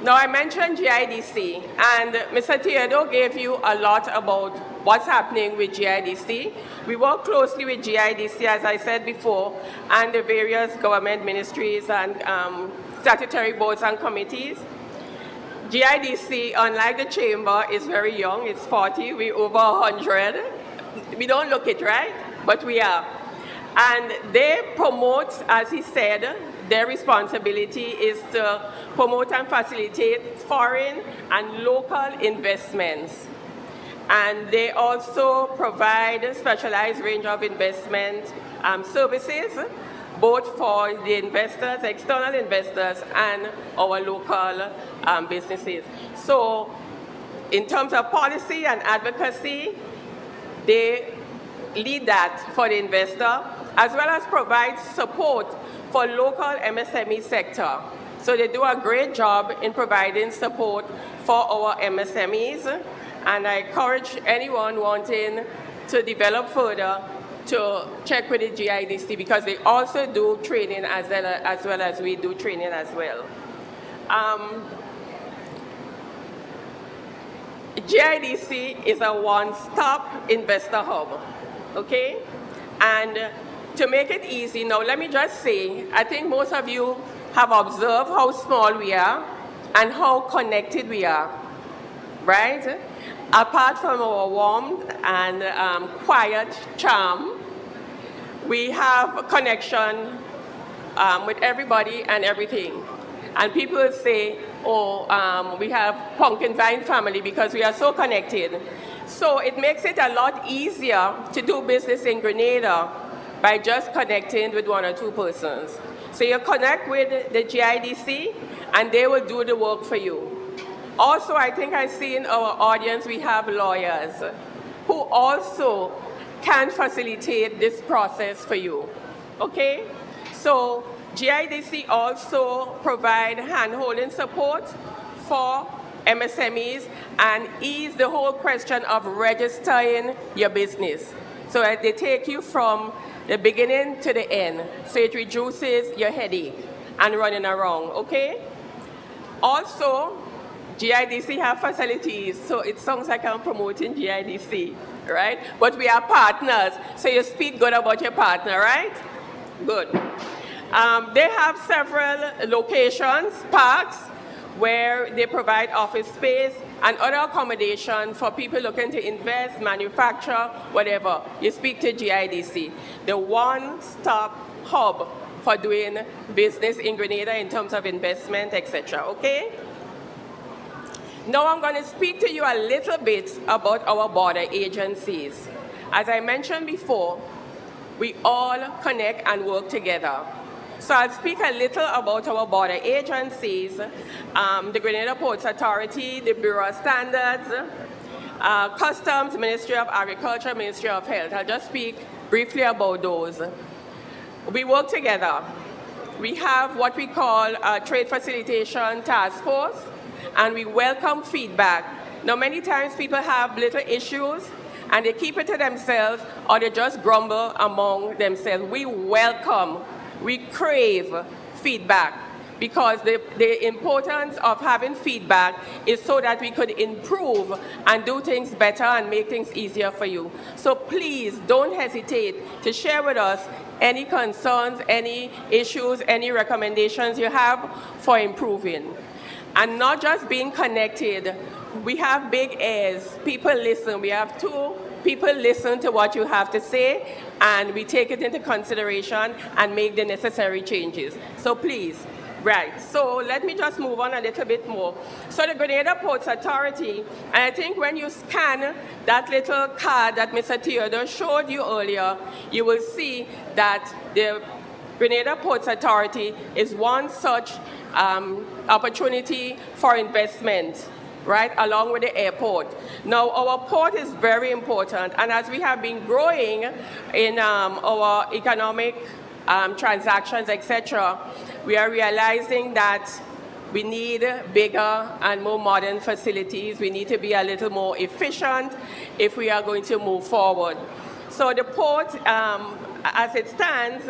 Now I mentioned GIDC, and Mr. Theodore gave you a lot about what's happening with GIDC. We work closely with GIDC, as I said before, and the various government ministries and statutory boards and committees. GIDC, unlike the chamber, is very young. It's 40. We're over 100. We don't look it, right? But we are. And they promote, as he said, their responsibility is to promote and facilitate foreign and local investments. And they also provide a specialized range of investment services, both for the investors, external investors, and our local businesses. So in terms of policy and advocacy, they lead that for the investor, as well as provide support for local MSME sector. So they do a great job in providing support for our MSMEs, and I encourage anyone wanting to develop further to check with the GIDC, because they also do training as well as we do training as well. GIDC is a one-stop investor hub, okay? And to make it easy, now let me just say, I think most of you have observed how small we are and how connected we are, right? Apart from our warmth and quiet charm, we have a connection with everybody and everything. And people say, oh, we have pumpkin vine family because we are so connected. So it makes it a lot easier to do business in Grenada by just connecting with one or two persons. So you connect with the GIDC and they will do the work for you. Also, I think I see in our audience we have lawyers who also can facilitate this process for you, okay? So GIDC also provide hand-holding support for MSMEs and ease the whole question of registering your business. So that they take you from the beginning to the end, so it reduces your headache and running around, okay? Also, GIDC have facilities, so it sounds like I'm promoting GIDC, right? But we are partners, so you speak good about your partner, right? Good. They have several locations, parks, where they provide office space and other accommodation for people looking to invest, manufacture, whatever. You speak to GIDC, the one-stop hub for doing business in Grenada in terms of investment, etc. Okay? Now I'm going to speak to you a little bit about our border agencies. As I mentioned before, we all connect and work together. So I'll speak a little about our border agencies, the Grenada Ports Authority, the Bureau of Standards, Customs, Ministry of Agriculture, Ministry of Health. I'll just speak briefly about those. We work together. We have what we call a Trade Facilitation Task Force, and we welcome feedback. Now, many times people have little issues, and they keep it to themselves, or they just grumble among themselves. We welcome, we crave feedback, because the importance of having feedback is so that we could improve and do things better and make things easier for you. So please don't hesitate to share with us any concerns, any issues, any recommendations you have for improving. And not just being connected, we have big ears. People listen. We have people listen to what you have to say, and we take it into consideration and make the necessary changes. So please, right. So let me just move on a little bit more. So the Grenada Ports Authority, and I think when you scan that little card that Mr. Theodore showed you earlier, you will see that the Grenada Ports Authority is one such opportunity for investment, right, along with the airport. Now, our port is very important, and as we have been growing in our economic transactions, etc., we are realizing that we need bigger and more modern facilities. We need to be a little more efficient if we are going to move forward. So the port, as it stands,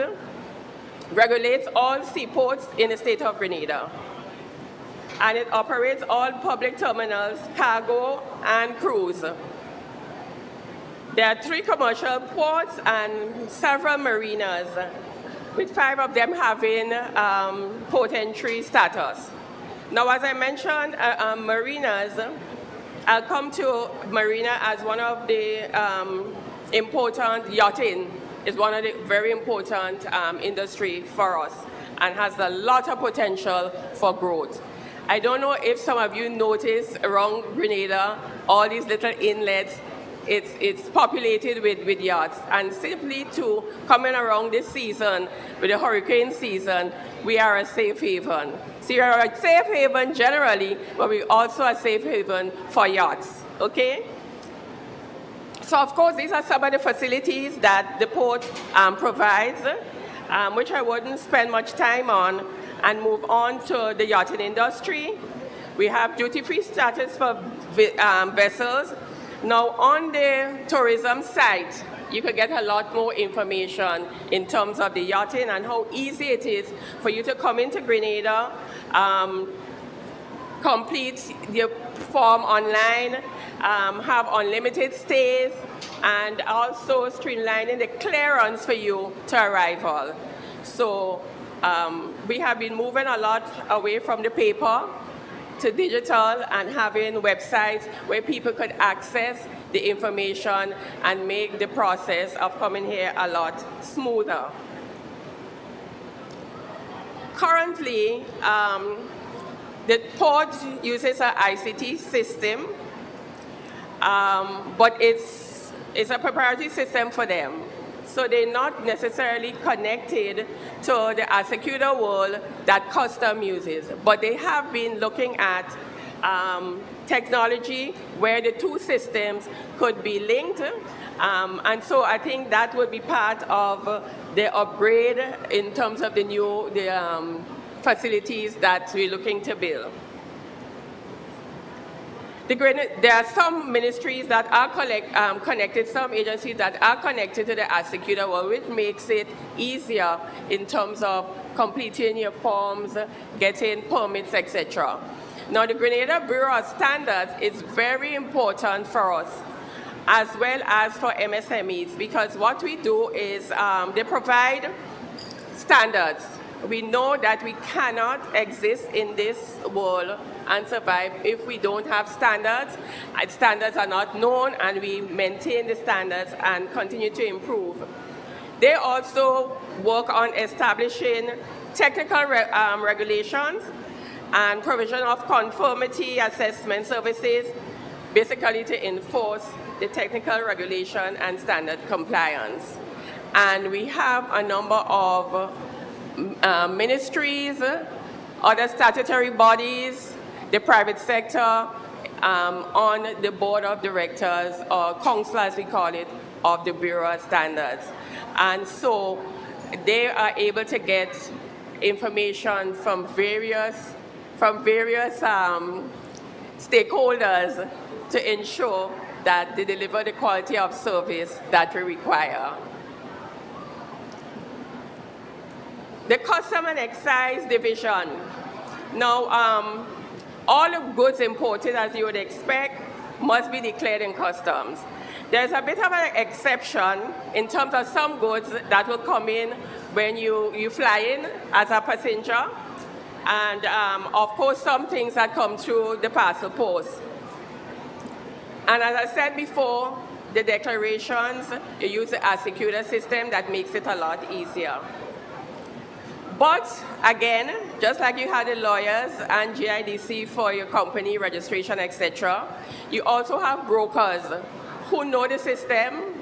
regulates all seaports in the state of Grenada. And it operates all public terminals, cargo, and cruise. There are 3 commercial ports and several marinas, with 5 of them having port entry status. Now, as I mentioned, marinas, I'll come to marina as one of the important yachting. Is one of the very important industry for us and has a lot of potential for growth. I don't know if some of you notice around Grenada, all these little inlets, it's populated with yachts. And simply to coming around this season, with the hurricane season, we are a safe haven. So we are a safe haven generally, but we also a safe haven for yachts, okay? So, of course, these are some of the facilities that the port provides, which I wouldn't spend much time on, and move on to the yachting industry. We have duty-free status for vessels. Now, on the tourism site, you can get a lot more information in terms of the yachting and how easy it is for you to come into Grenada, complete your form online, have unlimited stays, and also streamlining the clearance for you to arrival. So we have been moving a lot away from the paper to digital and having websites where people could access the information and make the process of coming here a lot smoother. Currently, the port uses an ICT system, but it's a proprietary system for them. So they're not necessarily connected to the executor world that Customs uses, but they have been looking at technology where the 2 systems could be linked. And so I think that would be part of the upgrade in terms of the new facilities that we're looking to build. There are some ministries that are connected, some agencies that are connected to the executor world, which makes it easier in terms of completing your forms, getting permits, etc. Now, the Grenada Bureau of Standards is very important for us, as well as for MSMEs, because what we do is they provide standards we know that we cannot exist in this world and survive if we don't have standards. Standards are not known, and we maintain the standards and continue to improve. They also work on establishing technical regulations and provision of conformity assessment services, basically to enforce the technical regulation and standard compliance. And we have a number of ministries, other statutory bodies, the private sector, on the board of directors, or council as we call it, of the Bureau of Standards. And so they are able to get information from various stakeholders to ensure that they deliver the quality of service that we require. The Custom and Excise Division. Now, all the goods imported, as you would expect, must be declared in customs. There's a bit of an exception in terms of some goods that will come in when you fly in as a passenger, and of course some things that come through the parcel post. And as I said before, the declarations, you use the ACTIF system that makes it a lot easier. But again, just like you had the lawyers and GIDC for your company registration, etc., you also have brokers who know the system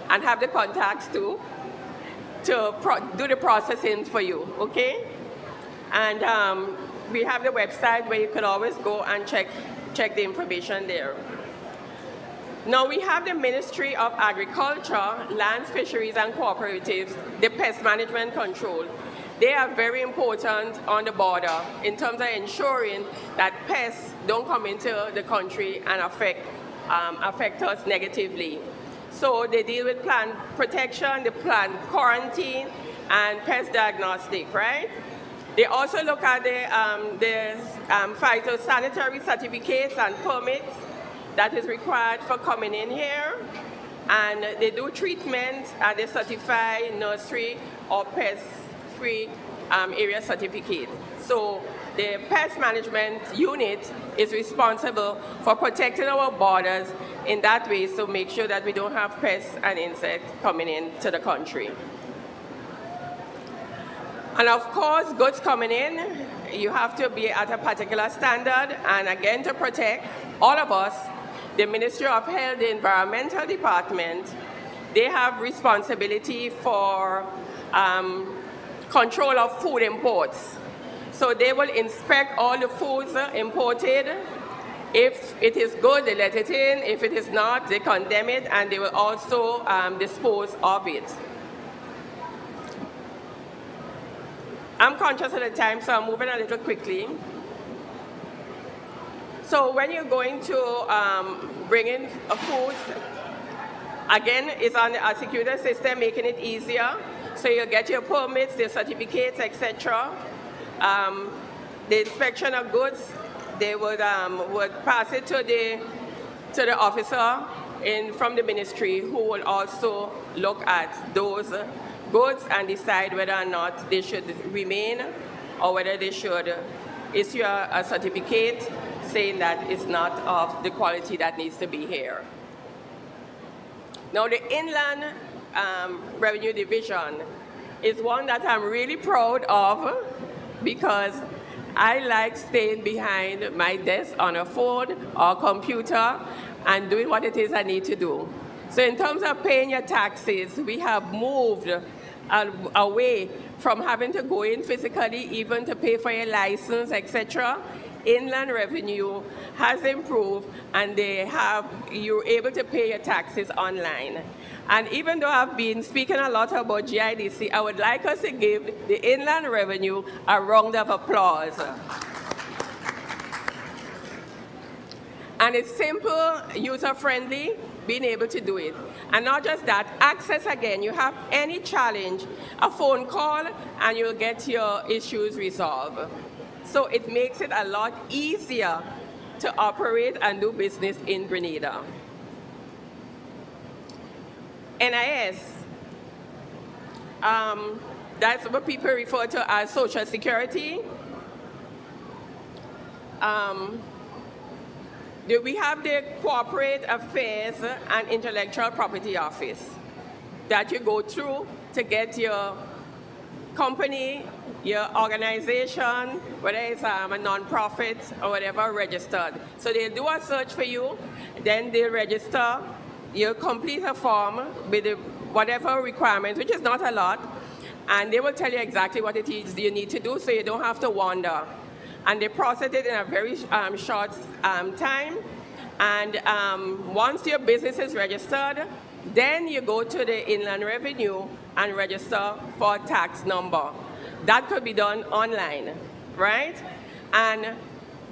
and have the contacts to do the processing for you, okay? And we have the website where you can always go and check the information there. Now we have the Ministry of Agriculture, Lands, Fisheries and Cooperatives, the Pest Management Control. They are very important on the border in terms of ensuring that pests don't come into the country and affect us negatively. So they deal with plant protection, the plant quarantine, and pest diagnostic, right? They also look at the phytosanitary certificates and permits that is required for coming in here. And they do treatment, and they certify nursery or pest-free area certificates. So the pest management unit is responsible for protecting our borders in that way, so make sure that we don't have pests and insects coming into the country. And of course, goods coming in, you have to be at a particular standard, and again, to protect all of us, the Ministry of Health, the Environmental Department, they have responsibility for control of food imports. So they will inspect all the foods imported. If it is good, they let it in. If it is not, they condemn it, and they will also dispose of it. I'm conscious of the time, so I'm moving a little quickly. So when you're going to bring in foods, again, it's on the ACTIF system, making it easier. So you'll get your permits, the certificates, etc. The inspection of goods, they would pass it to the officer from the ministry, who will also look at those goods and decide whether or not they should remain or whether they should issue a certificate saying that it's not of the quality that needs to be here. Now the Inland Revenue Division is one that I'm really proud of, because I like staying behind my desk on a phone or computer and doing what it is I need to do. So in terms of paying your taxes, we have moved away from having to go in physically, even to pay for your license, etc. Inland Revenue has improved, and you're able to pay your taxes online. And even though I've been speaking a lot about GIDC, I would like us to give the Inland Revenue a round of applause. And it's simple, user-friendly, being able to do it. And not just that, access again. You have any challenge, a phone call, and you'll get your issues resolved. So it makes it a lot easier to operate and do business in Grenada. NIS. That's what people refer to as Social Security. We have the Corporate Affairs and Intellectual Property Office that you go through to get your company, your organization, whether it's a non-profit or whatever, registered. So they'll do a search for you, then they'll register, you complete a form with whatever requirements, which is not a lot, and they will tell you exactly what it is you need to do so you don't have to wander. And they process it in a very short time. And once your business is registered, then you go to the Inland Revenue and register for a tax number. That could be done online, right? And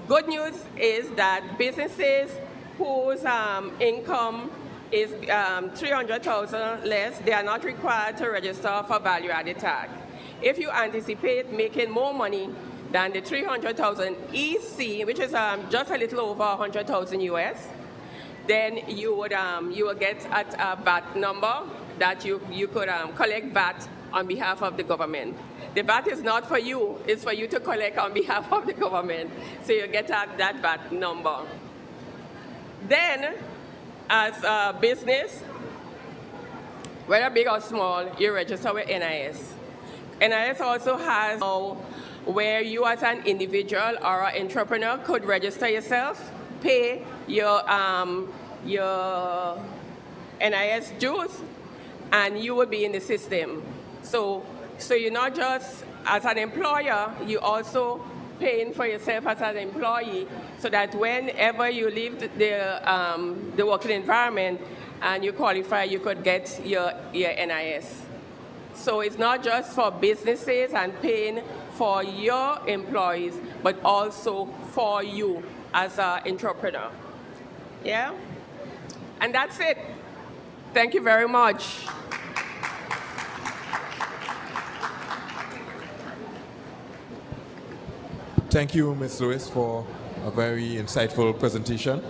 good news is that businesses whose income is 300,000 less, they are not required to register for value-added tax. If you anticipate making more money than the 300,000 EC, which is just a little over 100,000 US, then you will get a VAT number that you could collect VAT on behalf of the government. The VAT is not for you, it's for you to collect on behalf of the government. So you get that VAT number. Then, as a business, whether big or small, you register with NIS. NIS also has where you as an individual or an entrepreneur could register yourself, pay your NIS dues, and you will be in the system. So you're not just as an employer, you also paying for yourself as an employee, so that whenever you leave the working environment and you qualify, you could get your NIS. So it's not just for businesses and paying for your employees, but also for you as an entrepreneur. Yeah? And that's it. Thank you very much. Thank you, Ms. Lewis, for a very insightful presentation.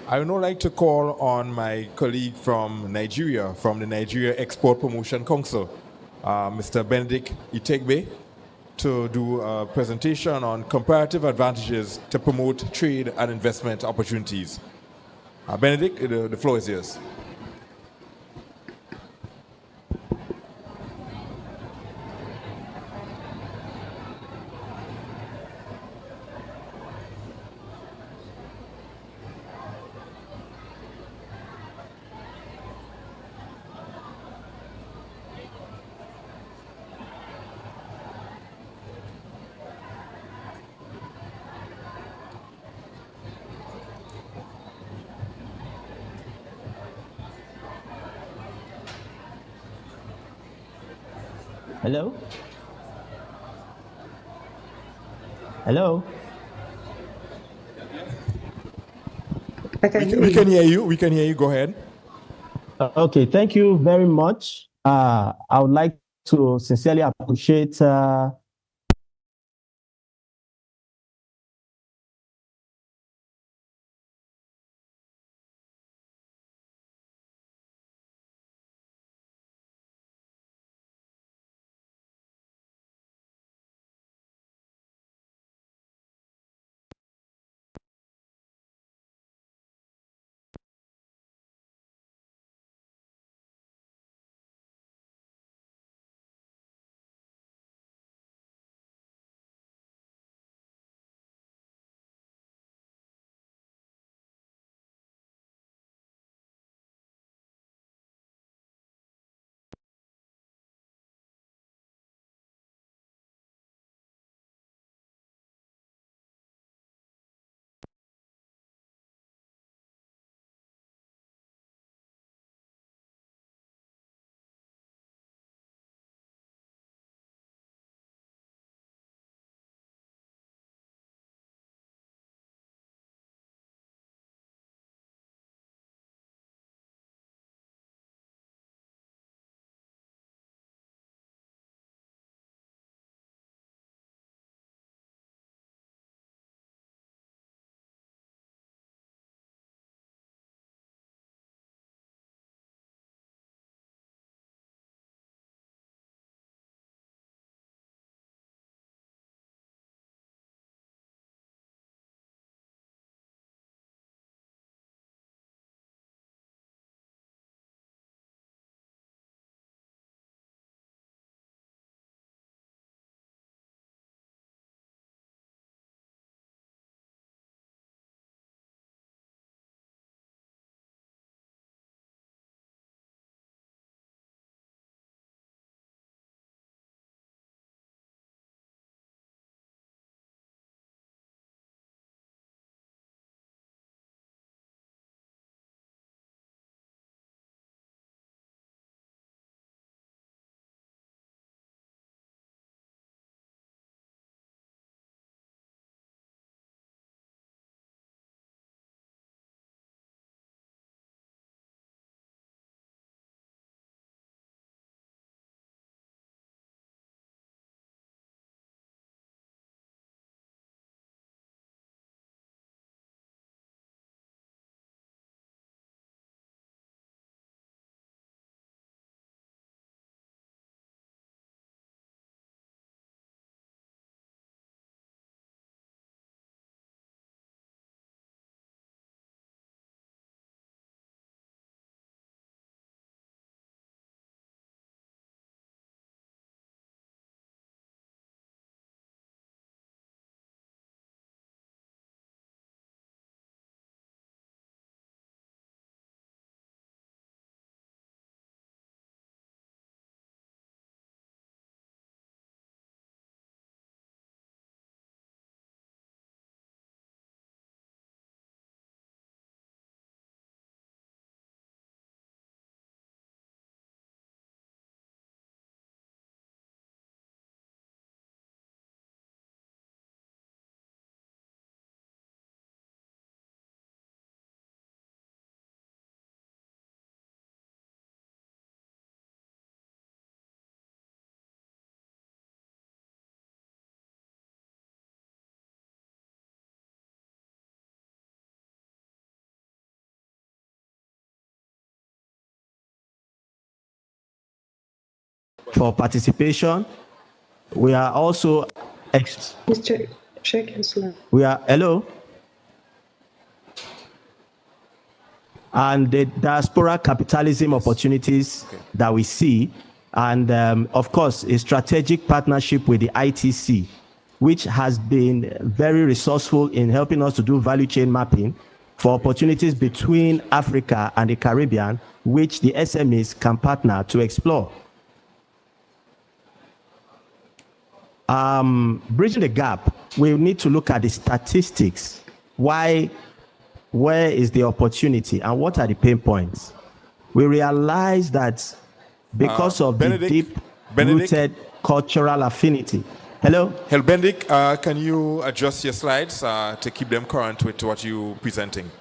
I would now like to call on my colleague from Nigeria, from the Nigeria Export Promotion Council, Mr. Benedict Itegbe, to do a presentation on comparative advantages to promote trade and investment opportunities. Benedict, the floor is yours. Hello? Hello? We can hear you. We can hear you. Go ahead. Okay, thank you very much. I would like to sincerely appreciate for participation. We are also hello. And the diaspora capitalism opportunities that we see, and of course, a strategic partnership with the ITC, which has been very resourceful in helping us to do value chain mapping for opportunities between Africa and the Caribbean, which the SMEs can partner to explore. Bridging the gap, we need to look at the statistics. Where is the opportunity and what are the pain points? We realize that because of the deep-rooted cultural affinity. Hello? Benedict, can you adjust your slides to keep them current with what you're presenting?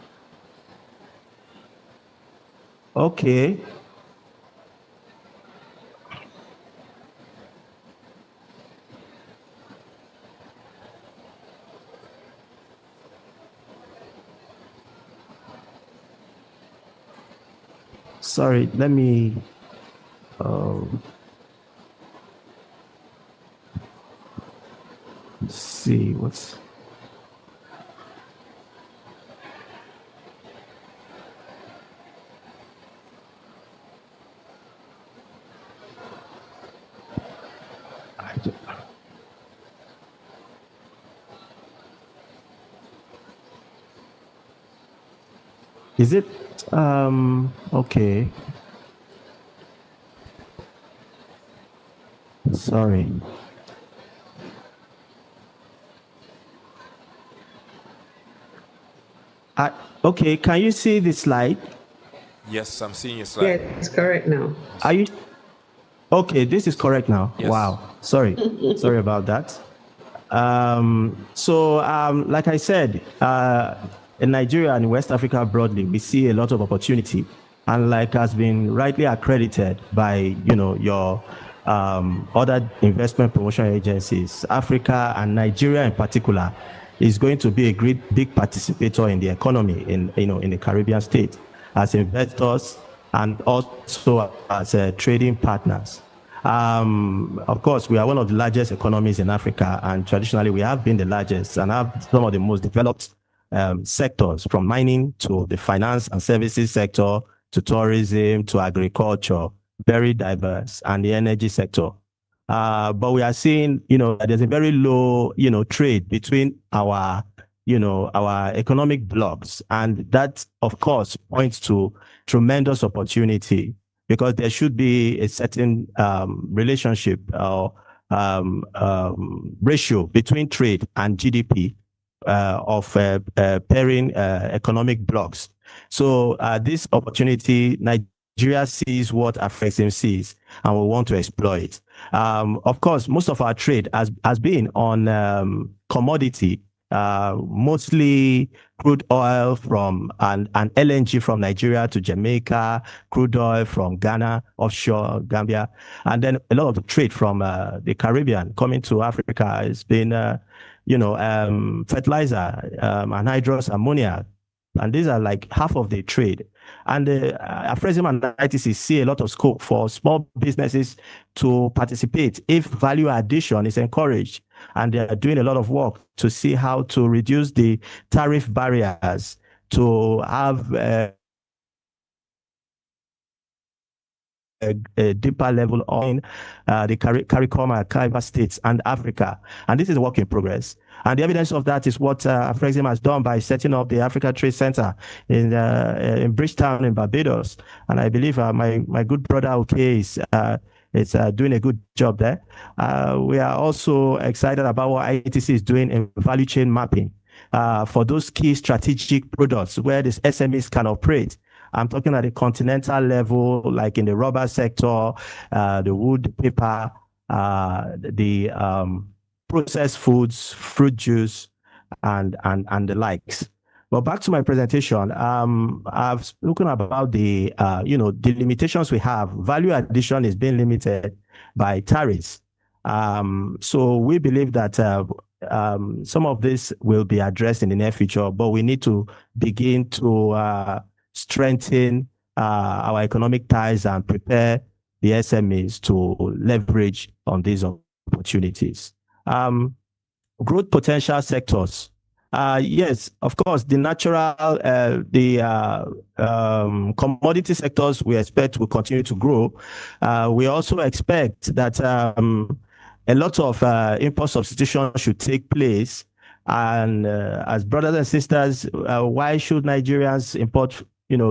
Okay. Sorry, let me see what's is it okay. Sorry. Okay, can you see the slide? Yes, I'm seeing your slide. Yeah, it's correct now. Are you okay? This is correct now. Yes. Wow. Sorry. Sorry about that. Like I said, in Nigeria and West Africa broadly, we see a lot of opportunity, and like has been rightly accredited by your other investment promotion agencies, Africa and Nigeria in particular is going to be a great big participator in the economy in the Caribbean state as investors and also as trading partners. Of course, we are one of the largest economies in Africa, and traditionally we have been the largest and have some of the most developed sectors, from mining to the finance and services sector to tourism to agriculture, very diverse, and the energy sector. But we are seeing, there's a very low, trade between our economic blocks, and that, of course, points to tremendous opportunity, because there should be a certain relationship or ratio between trade and GDP of pairing economic blocks. So this opportunity, Nigeria sees what Afrexim sees, and we want to exploit. Of course, most of our trade has been on commodity, mostly crude oil from and LNG from Nigeria to Jamaica, crude oil from Ghana, offshore Gambia, and then a lot of the trade from the Caribbean coming to Africa has been, fertilizer, anhydrous ammonia, and these are like half of the trade. And Afrexim and ITC see a lot of scope for small businesses to participate if value addition is encouraged. And they are doing a lot of work to see how to reduce the tariff barriers, to have a deeper level on the CARICOM archival states and Africa. And this is a work in progress. And the evidence of that is what Afrexim has done by setting up the Africa Trade Center in Bridgetown in Barbados. And I believe my good brother Okay is doing a good job there. We are also excited about what ITC is doing in value chain mapping for those key strategic products where these SMEs can operate. I'm talking at the continental level, like in the rubber sector, the wood, paper, the processed foods, fruit juice, and the likes. But back to my presentation, I've spoken about the the limitations we have. Value addition is being limited by tariffs. So we believe that some of this will be addressed in the near future, but we need to begin to strengthen our economic ties and prepare the SMEs to leverage on these opportunities. Growth potential sectors. Yes, of course, the natural, commodity sectors we expect will continue to grow. We also expect that a lot of import substitution should take place. And as brothers and sisters, why should Nigerians import,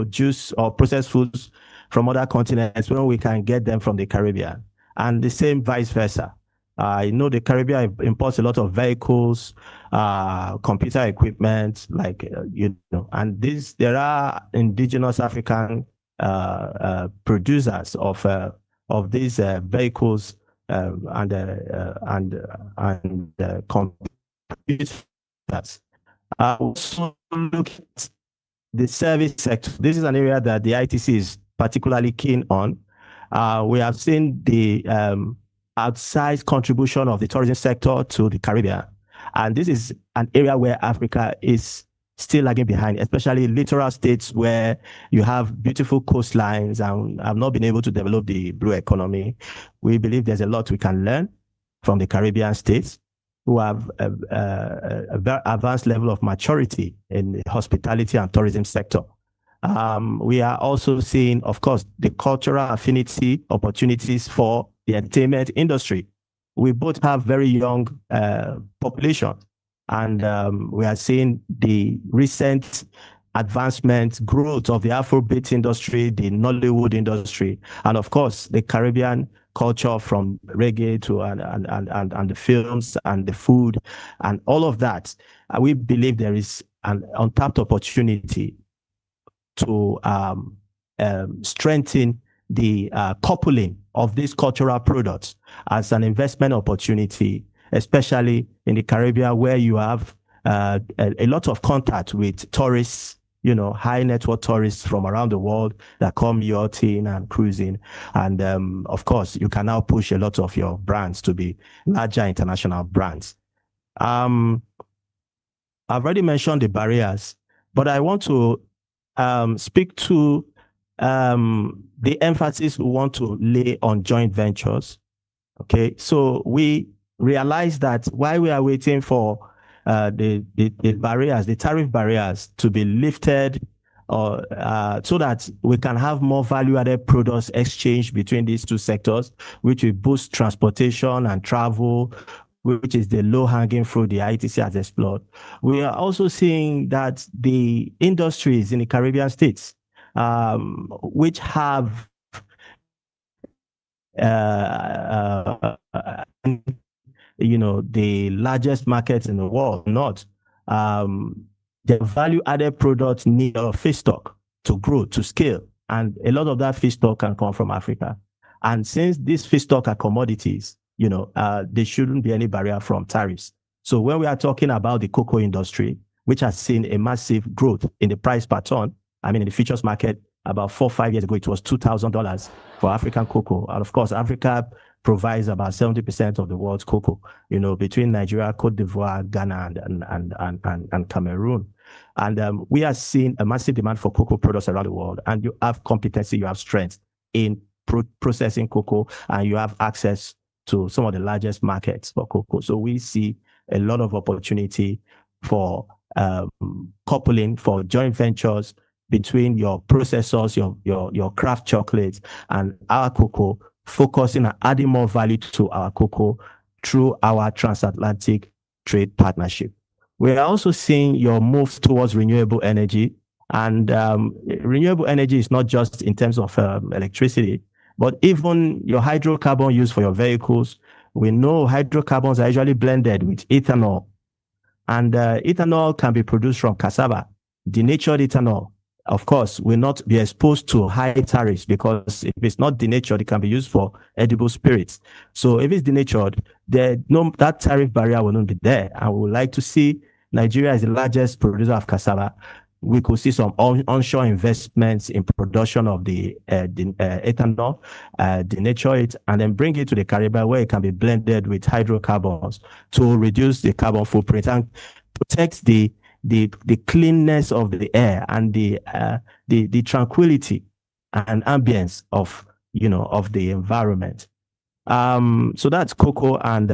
juice or processed foods from other continents when we can get them from the Caribbean? And the same vice versa. I know the Caribbean imports a lot of vehicles, computer equipment, and there are indigenous African producers of these vehicles and computers. Also look at the service sector. This is an area that the ITC is particularly keen on. We have seen the outsized contribution of the tourism sector to the Caribbean. And this is an area where Africa is still lagging behind, especially littoral states where you have beautiful coastlines and have not been able to develop the blue economy. We believe there's a lot we can learn from the Caribbean states who have a very advanced level of maturity in the hospitality and tourism sector. We are also seeing, of course, the cultural affinity opportunities for the entertainment industry. We both have very young population, and we are seeing the recent advancement, growth of the Afrobeat industry, the Nollywood industry, and of course, the Caribbean culture from reggae to and the films and the food and all of that. We believe there is an untapped opportunity to strengthen the coupling of these cultural products as an investment opportunity, especially in the Caribbean, where you have a lot of contact with tourists, high net worth tourists from around the world that come yachting and cruising. And of course, you can now push a lot of your brands to be larger international brands. I've already mentioned the barriers, but I want to speak to the emphasis we want to lay on joint ventures. Okay, so we realize that while we are waiting for the barriers, the tariff barriers to be lifted, so that we can have more value-added products exchange between these two sectors, which will boost transportation and travel, which is the low-hanging fruit the ITC has explored. We are also seeing that the industries in the Caribbean states, which have the largest markets in the world, the value-added products need a feedstock to grow, to scale, and a lot of that feedstock can come from Africa. And since these feedstock are commodities, there shouldn't be any barrier from tariffs. So when we are talking about the cocoa industry, which has seen a massive growth in the price per ton, in the futures market, about 4 or 5 years ago, it was $2,000 for African cocoa. And of course, Africa provides about 70% of the world's cocoa, between Nigeria, Cote d'Ivoire, Ghana, and Cameroon. And we are seeing a massive demand for cocoa products around the world. And you have competency, you have strength in processing cocoa, and you have access to some of the largest markets for cocoa. So we see a lot of opportunity for coupling, for joint ventures between your processors, your craft chocolates, and our cocoa, focusing on adding more value to our cocoa through our transatlantic trade partnership. We are also seeing your move towards renewable energy. And renewable energy is not just in terms of electricity, but even your hydrocarbon used for your vehicles. We know hydrocarbons are usually blended with ethanol. And ethanol can be produced from cassava. Denatured ethanol, of course, will not be exposed to high tariffs, because if it's not denatured, it can be used for edible spirits. So if it's denatured, that tariff barrier will not be there. And we would like to see Nigeria as the largest producer of cassava. We could see some onshore investments in production of the ethanol, denature it, and then bring it to the Caribbean, where it can be blended with hydrocarbons to reduce the carbon footprint and protect the cleanness of the air and the tranquility and ambience of of the environment. So that's cocoa and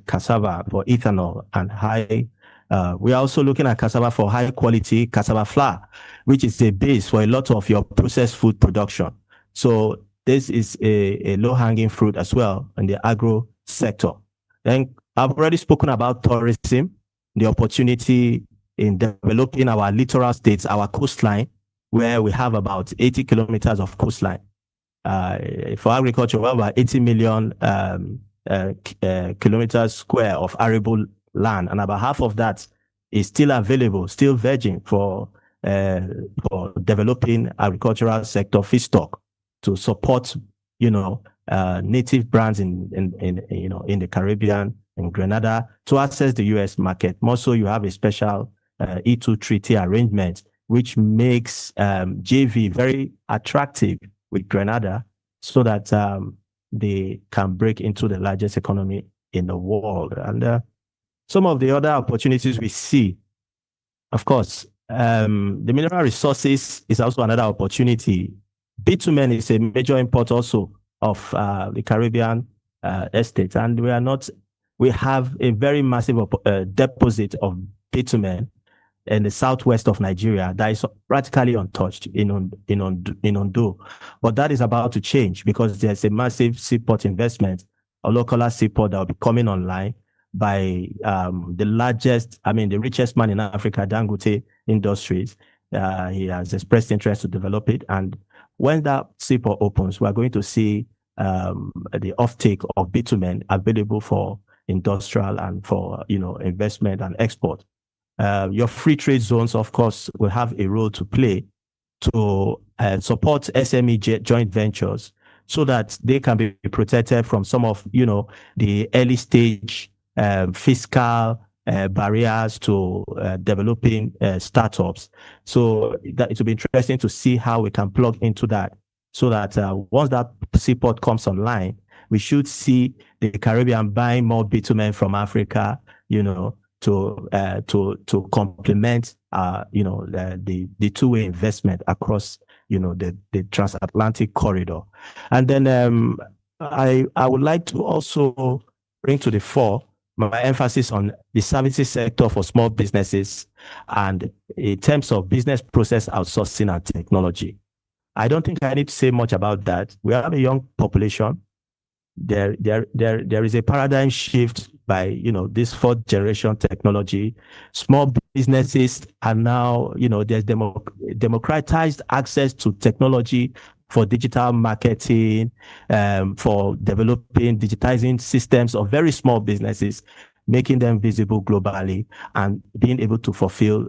cassava for ethanol and high. We are also looking at cassava for high quality cassava flour, which is a base for a lot of your processed food production. So this is a low-hanging fruit as well in the agro sector. Then I've already spoken about tourism, the opportunity in developing our littoral states, our coastline, where we have about 80 kilometers of coastline. For agriculture, we have about 80 million kilometers square of arable land, and about half of that is still available, still virgin for developing agricultural sector feedstock to support, native brands in the Caribbean, in Grenada, to access the U.S. market. More so, you have a special E2 treaty arrangement, which makes JV very attractive with Grenada, so that they can break into the largest economy in the world. And some of the other opportunities we see, of course, the mineral resources is also another opportunity. Bitumen is a major import also of the Caribbean estates, and we have a very massive deposit of bitumen in the southwest of Nigeria that is practically untouched in Ondo. But that is about to change because there's a massive seaport investment, a local seaport that will be coming online by the richest man in Africa, Dangote Industries. He has expressed interest to develop it. And when that seaport opens, we are going to see the offtake of bitumen available for industrial and for investment and export. Your free trade zones, of course, will have a role to play to support SME joint ventures so that they can be protected from some of the early stage fiscal barriers to developing startups. So that it will be interesting to see how we can plug into that, so that once that seaport comes online, we should see the Caribbean buying more bitumen from Africa, to complement the two-way investment across the transatlantic corridor. And then I would like to also bring to the fore my emphasis on the services sector for small businesses and in terms of business process outsourcing and technology. I don't think I need to say much about that. We have a young population. There is a paradigm shift by this fourth generation technology. Small businesses are now there's democratized access to technology for digital marketing, for developing digitizing systems of very small businesses, making them visible globally, and being able to fulfill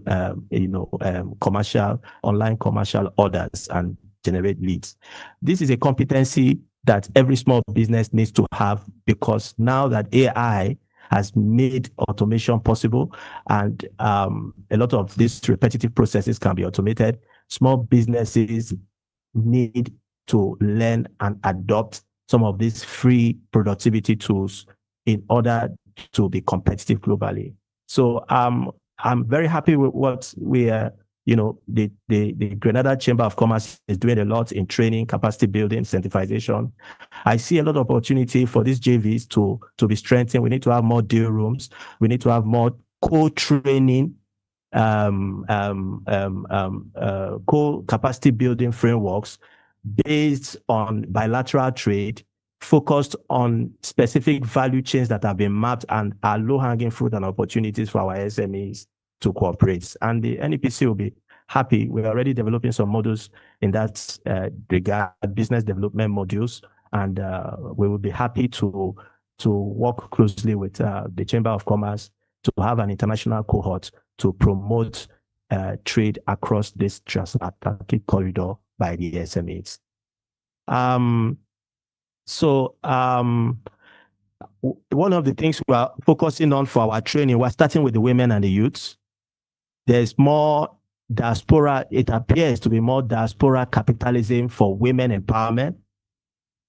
online commercial orders and generate leads. This is a competency that every small business needs to have, because now that AI has made automation possible and a lot of these repetitive processes can be automated, small businesses need to learn and adopt some of these free productivity tools in order to be competitive globally. So I'm very happy with what we are. The Grenada Chamber of Commerce is doing a lot in training, capacity building, incentivization. I see a lot of opportunity for these JVs to be strengthened. We need to have more deal rooms. We need to have more co-training, co-capacity building frameworks based on bilateral trade, focused on specific value chains that have been mapped and are low-hanging fruit and opportunities for our SMEs to cooperate. And the NEPC will be happy. We're already developing some modules in that regard, business development modules, and we will be happy to work closely with the Chamber of Commerce to have an international cohort to promote trade across this transatlantic corridor by the SMEs. One of the things we are focusing on for our training, we're starting with the women and the youths. There's more diaspora, it appears to be more diaspora capitalism for women empowerment.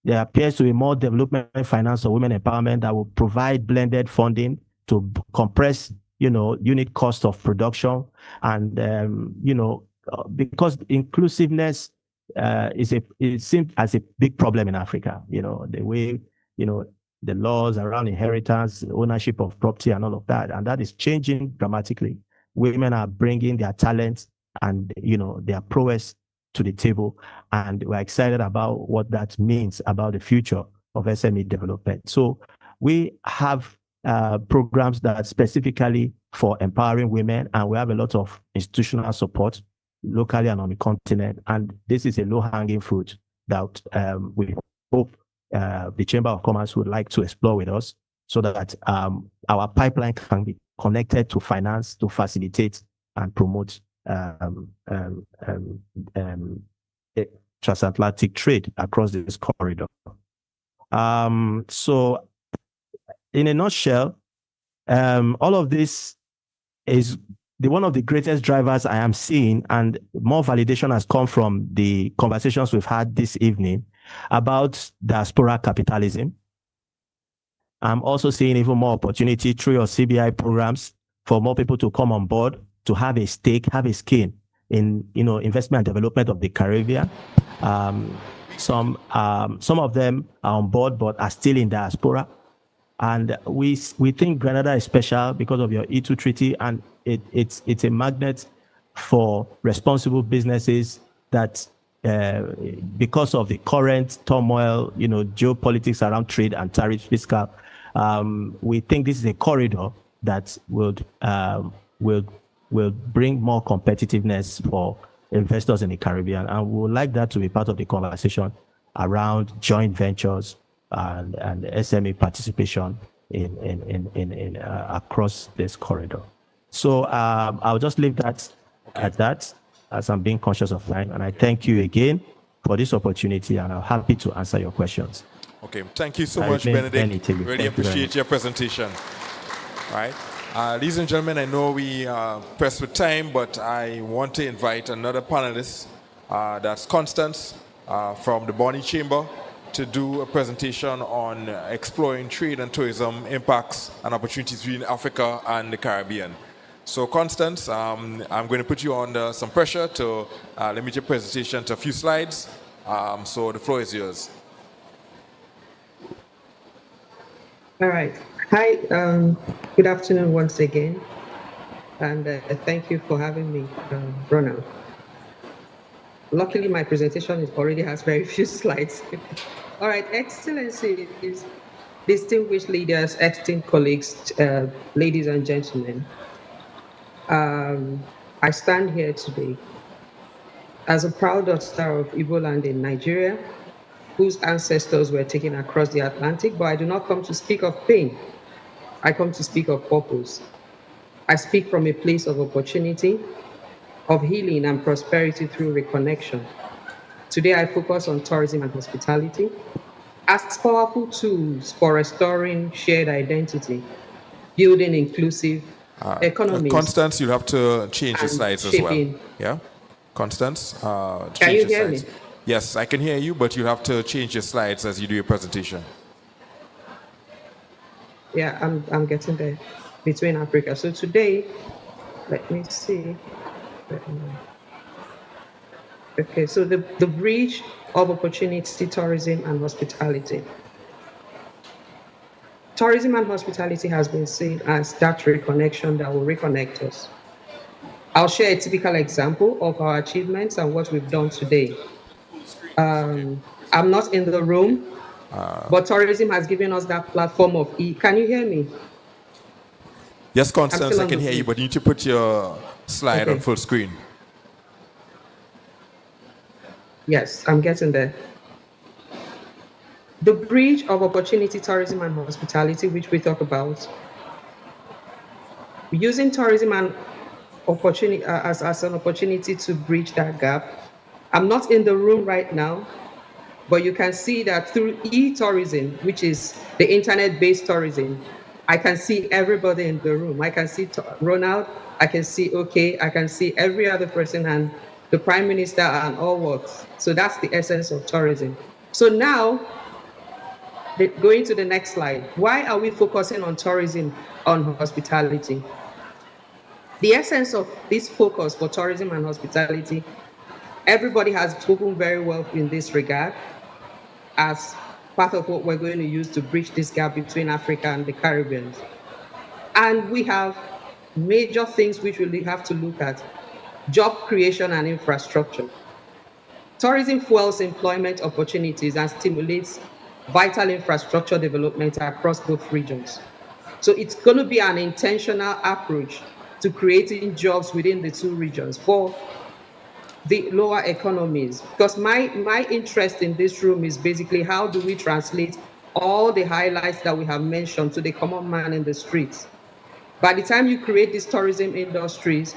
There appears to be more development finance for women empowerment that will provide blended funding to compress, unit cost of production and, because inclusiveness it seems as a big problem in Africa. The way the laws around inheritance, ownership of property, and all of that, and that is changing dramatically. Women are bringing their talents and their prowess to the table, and we're excited about what that means about the future of SME development. So we have programs that are specifically for empowering women, and we have a lot of institutional support locally and on the continent. And this is a low-hanging fruit that we hope the Chamber of Commerce would like to explore with us, so that our pipeline can be connected to finance to facilitate and promote transatlantic trade across this corridor. So in a nutshell, all of this is one of the greatest drivers I am seeing, and more validation has come from the conversations we've had this evening about diaspora capitalism. I'm also seeing even more opportunity through your CBI programs for more people to come on board, to have a stake, have a skin in investment and development of the Caribbean. Some of them are on board but are still in diaspora. And we think Grenada is special because of your E2 treaty, and it's a magnet for responsible businesses that because of the current turmoil, geopolitics around trade and tariff fiscal, we think this is a corridor that will bring more competitiveness for investors in the Caribbean, and we would like that to be part of the conversation around joint ventures and SME participation in across this corridor. So I'll just leave that at that, as I'm being conscious of time. And I thank you again for this opportunity, and I'm happy to answer your questions. Okay, thank you so much, Benedict. Really appreciate your presentation. All right. Ladies and gentlemen, I know we are pressed with time, but I want to invite another panelist, that's Constance from the Bonnie Chamber, to do a presentation on exploring trade and tourism impacts and opportunities between Africa and the Caribbean. So Constance, I'm going to put you under some pressure to limit your presentation to a few slides. So the floor is yours. All right. Hi, good afternoon once again. And thank you for having me, Ronald. Luckily, my presentation already has very few slides. All right, Excellencies, distinguished leaders, esteemed colleagues, ladies and gentlemen. I stand here today as a proud daughter of Igbo land in Nigeria, whose ancestors were taken across the Atlantic, but I do not come to speak of pain. I come to speak of purpose. I speak from a place of opportunity, of healing and prosperity through reconnection. Today, I focus on tourism and hospitality as powerful tools for restoring shared identity, building inclusive economies. Constance, you'll have to change the slides as well. Yeah? Constance, can you hear me? Yes, I can hear you, but you'll have to change your slides as you do your presentation. Yeah, I'm getting there. Between Africa. So today, let me see. Okay, so the bridge of opportunity, tourism and hospitality. Tourism and hospitality has been seen as that reconnection that will reconnect us. I'll share a typical example of our achievements and what we've done today. I'm not in the room, but tourism has given us that platform of Can you hear me? Yes, Constance, I can hear you, but you need to put your slide on full screen. Yes, I'm getting there. The bridge of opportunity, tourism and hospitality, which we talk about, using tourism and opportunity as an opportunity to bridge that gap. I'm not in the room right now, but you can see that through e-tourism, which is the internet-based tourism, I can see everybody in the room. I can see Ronald, I can see I can see every other person and the Prime Minister and all works. So that's the essence of tourism. So now, going to the next slide. Why are we focusing on tourism, on hospitality? The essence of this focus for tourism and hospitality, everybody has spoken very well in this regard as part of what we're going to use to bridge this gap between Africa and the Caribbean. And we have major things which we have to look at: job creation and infrastructure. Tourism fuels employment opportunities and stimulates vital infrastructure development across both regions. So it's going to be an intentional approach to creating jobs within the two regions for the lower economies. Because my interest in this room is basically how do we translate all the highlights that we have mentioned to the common man in the streets. By the time you create these tourism industries,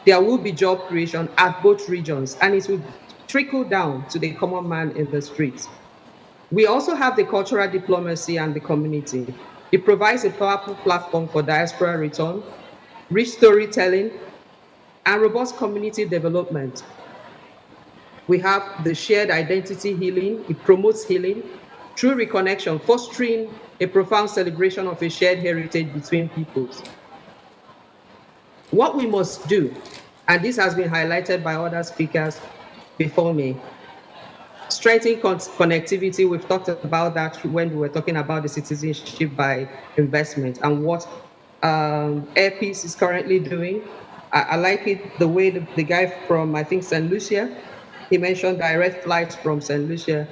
there will be job creation at both regions, and it will trickle down to the common man in the streets. We also have the cultural diplomacy and the community. It provides a powerful platform for diaspora return, rich storytelling, and robust community development. We have the shared identity healing. It promotes healing through reconnection, fostering a profound celebration of a shared heritage between peoples. What we must do, and this has been highlighted by other speakers before me, strengthen connectivity. We've talked about that when we were talking about the citizenship by investment and what Airpeace is currently doing. I like it the way the guy from, I think, St. Lucia, he mentioned direct flights from St. Lucia.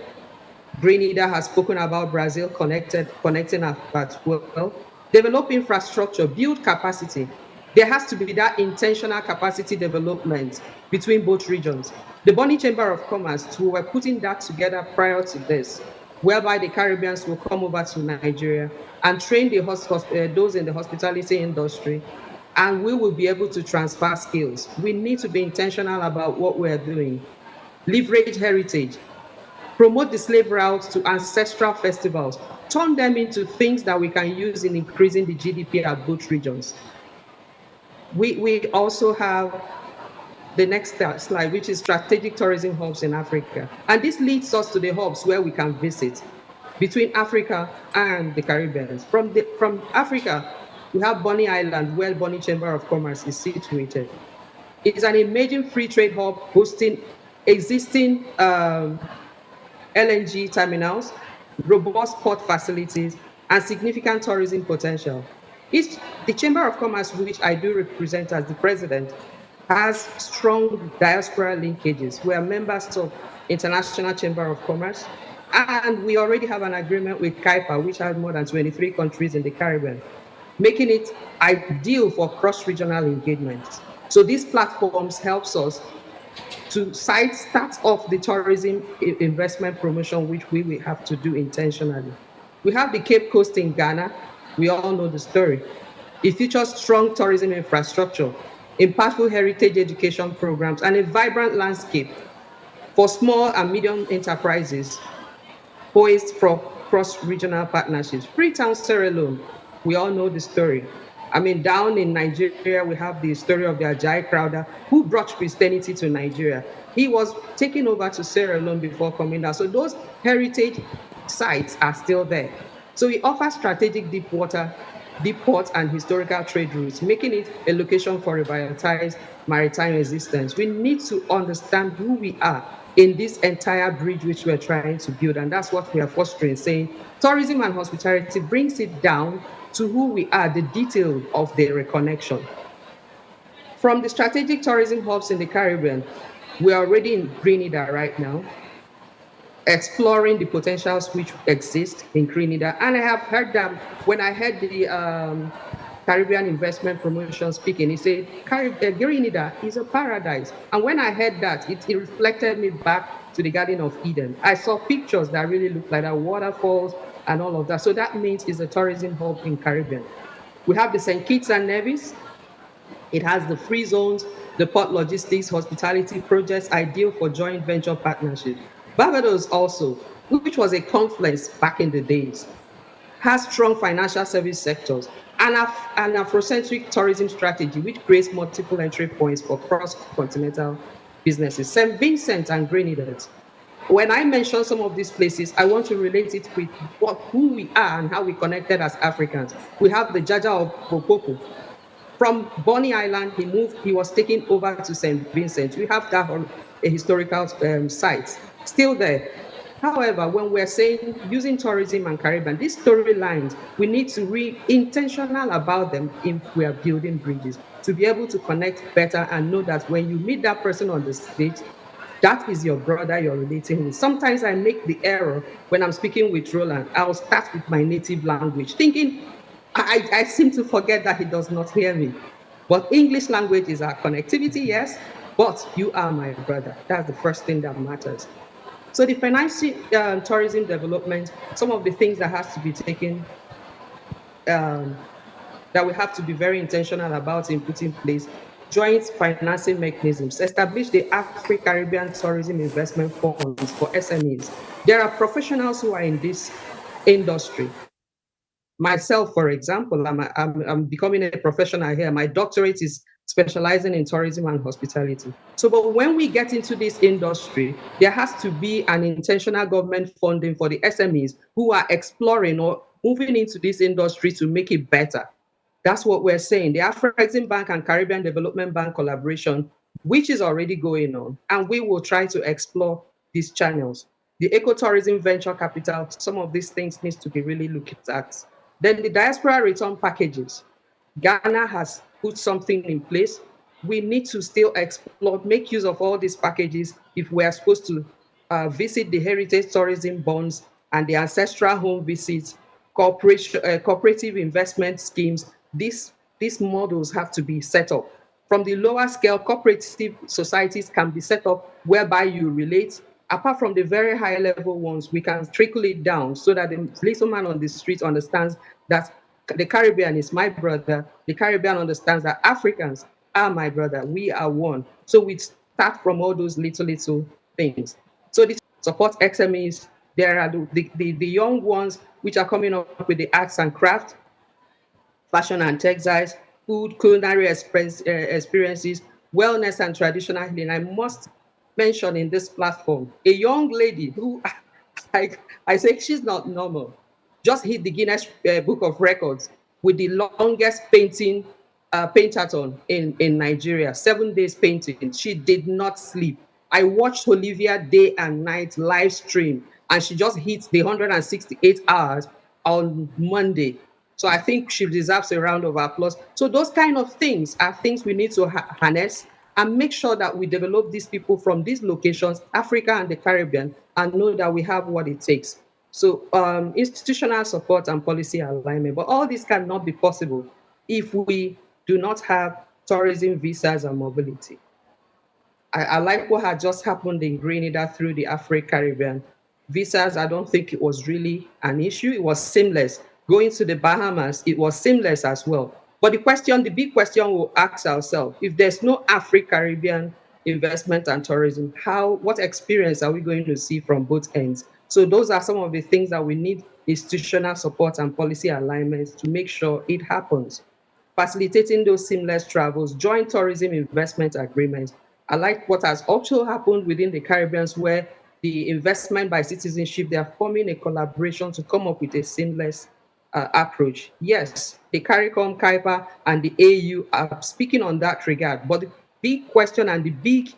Grenada has spoken about Brazil connecting as well. Develop infrastructure, build capacity. There has to be that intentional capacity development between both regions. The Bonny Chamber of Commerce, we were putting that together prior to this, whereby the Caribbeans will come over to Nigeria and train those in the hospitality industry, and we will be able to transfer skills. We need to be intentional about what we're doing. Leverage heritage. Promote the slave routes to ancestral festivals. Turn them into things that we can use in increasing the GDP at both regions. We also have the next slide, which is strategic tourism hubs in Africa. And this leads us to the hubs where we can visit between Africa and the Caribbean. From Africa, we have Bonny Island, where Bonny Chamber of Commerce is situated. It is an emerging free trade hub hosting existing LNG terminals, robust port facilities, and significant tourism potential. The Chamber of Commerce, which I do represent as the president, has strong diaspora linkages. We are members of International Chamber of Commerce, and we already have an agreement with CAIPA, which has more than 23 countries in the Caribbean, making it ideal for cross-regional engagements. So these platforms helps us to start off the tourism investment promotion, which we will have to do intentionally. We have the Cape Coast in Ghana. We all know the story. It features strong tourism infrastructure, impactful heritage education programs, and a vibrant landscape for small and medium enterprises poised for cross-regional partnerships. Freetown, Sierra Leone, we all know the story. I mean, down in Nigeria, we have the story of the Ajayi Crowther, who brought Christianity to Nigeria. He was taken over to Sierra Leone before coming down. So those heritage sites are still there. So we offer strategic deep ports and historical trade routes, making it a location for revitalized maritime existence. We need to understand who we are in this entire bridge which we're trying to build, and that's what we are fostering, saying tourism and hospitality brings it down to who we are, the detail of the reconnection. From the strategic tourism hubs in the Caribbean, we are already in Grenada right now, exploring the potentials which exist in Grenada. And I have heard that when I heard the Caribbean Investment Promotion speaking, he said, Grenada is a paradise. And when I heard that, it reflected me back to the Garden of Eden. I saw pictures that really looked like that, waterfalls and all of that. So that means it's a tourism hub in Caribbean. We have the St. Kitts and Nevis. It has the free zones, the port logistics, hospitality projects, ideal for joint venture partnerships. Barbados also, which was a confluence back in the days, has strong financial service sectors and an Afrocentric tourism strategy, which creates multiple entry points for cross-continental businesses. St. Vincent and Grenadines. When I mention some of these places, I want to relate it with who we are and how we connected as Africans. We have the Jaja of Popopo, From Bonny Island, he was taken over to St. Vincent. We have that a historical site still there. However, when we're saying using tourism and Caribbean, these storylines, we need to be intentional about them if we are building bridges, to be able to connect better and know that when you meet that person on the street, that is your brother you're relating with. Sometimes I make the error when I'm speaking with Roland. I'll start with my native language, thinking I seem to forget that he does not hear me. But English language is our connectivity, yes, but you are my brother. That's the first thing that matters. So the financial tourism development, some of the things that has to be taken, that we have to be very intentional about in putting in place, joint financing mechanisms, establish the Afri-Caribbean Tourism Investment Funds for SMEs. There are professionals who are in this industry. Myself, for example, I'm becoming a professional here. My doctorate is specializing in tourism and hospitality. So, but when we get into this industry, there has to be an intentional government funding for the SMEs who are exploring or moving into this industry to make it better. That's what we're saying. The Afreximbank and Caribbean Development Bank collaboration, which is already going on, and we will try to explore these channels. The ecotourism venture capital, some of these things needs to be really looked at. Then the diaspora return packages. Ghana has put something in place. We need to still explore, make use of all these packages if we are supposed to visit the heritage tourism bonds and the ancestral home visits, cooperative investment schemes. These models have to be set up. From the lower scale, cooperative societies can be set up whereby you relate. Apart from the very high level ones, we can trickle it down so that the little man on the street understands that the Caribbean is my brother. The Caribbean understands that Africans are my brother. We are one. So we start from all those little things. So this support SMEs. There are the young ones which are coming up with the arts and crafts, fashion and textiles, food, culinary experiences, wellness and traditional healing. I must mention in this platform a young lady who I say she's not normal, just hit the Guinness Book of Records with the longest paintathon in Nigeria, 7 days painting. She did not sleep. I watched Olivia day and night live stream, and she just hit the 168 hours on Monday. So I think she deserves a round of applause. So those kind of things are things we need to harness and make sure that we develop these people from these locations, Africa and the Caribbean, and know that we have what it takes. So institutional support and policy alignment. But all this cannot be possible if we do not have tourism visas and mobility. I like what had just happened in Grenada through the Afri-Caribbean. Visas, I don't think it was really an issue. It was seamless. Going to the Bahamas, it was seamless as well. But the big question we'll ask ourselves, if there's no Afri-Caribbean investment and tourism, what experience are we going to see from both ends? So those are some of the things that we need institutional support and policy alignments to make sure it happens. Facilitating those seamless travels, joint tourism investment agreements. I like what has also happened within the Caribbean, where the investment by citizenship, they are forming a collaboration to come up with a seamless approach. Yes, the CARICOM, CAIPA, and the AU are speaking on that regard. But the big question and the big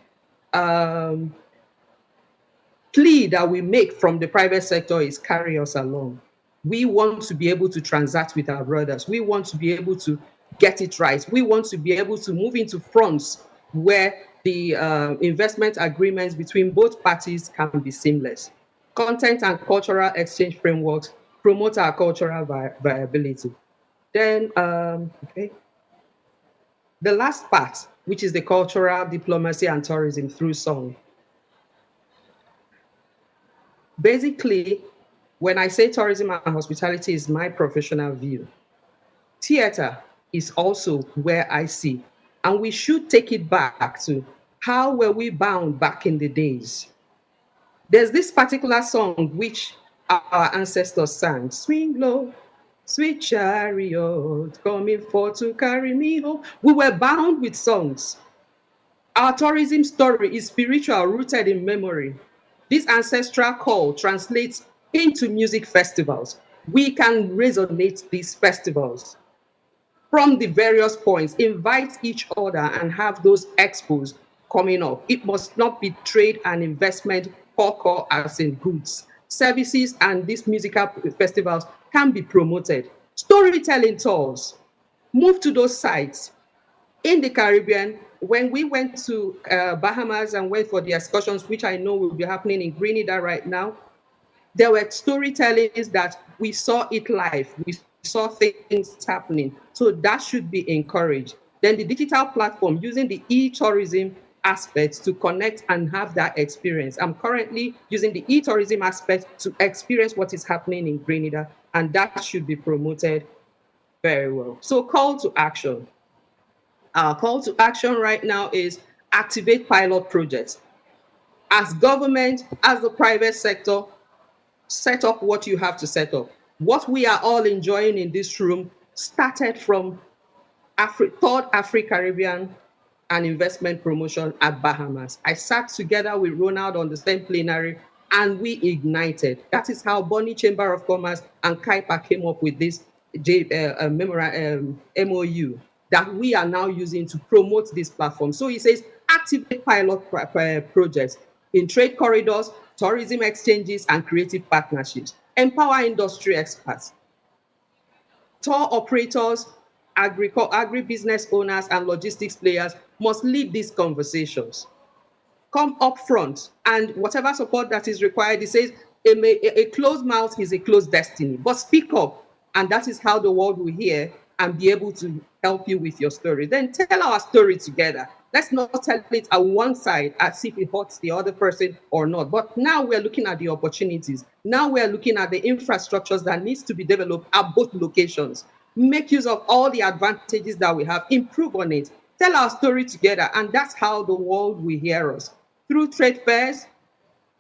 plea that we make from the private sector is carry us along. We want to be able to transact with our brothers. We want to be able to get it right. We want to be able to move into fronts where the investment agreements between both parties can be seamless. Content and cultural exchange frameworks promote our cultural viability. Then, the last part, which is the cultural diplomacy and tourism through song. Basically, when I say tourism and hospitality is my professional view, theater is also where I see. And we should take it back to how were we bound back in the days. There's this particular song which our ancestors sang, swing low, sweet chariot, coming forth to carry me home. We were bound with songs. Our tourism story is spiritual, rooted in memory. This ancestral call translates into music festivals. We can resonate these festivals. from the various points, invite each other and have those expos coming up. It must not be trade and investment core as in goods. Services and these musical festivals can be promoted. Storytelling tours, move to those sites. In the Caribbean, when we went to Bahamas and went for the excursions, which I know will be happening in Grenada right now, there were storytellings that we saw it live. We saw things happening. So that should be encouraged. Then the digital platform, using the e-tourism aspects to connect and have that experience. I'm currently using the e-tourism aspect to experience what is happening in Grenada, and that should be promoted very well. So call to action. Our call to action right now is activate pilot projects. As government, as the private sector, set up what you have to set up. What we are all enjoying in this room started from third Afri-Caribbean and investment promotion at Bahamas. I sat together with Ronald on the same plenary and we ignited. That is how Bonny Chamber of Commerce and KAIPA came up with this MOU that we are now using to promote this platform. So he says, activate pilot projects in trade corridors, tourism exchanges, and creative partnerships. Empower industry experts. Tour operators, agribusiness owners, and logistics players must lead these conversations. Come up front, and whatever support that is required, he says, a closed mouth is a closed destiny, but speak up, and that is how the world will hear and be able to help you with your story. Then tell our story together. Let's not tell it at one side as if it hurts the other person or not. But now we're looking at the opportunities. Now we're looking at the infrastructures that needs to be developed at both locations. Make use of all the advantages that we have, improve on it, tell our story together, and that's how the world will hear us. Through trade fairs,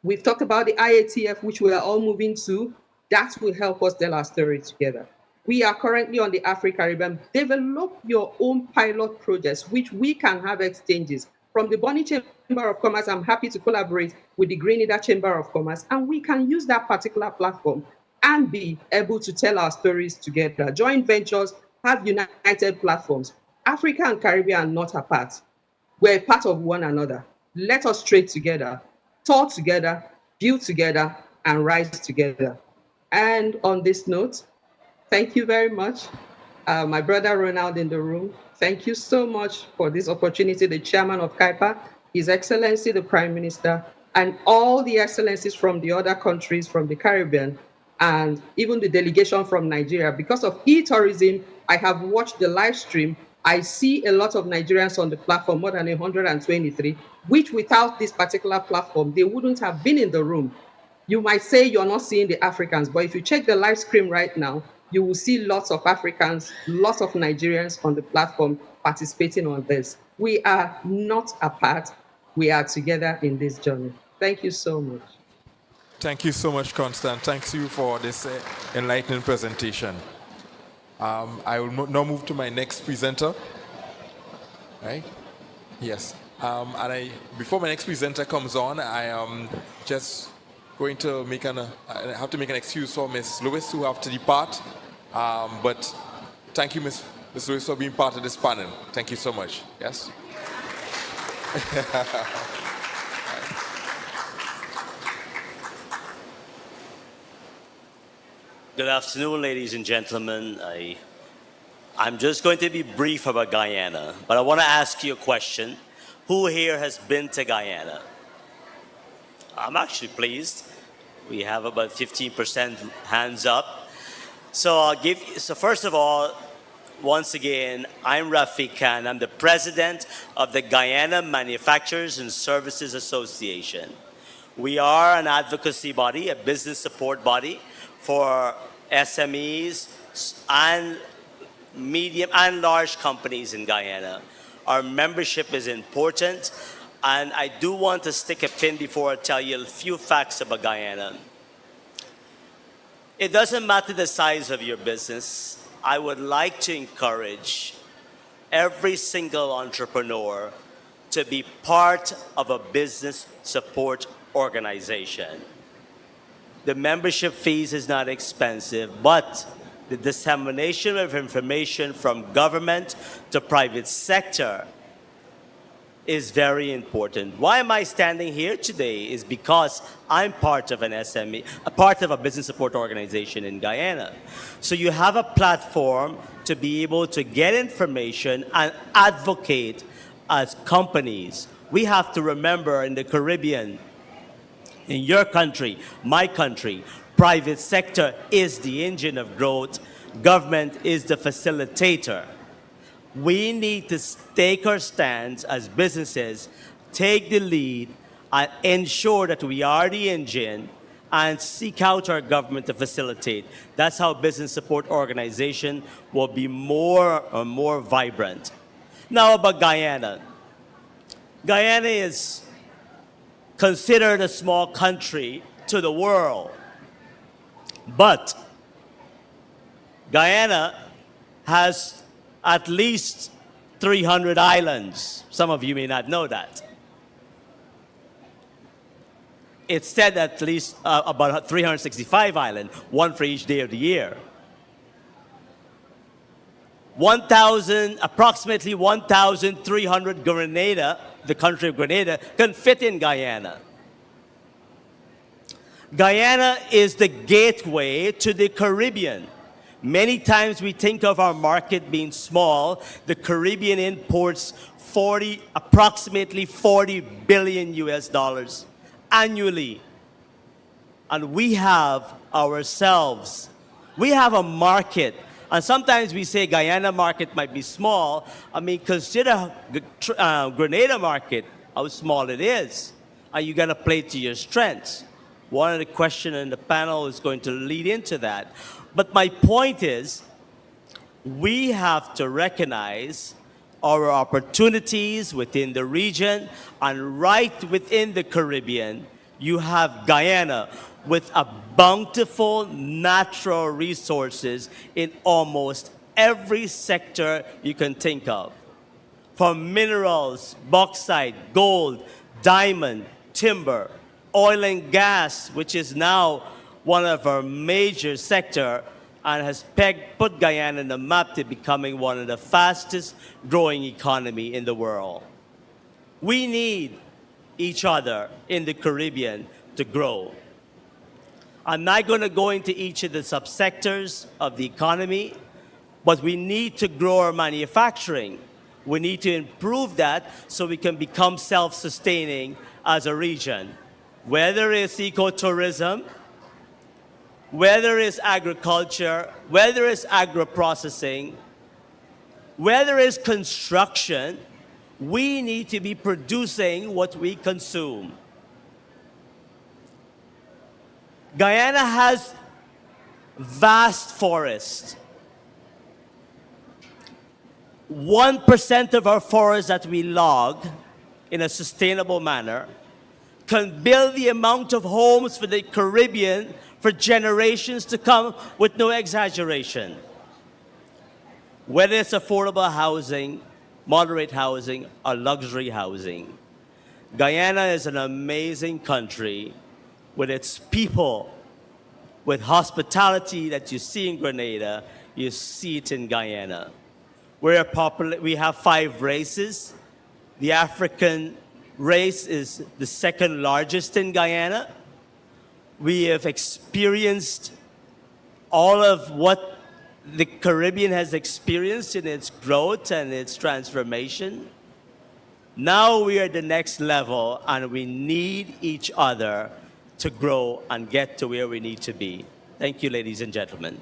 we've talked about the ACTIF, which we are all moving to. That will help us tell our story together. We are currently on the Afri-Caribbean. Develop your own pilot projects, which we can have exchanges. From the Bonny Chamber of Commerce, I'm happy to collaborate with the Grenada Chamber of Commerce, and we can use that particular platform and be able to tell our stories together. Joint ventures have united platforms. Africa and Caribbean are not apart. We're a part of one another. Let us trade together, talk together, build together, and rise together. And on this note, thank you very much. My brother Ronald in the room, thank you so much for this opportunity. The chairman of KAIPA, His Excellency, the Prime Minister, and all the excellencies from the other countries from the Caribbean, and even the delegation from Nigeria. Because of e-tourism, I have watched the live stream. I see a lot of Nigerians on the platform, more than 123, which without this particular platform, they wouldn't have been in the room. You might say you're not seeing the Africans, but if you check the live stream right now, you will see lots of Africans, lots of Nigerians on the platform participating on this. We are not apart. We are together in this journey. Thank you so much. Thank you so much, Constant. Thanks you for this enlightening presentation. I will now move to my next presenter. Right? Yes. Before my next presenter comes on, I am just going to make I have to make an excuse for Miss Lewis, who have to depart. But thank you, Miss Lewis, for being part of this panel. Thank you so much. Yes? Good afternoon, ladies and gentlemen. I'm just going to be brief about Guyana, but I want to ask you a question. Who here has been to Guyana? I'm actually pleased. We have about 15% hands up. So first of all, once again, I'm Rafiq Khan. I'm the president of the Guyana Manufacturers and Services Association. We are an advocacy body, a business support body for SMEs and medium and large companies in Guyana. Our membership is important, and I do want to stick a pin before I tell you a few facts about Guyana. It doesn't matter the size of your business. I would like to encourage every single entrepreneur to be part of a business support organization. The membership fees is not expensive, but the dissemination of information from government to private sector is very important. Why am I standing here today is because I'm part of an SME, a part of a business support organization in Guyana. So you have a platform to be able to get information and advocate as companies. We have to remember in the Caribbean, in your country, my country, private sector is the engine of growth, government is the facilitator. We need to take our stands as businesses, take the lead, and ensure that we are the engine and seek out our government to facilitate. That's how business support organization will be more vibrant. Now about Guyana. Guyana is considered a small country to the world, but Guyana has at least 300 islands. Some of you may not know that. It's said at least about 365 islands, one for each day of the year. Approximately 1,300 Grenada, the country of Grenada, can fit in Guyana. Guyana is the gateway to the Caribbean. Many times we think of our market being small. The Caribbean imports approximately 40 billion US dollars annually. And we have ourselves, we have a market. And sometimes we say Guyana market might be small. I mean, consider Grenada market, how small it is. And you got to play to your strengths. One of the questions in the panel is going to lead into that. But my point is, we have to recognize our opportunities within the region, and right within the Caribbean, you have Guyana with a bountiful natural resources in almost every sector you can think of. From minerals, bauxite, gold, diamond, timber, oil and gas, which is now one of our major sector and has put Guyana on the map to becoming one of the fastest growing economy in the world. We need each other in the Caribbean to grow. I'm not going to go into each of the subsectors of the economy, but we need to grow our manufacturing. We need to improve that so we can become self-sustaining as a region. Whether it's ecotourism, whether it's agriculture, whether it's agro-processing, whether it's construction, we need to be producing what we consume. Guyana has vast forests. 1% of our forests that we log in a sustainable manner can build the amount of homes for the Caribbean for generations to come with no exaggeration. Whether it's affordable housing, moderate housing, or luxury housing. Guyana is an amazing country with its people, with hospitality that you see in Grenada, you see it in Guyana. We have 5 races. The African race is the second largest in Guyana. We have experienced all of what the Caribbean has experienced in its growth and its transformation. Now we are at the next level, and we need each other to grow and get to where we need to be. Thank you, ladies and gentlemen.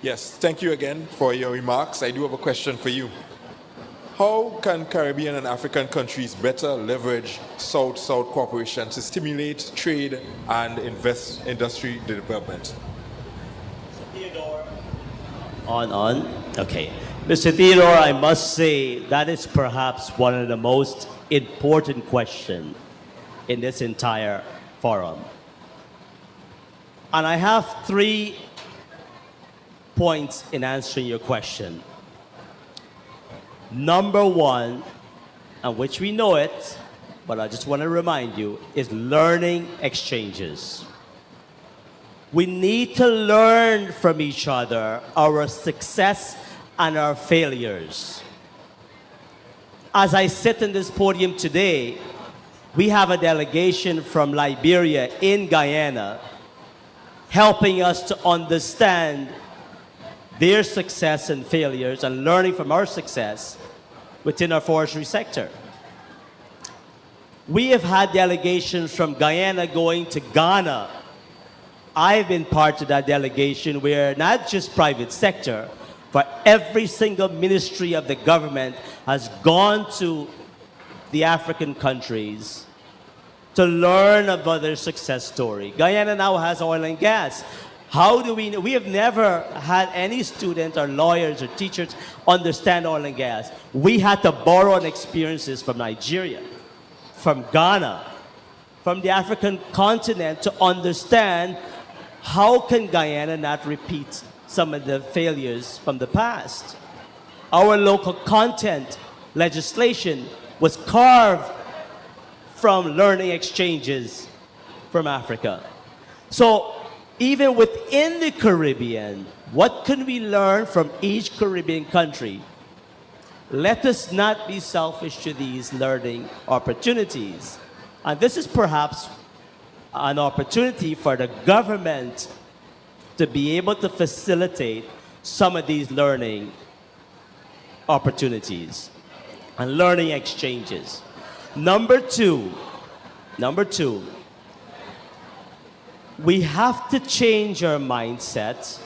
Yes, thank you again for your remarks. I do have a question for you. How can Caribbean and African countries better leverage South-South cooperation to stimulate trade and invest industry development? On. Okay. Mr. Theodore, I must say that is perhaps one of the most important questions in this entire forum. And I have 3 points in answering your question. Number 1, and which we know it, but I just want to remind you, is learning exchanges. We need to learn from each other our success and our failures. As I sit in this podium today, we have a delegation from Liberia in Guyana helping us to understand their success and failures and learning from our success within our forestry sector. We have had delegations from Guyana going to Ghana. I've been part of that delegation where not just private sector, but every single ministry of the government has gone to the African countries to learn about their success story. Guyana now has oil and gas. How do we know? We have never had any student or lawyers or teachers understand oil and gas. We had to borrow on experiences from Nigeria, from Ghana, from the African continent to understand how can Guyana not repeat some of the failures from the past. Our local content legislation was carved from learning exchanges from Africa. So even within the Caribbean, what can we learn from each Caribbean country? Let us not be selfish to these learning opportunities. And this is perhaps an opportunity for the government to be able to facilitate some of these learning opportunities and learning exchanges. Number two, we have to change our mindset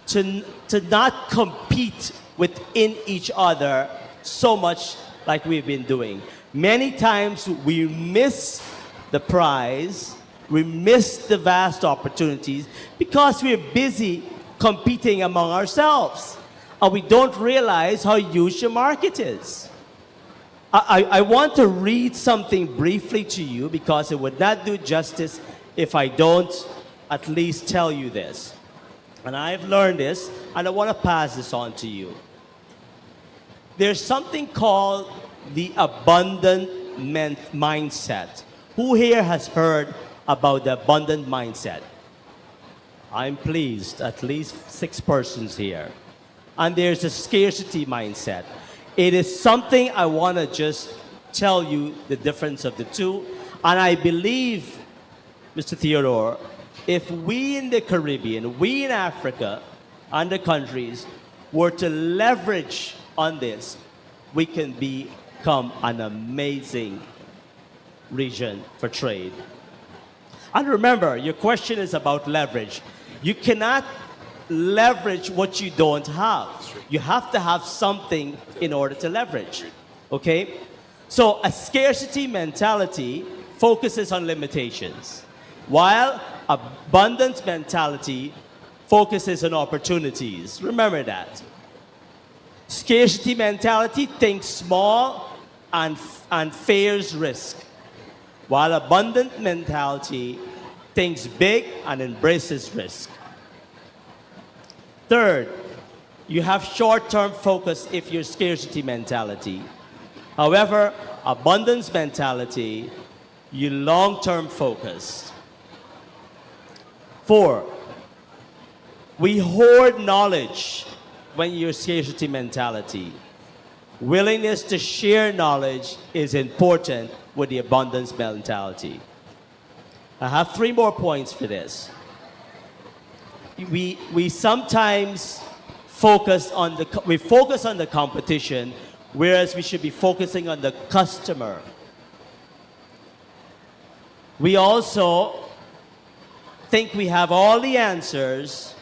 to not compete within each other so much like we've been doing. Many times we miss the prize, we miss the vast opportunities because we're busy competing among ourselves and we don't realize how huge the market is. I want to read something briefly to you because it would not do justice if I don't at least tell you this. And I've learned this, and I want to pass this on to you. There's something called the abundant mindset. Who here has heard about the abundant mindset? I'm pleased, at least 6 persons here. And there's a scarcity mindset. It is something I want to just tell you the difference of the two. And I believe, Mr. Theodore, if we in the Caribbean, we in Africa, and the countries were to leverage on this, we can become an amazing region for trade. And remember, your question is about leverage. You cannot leverage what you don't have. You have to have something in order to leverage, okay? So a scarcity mentality focuses on limitations, while abundance mentality focuses on opportunities. Remember that. Scarcity mentality thinks small and fears risk, while abundant mentality thinks big and embraces risk. Third, you have short-term focus if you're scarcity mentality. However, abundance mentality, you long-term focus. 4, we hoard knowledge when you're scarcity mentality. Willingness to share knowledge is important with the abundance mentality. I have 3 more points for this. We sometimes focus on the competition, whereas we should be focusing on the customer. We also think we have all the answers,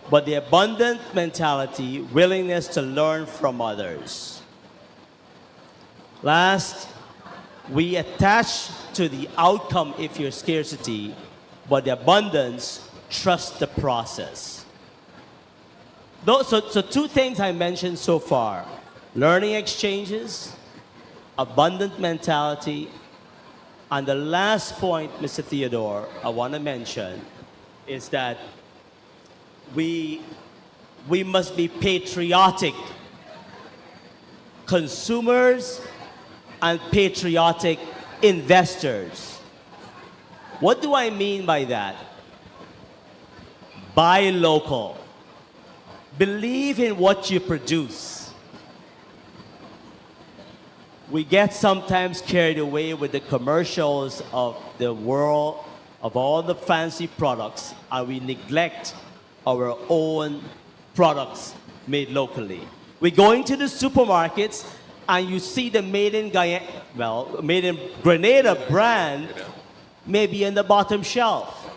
but the abundant mentality, willingness to learn from others. Last, we attach to the outcome if you're scarcity, but the abundance, trust the process. So two things I mentioned so far: learning exchanges, abundant mentality, and the last point, Mr. Theodore, I want to mention is that we must be patriotic consumers and patriotic investors. What do I mean by that? Buy local. Believe in what you produce. We get sometimes carried away with the commercials of the world, of all the fancy products, and we neglect our own products made locally. We go into the supermarkets and you see the made in Grenada brand maybe in the bottom shelf.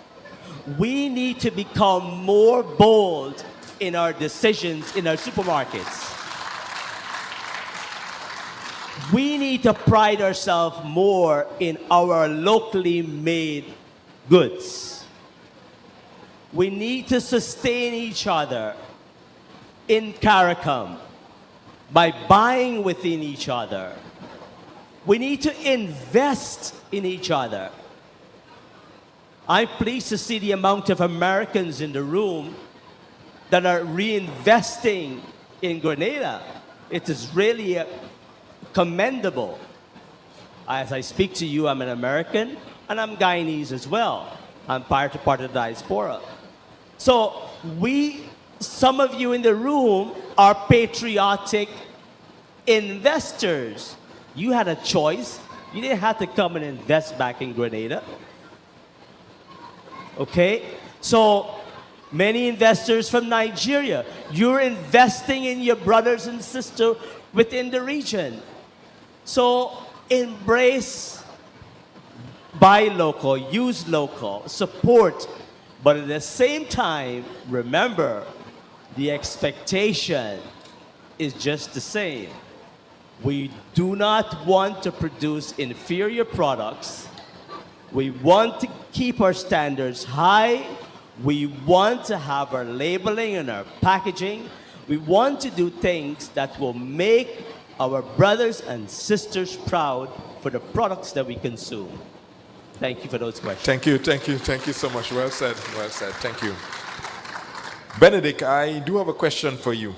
We need to become more bold in our decisions in our supermarkets. We need to pride ourselves more in our locally made goods. We need to sustain each other in CARICOM by buying within each other. We need to invest in each other. I'm pleased to see the amount of Americans in the room that are reinvesting in Grenada. It is really commendable. As I speak to you, I'm an American, and I'm Guyanese as well. I'm part of the diaspora. So some of you in the room are patriotic investors. You had a choice. You didn't have to come and invest back in Grenada. Okay? So many investors from Nigeria, you're investing in your brothers and sisters within the region. So embrace, buy local, use local, support, but at the same time, remember, the expectation is just the same. We do not want to produce inferior products. We want to keep our standards high. We want to have our labeling and our packaging. We want to do things that will make our brothers and sisters proud for the products that we consume. Thank you for those questions. Thank you so much. Well said, thank you. Benedict, I do have a question for you.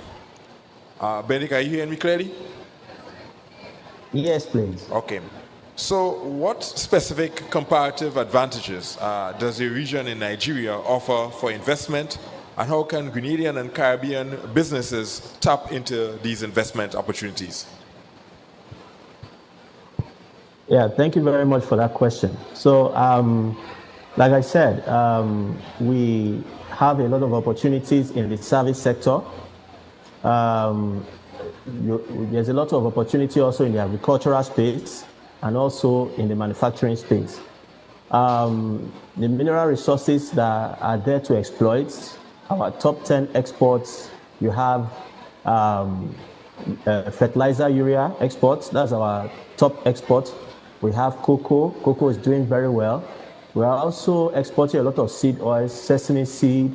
Benedict, are you hearing me clearly? Yes, please. Okay. So what specific comparative advantages does the region in Nigeria offer for investment, and how can Grenadian and Caribbean businesses tap into these investment opportunities? Yeah, thank you very much for that question. So, like I said, we have a lot of opportunities in the service sector. There's a lot of opportunity also in the agricultural space and also in the manufacturing space. The mineral resources that are there to exploit, our top 10 exports, you have fertilizer urea exports, that's our top export. We have cocoa. Cocoa is doing very well. We are also exporting a lot of seed oils, sesame seed,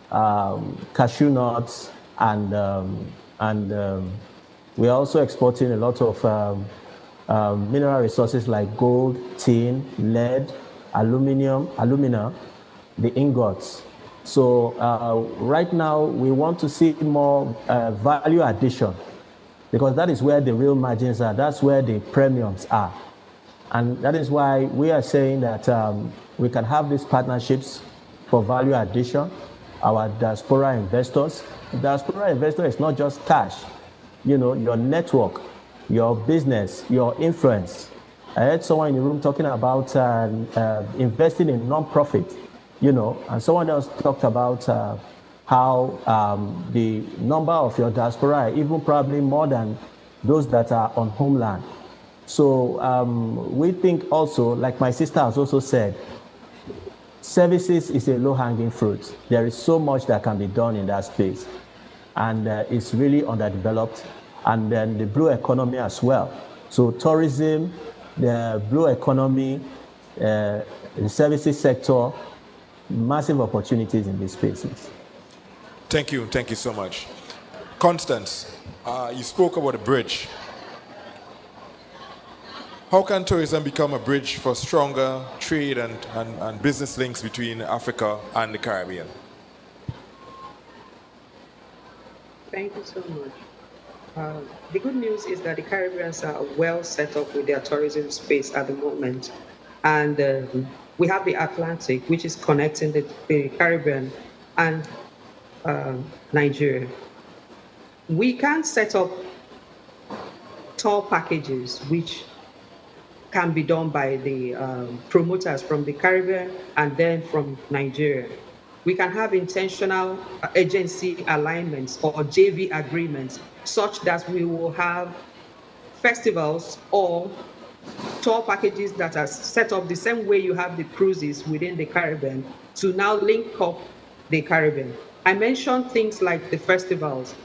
cashew nuts, and we are also exporting a lot of mineral resources like gold, tin, lead, alumina, the ingots. So right now we want to see more value addition, because that is where the real margins are. That's where the premiums are. And that is why we are saying that we can have these partnerships for value addition. Our diaspora investors. Diaspora investor is not just cash. You know, your network, your business, your influence. I heard someone in the room talking about investing in non-profit, you know, and someone else talked about how the number of your diaspora are even probably more than those that are on homeland. So we think also, like my sister has also said, services is a low-hanging fruit. There is so much that can be done in that space, and it's really underdeveloped. And then the blue economy as well. So tourism, the blue economy, the services sector, massive opportunities in these spaces. Thank you so much. Constance, you spoke about a bridge. How can tourism become a bridge for stronger trade and business links between Africa and the Caribbean? Thank you so much. The good news is that the Caribbeans are well set up with their tourism space at the moment. And we have the Atlantic, which is connecting the Caribbean and Nigeria. We can set up tour packages, which can be done by the promoters from the Caribbean and then from Nigeria. We can have intentional agency alignments or JV agreements such that we will have festivals or tour packages that are set up the same way you have the cruises within the Caribbean to now link up the Caribbean. I mentioned things like the festivals,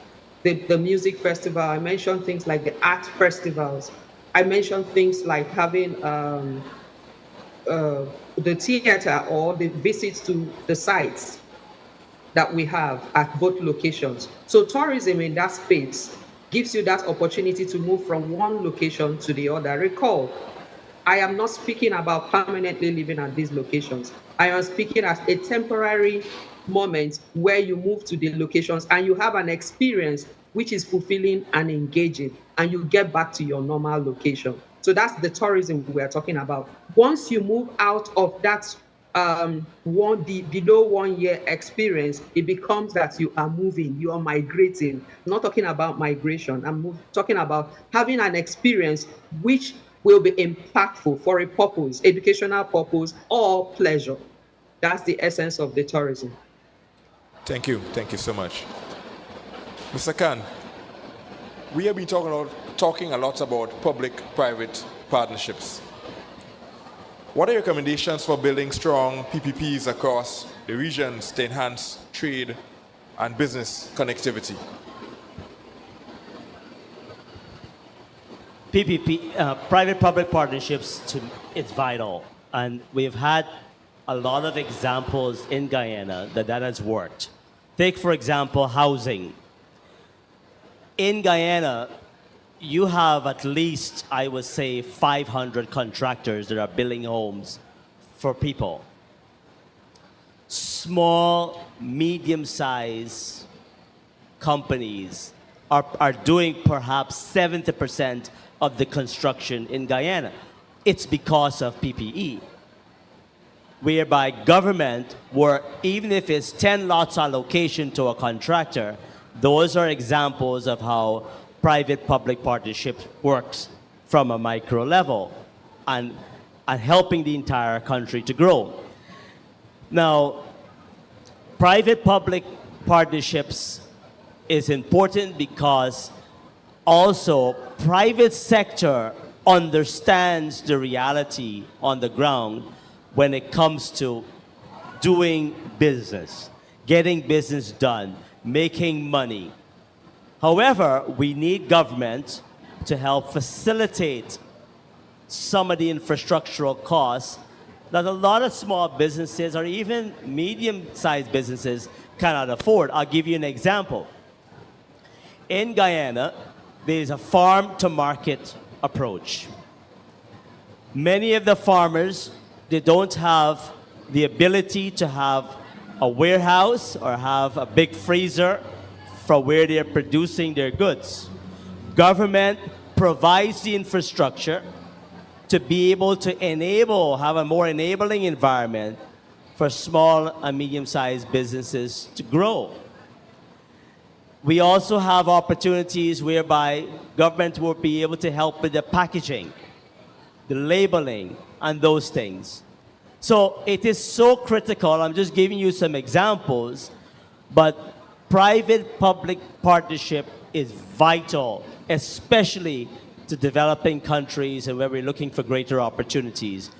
the music festival. I mentioned things like the art festivals. I mentioned things like having the theater or the visits to the sites that we have at both locations. So tourism in that space gives you that opportunity to move from one location to the other. Recall, I am not speaking about permanently living at these locations. I am speaking as a temporary moment where you move to the locations and you have an experience which is fulfilling and engaging, and you get back to your normal location. So that's the tourism we're talking about. Once you move out of that below 1 year experience, it becomes that you are moving, you are migrating. I'm not talking about migration. I'm talking about having an experience which will be impactful for a purpose, educational purpose, or pleasure. That's the essence of the tourism. Thank you so much. Mr. Khan, we have been talking a lot about public-private partnerships. What are your recommendations for building strong PPPs across the regions to enhance trade and business connectivity? PPP, private-public partnerships, it's vital. And we've had a lot of examples in Guyana that has worked. Take, for example, housing. In Guyana, you have at least, I would say, 500 contractors that are building homes for people. Small, medium-sized companies are doing perhaps 70% of the construction in Guyana. It's because of PPE, whereby government, where even if it's 10 lots allocation to a contractor, those are examples of how private-public partnership works from a micro level and helping the entire country to grow. Now, private-public partnerships is important because also private sector understands the reality on the ground when it comes to doing business, getting business done, making money. However, we need government to help facilitate some of the infrastructural costs that a lot of small businesses or even medium-sized businesses cannot afford. I'll give you an example. In Guyana, there is a farm-to-market approach. Many of the farmers, they don't have the ability to have a warehouse or have a big freezer for where they're producing their goods. Government provides the infrastructure to be able to have a more enabling environment for small and medium-sized businesses to grow. We also have opportunities whereby government will be able to help with the packaging, the labeling, and those things. So it is so critical. I'm just giving you some examples, but private-public partnership is vital, especially to developing countries and where we're looking for greater opportunities.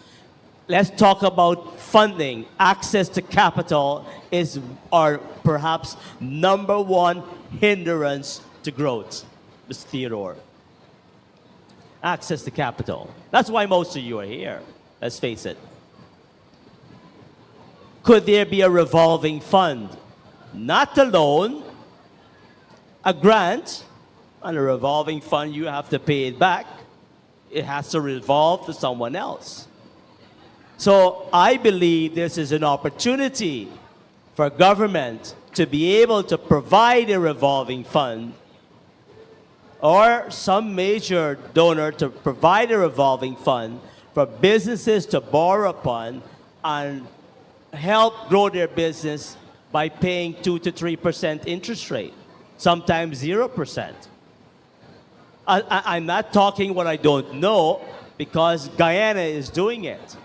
Let's talk about funding. Access to capital is our perhaps number one hindrance to growth, Mr. Theodore. access to capital. That's why most of you are here, let's face it. Could there be a revolving fund? Not a loan, a grant, and a revolving fund, you have to pay it back. It has to revolve to someone else. So I believe this is an opportunity for government to be able to provide a revolving fund or some major donor to provide a revolving fund for businesses to borrow upon and help grow their business by paying 2 to 3% interest rate, sometimes 0%. I'm not talking what I don't know because Guyana is doing it.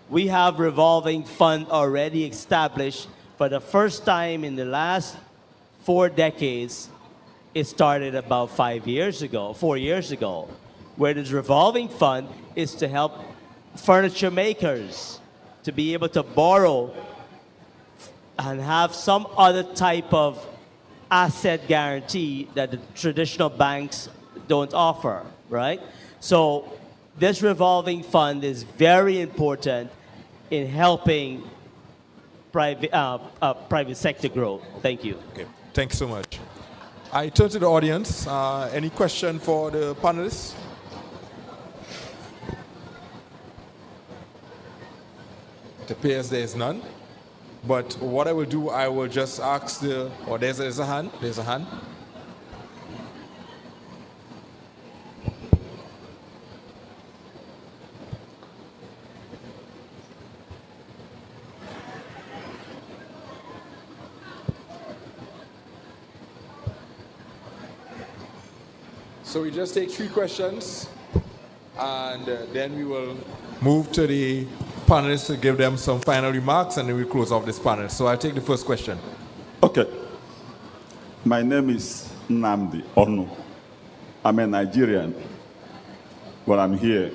We have revolving fund already established for the first time in the last 4 decades. It started about 4 years ago, where this revolving fund is to help furniture makers to be able to borrow and have some other type of asset guarantee that the traditional banks don't offer, right? So this revolving fund is very important in helping private sector growth. Thank you. Okay, thanks so much. I turn to the audience. Any question for the panelists? It appears there is none. But what I will do, I will just ask there's a hand. There's a hand. So we just take 3 questions, and then we will move to the panelists to give them some final remarks, and then we'll close off this panel. So I'll take the first question. Okay. My name is Nnamdi Onu. I'm a Nigerian, but I'm here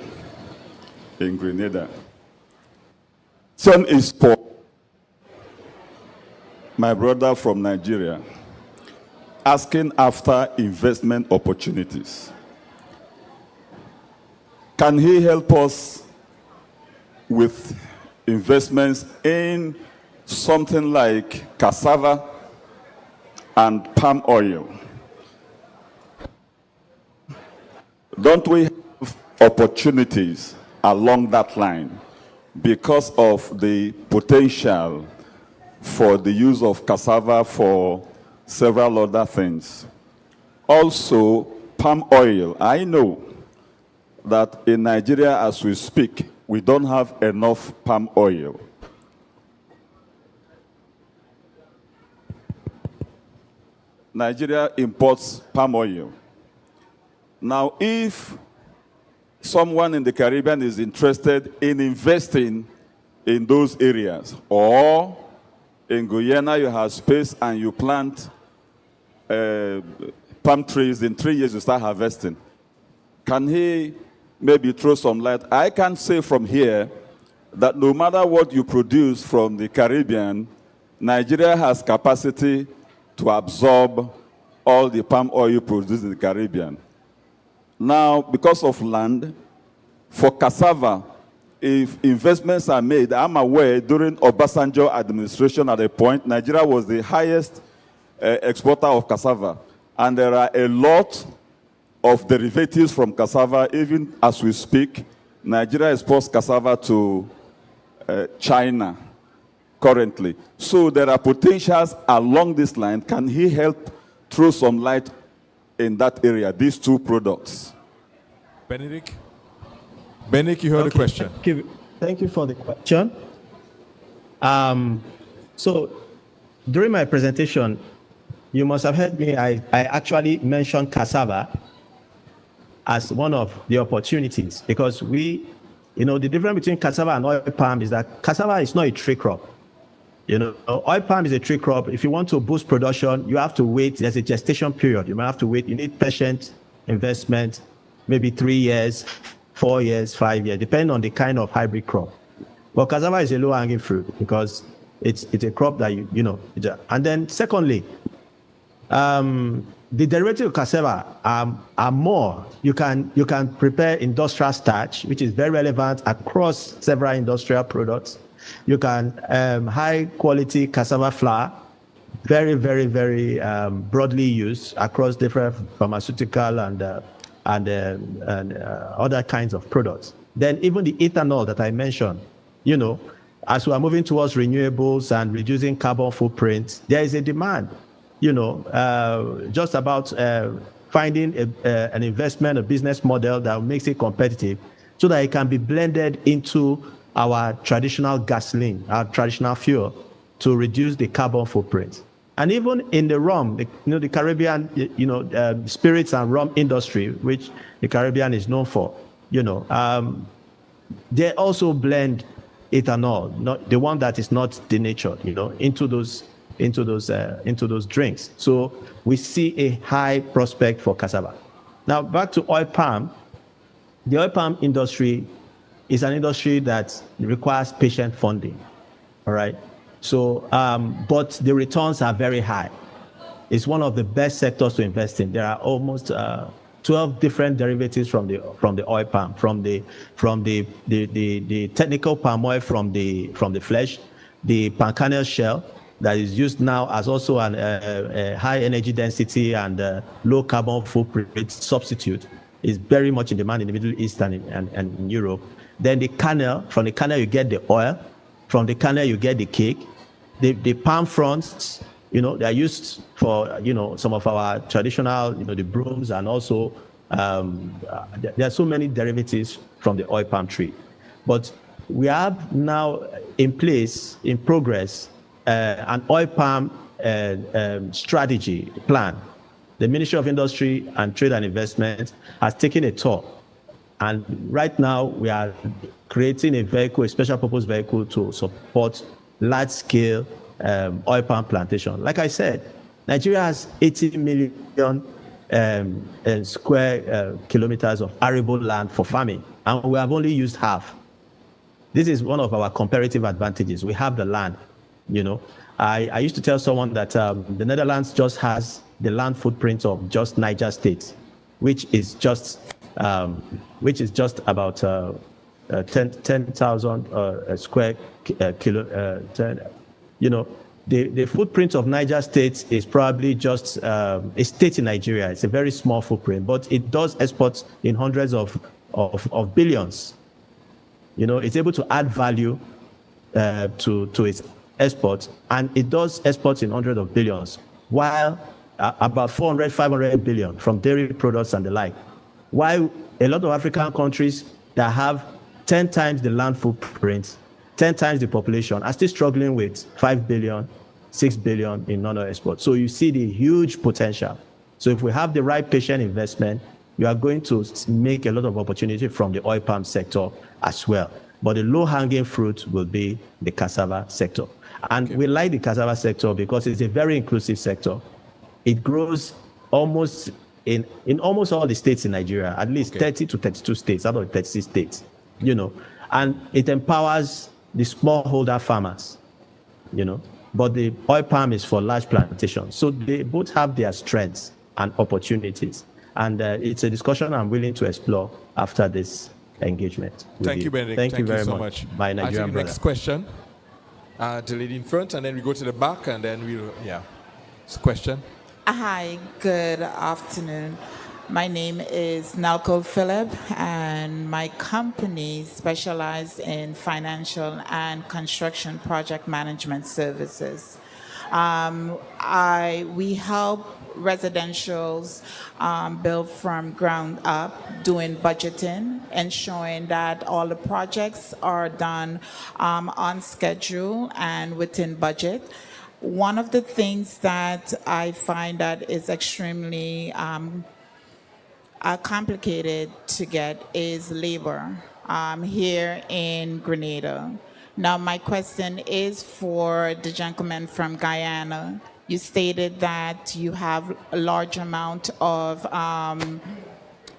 in Grenada. Son is for my brother from Nigeria, asking after investment opportunities. Can he help us with investments in something like cassava and palm oil? Don't we have opportunities along that line because of the potential for the use of cassava for several other things? Also, palm oil. I know that in Nigeria, as we speak, we don't have enough palm oil. Nigeria imports palm oil. Now, if someone in the Caribbean is interested in investing in those areas, or in Guyana you have space and you plant palm trees, in 3 years you start harvesting, can he maybe throw some light? I can say from here that no matter what you produce from the Caribbean, Nigeria has capacity to absorb all the palm oil produced in the Caribbean. Now, because of land, for cassava, if investments are made, I'm aware during Obasanjo administration at a point, Nigeria was the highest exporter of cassava. And there are a lot of derivatives from cassava. Even as we speak, Nigeria exports cassava to China currently. So there are potentials along this line. Can he help throw some light in that area, these 2 products? Benedict? Benedict, you heard the question. Thank you for the question. So during my presentation, you must have heard me, I actually mentioned cassava as one of the opportunities, because the difference between cassava and oil palm is that cassava is not a tree crop. Oil palm is a tree crop. If you want to boost production, you have to wait. There's a gestation period. You might have to wait. You need patient investment, maybe 3 years, 4 years, 5 years, depending on the kind of hybrid crop. But cassava is a low-hanging fruit because it's a crop that you know. And then secondly, the derivative of cassava are more. You can prepare industrial starch, which is very relevant across several industrial products. You can high quality cassava flour, very, very, very broadly used across different pharmaceutical and other kinds of products. Then even the ethanol that I mentioned, as we are moving towards renewables and reducing carbon footprint, there is a demand, just about finding an investment, a business model that makes it competitive so that it can be blended into our traditional gasoline, our traditional fuel, to reduce the carbon footprint. And even in the rum, the Caribbean, spirits and rum industry, which the Caribbean is known for, they also blend ethanol, not the one that is not denatured, into those drinks. So we see a high prospect for cassava. Now back to oil palm. The oil palm industry is an industry that requires patient funding. All right. So, but the returns are very high. It's one of the best sectors to invest in. There are almost 12 different derivatives from the oil palm, from the technical palm oil from the flesh, the palm kernel shell that is used now as also a high energy density and low carbon footprint substitute, is very much in demand in the Middle East and in Europe. Then the kernel, from the kernel you get the oil, from the kernel you get the cake. The palm fronds, they are used for, some of our traditional, the brooms, and also there are so many derivatives from the oil palm tree. But we have now in progress, an oil palm strategy plan. The Ministry of Industry and Trade and Investment has taken a tour. And right now we are creating a special purpose vehicle to support large-scale oil palm plantation. Like I said, Nigeria has 80 million square kilometers of arable land for farming, and we have only used half. This is one of our comparative advantages. We have the land, I used to tell someone that the Netherlands just has the land footprint of just Niger State, which is just about 10,000 square kilo. The footprint of Niger State is probably just a state in Nigeria. It's a very small footprint, but it does export in hundreds of billions. It's able to add value to its exports, and it does export in hundreds of billions, while about 400, 500 billion from dairy products and the like. While a lot of African countries that have 10 times the land footprint, 10 times the population, are still struggling with 5 billion, 6 billion in non-oil exports. So you see the huge potential. So if we have the right patient investment, you are going to make a lot of opportunity from the oil palm sector as well. But the low-hanging fruit will be the cassava sector. And we like the cassava sector because it's a very inclusive sector. It grows almost in almost all the states in Nigeria, at least 30 to 32 states out of 36 states, and it empowers the smallholder farmers, but the oil palm is for large plantations. So they both have their strengths and opportunities. And it's a discussion I'm willing to explore after this engagement. Thank you, Benedict. Thank you very so much. My Nigerian brother. Next question. The lady in front, and then we go to the back, and then it's a question. Hi, good afternoon. My name is Nalco Phillip, and my company specializes in financial and construction project management services. We help residentials build from ground up, doing budgeting, ensuring that all the projects are done on schedule and within budget. One of the things that I find that is extremely complicated to get is labor here in Grenada. Now, my question is for the gentleman from Guyana. You stated that you have a large amount of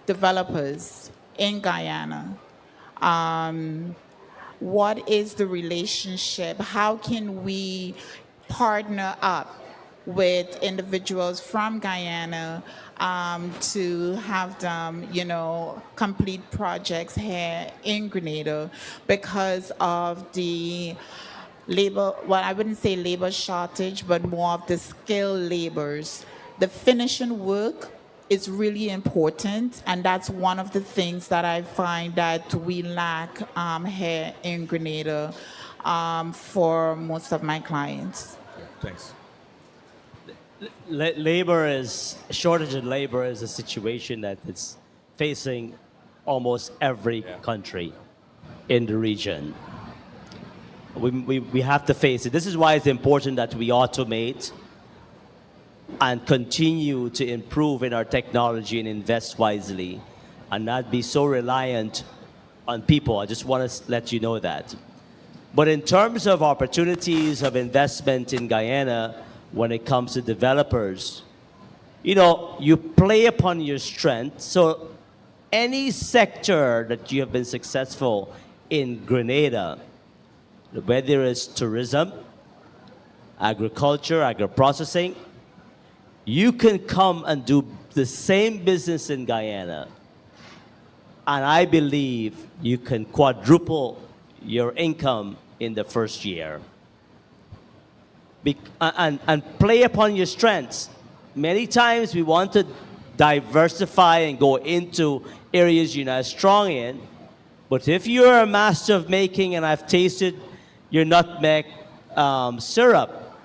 developers in Guyana. What is the relationship? How can we partner up with individuals from Guyana to have them, complete projects here in Grenada because of the labor, well, I wouldn't say labor shortage, but more of the skilled laborers. The finishing work is really important, and that's one of the things that I find that we lack here in Grenada for most of my clients. Thanks. Shortage of labor is a situation that is facing almost every country in the region. We have to face it. This is why it's important that we automate and continue to improve in our technology and invest wisely and not be so reliant on people. I just want to let you know that. But in terms of opportunities of investment in Guyana, when it comes to developers, you play upon your strength. So any sector that you have been successful in Grenada, whether it's tourism, agriculture, agro-processing, you can come and do the same business in Guyana, and I believe you can quadruple your income in the first year. And play upon your strengths. Many times we want to diversify and go into areas you're not strong in, but if you're a master of making, and I've tasted your nutmeg syrup,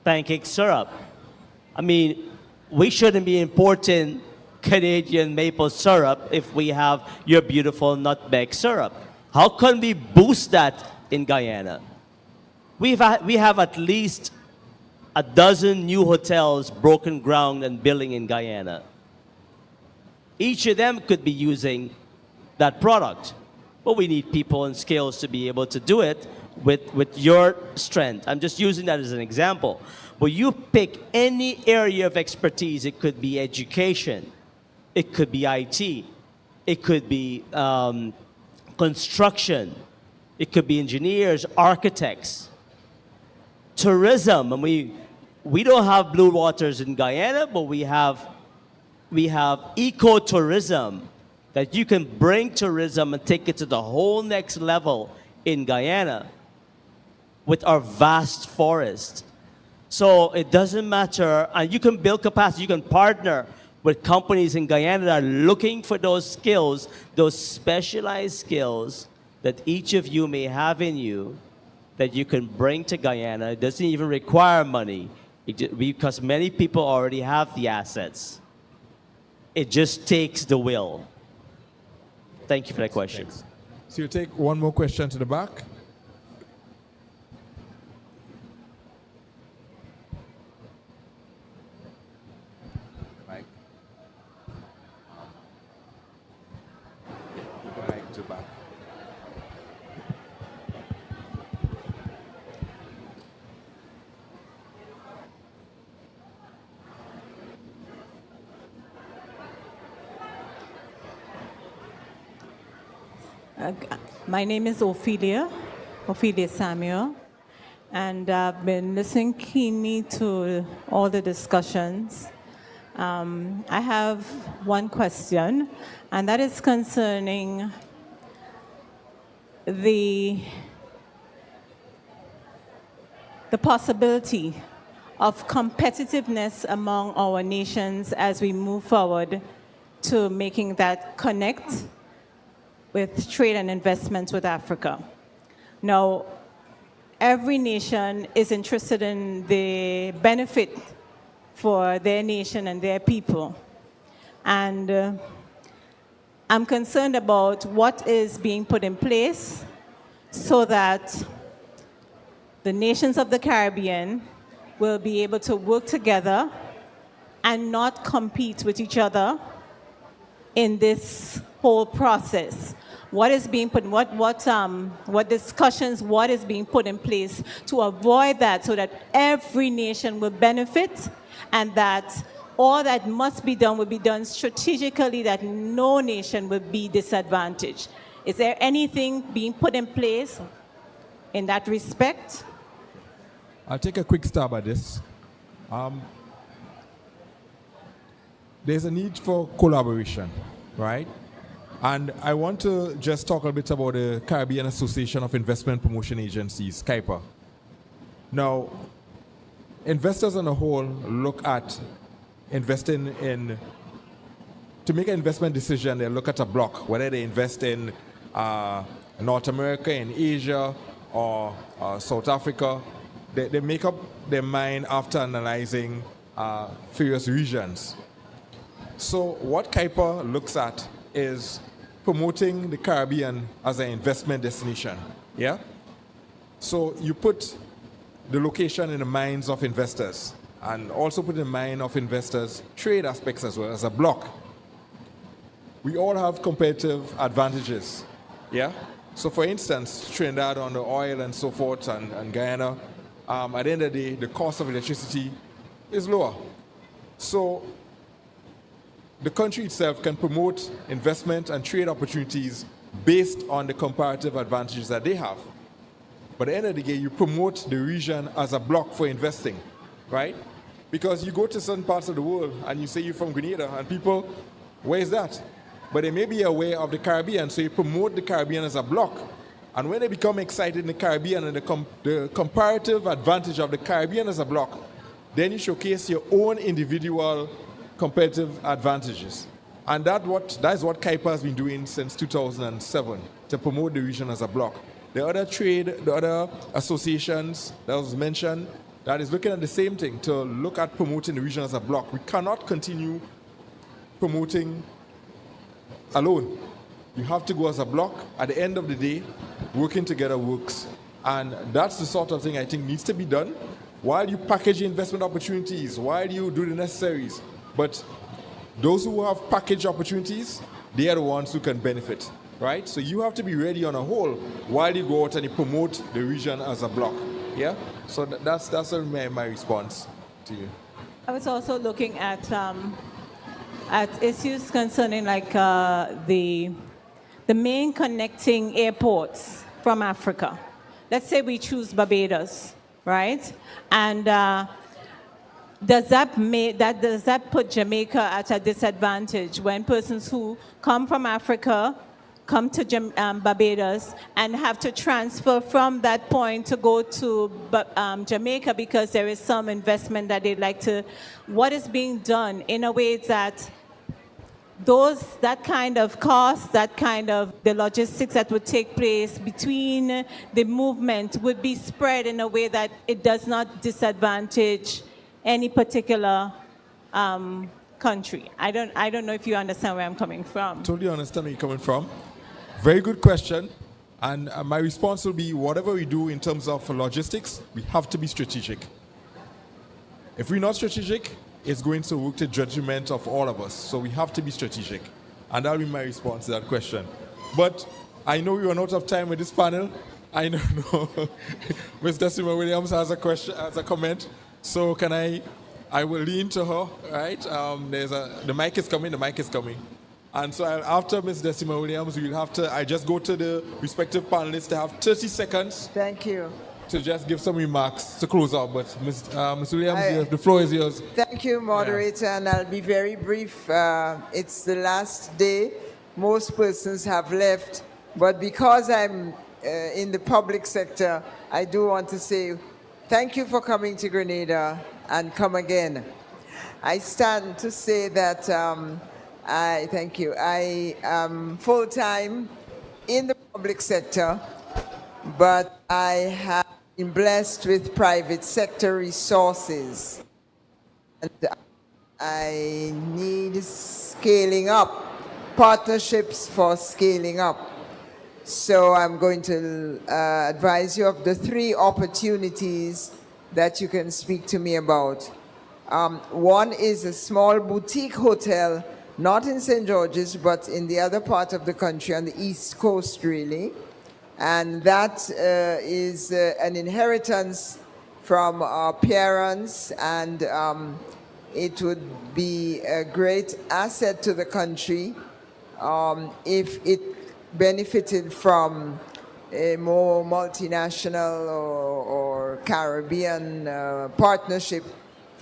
pancake syrup, I mean, we shouldn't be importing Canadian maple syrup if we have your beautiful nutmeg syrup. How can we boost that in Guyana? We have at least a dozen new hotels broken ground and building in Guyana. Each of them could be using that product, but we need people and skills to be able to do it with your strength. I'm just using that as an example. But you pick any area of expertise. It could be education, it could be IT, it could be construction, it could be engineers, architects, tourism. And we don't have blue waters in Guyana, but we have ecotourism, that you can bring tourism and take it to the whole next level in Guyana with our vast forest. So it doesn't matter, and you can build capacity, you can partner with companies in Guyana that are looking for those skills, those specialized skills that each of you may have in you that you can bring to Guyana. It doesn't even require money because many people already have the assets. It just takes the will. Thank you for that question. Thanks. So you take one more question to the back. My name is Ophelia Samuel, and I've been listening keenly to all the discussions. I have one question, and that is concerning the possibility of competitiveness among our nations as we move forward to making that connect with trade and investments with Africa. Now, every nation is interested in the benefit for their nation and their people. And I'm concerned about what is being put in place so that the nations of the Caribbean will be able to work together and not compete with each other in this whole process. What is being put, what discussions, what is being put in place to avoid that so that every nation will benefit and that all that must be done will be done strategically, that no nation will be disadvantaged. Is there anything being put in place in that respect? I'll take a quick stab at this. There's a need for collaboration, right? And I want to just talk a bit about the Caribbean Association of Investment Promotion Agencies, CIPA. Now, investors on the whole look at investing in, to make an investment decision, they look at a block, whether they invest in North America, in Asia, or South Africa. They make up their mind after analyzing various regions. So what CIPA looks at is promoting the Caribbean as an investment destination, yeah? So you put the location in the minds of investors and also put in the mind of investors trade aspects as well as a block. We all have competitive advantages, yeah? So for instance, Trinidad on the oil and so forth and Guyana, at the end of the day, the cost of electricity is lower. So the country itself can promote investment and trade opportunities based on the comparative advantages that they have. But at the end of the day, you promote the region as a block for investing, right? Because you go to certain parts of the world and you say you're from Grenada, and people, where is that? But they may be aware of the Caribbean, so you promote the Caribbean as a block. And when they become excited in the Caribbean and the comparative advantage of the Caribbean as a block, then you showcase your own individual competitive advantages. And that's what CIPA has been doing since 2007, to promote the region as a block. The other associations that was mentioned, that is looking at the same thing, to look at promoting the region as a block. We cannot continue promoting alone. You have to go as a block. At the end of the day, working together works. And that's the sort of thing I think needs to be done while you package investment opportunities, while you do the necessaries. But those who have package opportunities, they are the ones who can benefit, right? So you have to be ready on a whole while you go out and you promote the region as a block, yeah? So that's my response to you. I was also looking at issues concerning like the main connecting airports from Africa. Let's say we choose Barbados, right? And does that put Jamaica at a disadvantage when persons who come from Africa come to Barbados and have to transfer from that point to go to Jamaica because there is some investment that they'd like to? What is being done in a way that that kind of cost, that kind of the logistics that would take place between the movement would be spread in a way that it does not disadvantage any particular country? I don't know if you understand where I'm coming from. Totally understand where you're coming from. Very good question. And my response will be, whatever we do in terms of logistics, we have to be strategic. If we're not strategic, it's going to work to detriment of all of us. So we have to be strategic. And that'll be my response to that question. But I know we run out of time with this panel. I know Ms. Decima Williams has a question, has a comment. So I will lean to her, right? The mic is coming. And so after Ms. Decima Williams, I just go to the respective panelists to have 30 seconds. Thank you. To just give some remarks to close out. But Ms. Williams, the floor is yours. Thank you, moderator, and I'll be very brief. It's the last day. Most persons have left. But because I'm in the public sector, I do want to say thank you for coming to Grenada and come again. I stand to say that thank you. I am full-time in the public sector, but I have been blessed with private sector resources. And I need scaling up, partnerships for scaling up. So I'm going to advise you of the 3 opportunities that you can speak to me about. One is a small boutique hotel, not in St. George's, but in the other part of the country, on the East Coast, really. And that is an inheritance from our parents, and it would be a great asset to the country if it benefited from a more multinational or Caribbean partnership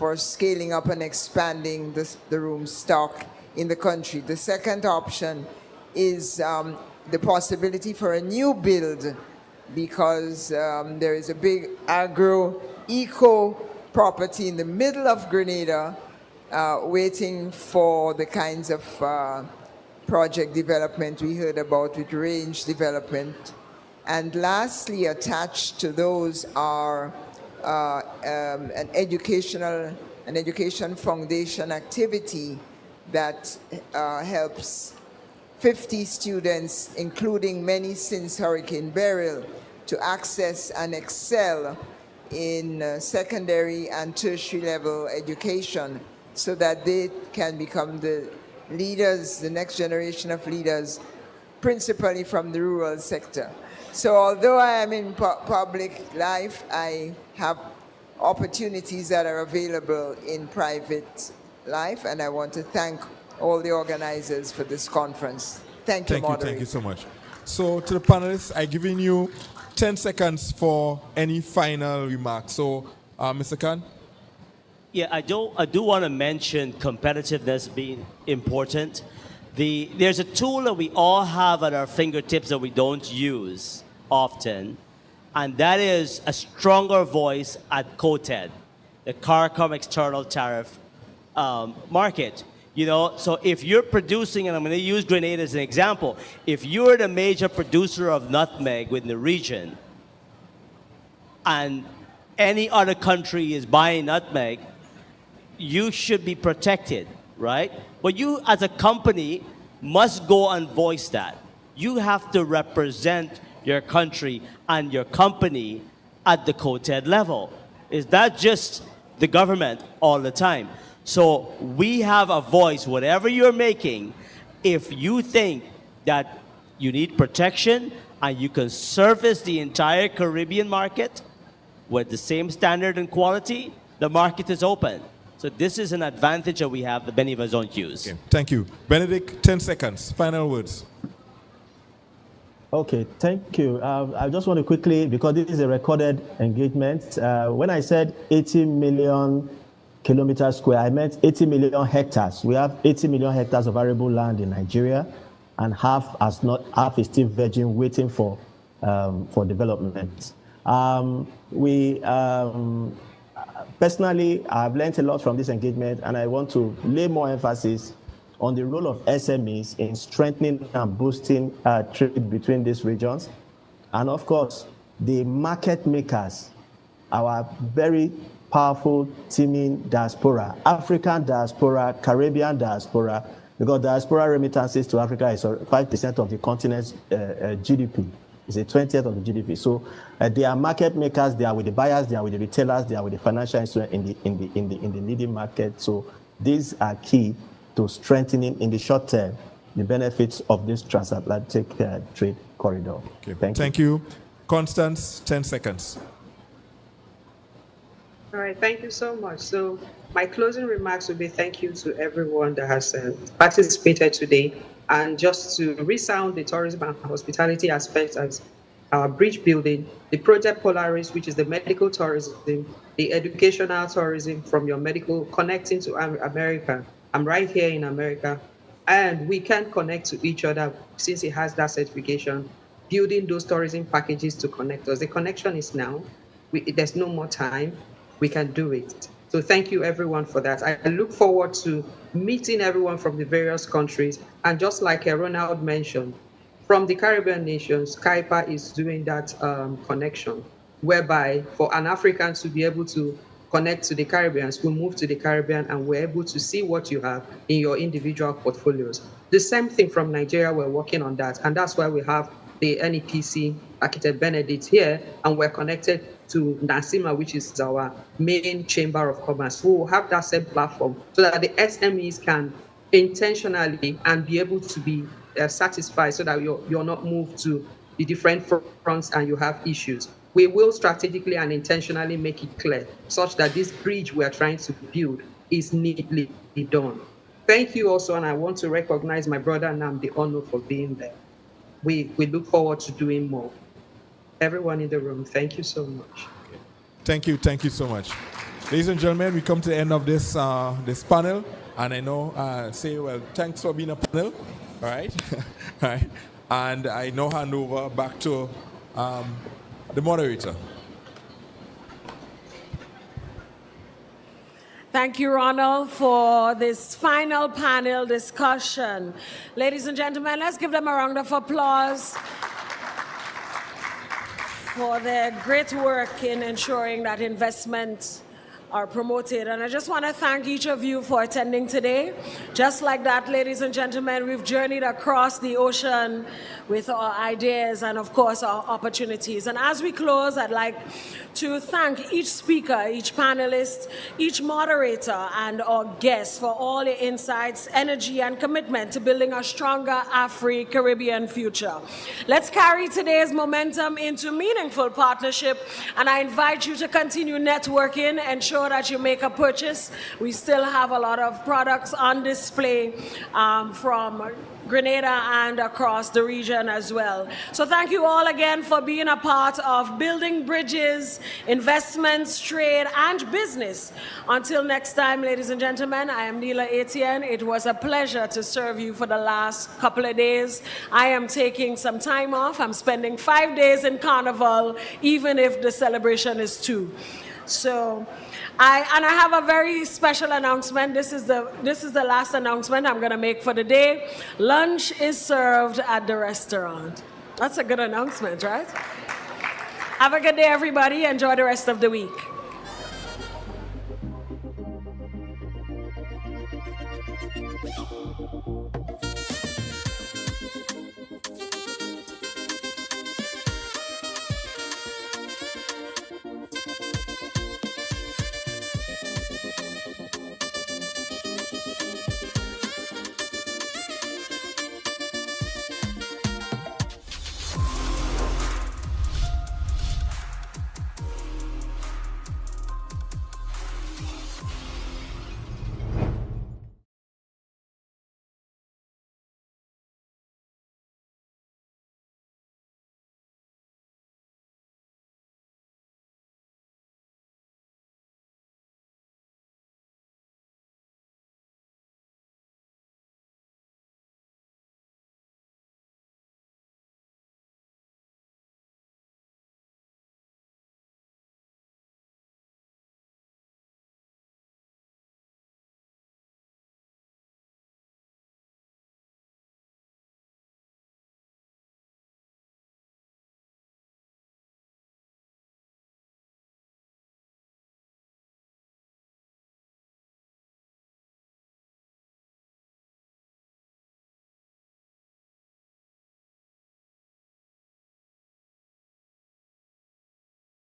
for scaling up and expanding the room stock in the country. The second option is the possibility for a new build, because there is a big agro-eco property in the middle of Grenada waiting for the kinds of project development we heard about with range development. And lastly, attached to those are an education foundation activity that helps 50 students, including many since Hurricane Beryl, to access and excel in secondary and tertiary level education so that they can become the leaders, the next generation of leaders, principally from the rural sector. So although I am in public life, I have opportunities that are available in private life, and I want to thank all the organizers for this conference. Thank you, moderator. Thank you so much. So to the panelists, I'm giving you 10 seconds for any final remarks. So, Mr. Khan? Yeah, I do want to mention competitiveness being important. There's a tool that we all have at our fingertips that we don't use often, and that is a stronger voice at COTED, the CARICOM external tariff market. You know, so if you're producing, and I'm going to use Grenada as an example, if you're the major producer of nutmeg within the region, and any other country is buying nutmeg, you should be protected, right? But you, as a company, must go and voice that. You have to represent your country and your company at the COTED level. It's not just the government all the time. So we have a voice, whatever you're making, if you think that you need protection and you can service the entire Caribbean market with the same standard and quality, the market is open. So this is an advantage that we have that many of us don't use. Okay. Thank you. Benedict, 10 seconds. Final words. Okay, thank you. I just want to quickly, because this is a recorded engagement, when I said 80 million kilometers square, I meant 80 million hectares. We have 80 million hectares of arable land in Nigeria, and half is still virgin, waiting for development. Personally, I've learned a lot from this engagement, and I want to lay more emphasis on the role of SMEs in strengthening and boosting trade between these regions. And of course, the market makers, our very powerful teeming diaspora, African diaspora, Caribbean diaspora, because diaspora remittances to Africa is 5% of the continent's GDP. It's a 20th of the GDP. So they are market makers. They are with the buyers. They are with the retailers. They are with the financial instruments in the leading market. So these are key to strengthening in the short term the benefits of this transatlantic trade corridor. Okay. Thank you. Constance, 10 seconds. All right, thank you so much. So my closing remarks will be thank you to everyone that has participated today. And just to resound the tourism and hospitality aspects as our bridge building, the project Polaris, which is the medical tourism, the educational tourism from your medical connecting to America. I'm right here in America, and we can connect to each other since it has that certification, building those tourism packages to connect us. The connection is now. There's no more time. We can do it. So thank you everyone for that. I look forward to meeting everyone from the various countries. And just like Ronald mentioned, from the Caribbean nations, CAIPA is doing that connection, whereby for an African to be able to connect to the Caribbeans, we move to the Caribbean and we're able to see what you have in your individual portfolios. The same thing from Nigeria, we're working on that. And that's why we have the NEPC Architect Benedict here, and we're connected to NASIMA, which is our main chamber of commerce, who will have that same platform so that the SMEs can intentionally and be able to be satisfied so that you're not moved to the different fronts and you have issues. We will strategically and intentionally make it clear such that this bridge we're trying to build is neatly done. Thank you also, and I want to recognize my brother Namdi Ono for being there. We look forward to doing more. Everyone in the room, thank you so much. Thank you so much. Ladies and gentlemen, we come to the end of this this panel, and I know thanks for being a panel, all right, all right, and I now hand over back to the moderator. Thank you, Ronald, for this final panel discussion. Ladies and gentlemen, let's give them a round of applause for their great work in ensuring that investments are promoted. And I just want to thank each of you for attending today. Just like that, ladies and gentlemen, we've journeyed across the ocean with our ideas and, of course, our opportunities. And as we close, I'd like to thank each speaker, each panelist, each moderator, and our guests for all the insights, energy, and commitment to building a stronger Afri-Caribbean future. Let's carry today's momentum into meaningful partnership, and I invite you to continue networking, ensure that you make a purchase. We still have a lot of products on display from Grenada and across the region as well. So thank you all again for being a part of building bridges, investments, trade, and business. Until next time, ladies and gentlemen, I am Neela Etienne. It was a pleasure to serve you for the last couple of days. I am taking some time off. I'm spending 5 days in Carnival, even if the celebration is 2. So, I have a very special announcement. This is the last announcement I'm going to make for the day. Lunch is served at the restaurant. That's a good announcement, right? Have a good day, everybody. Enjoy the rest of the week.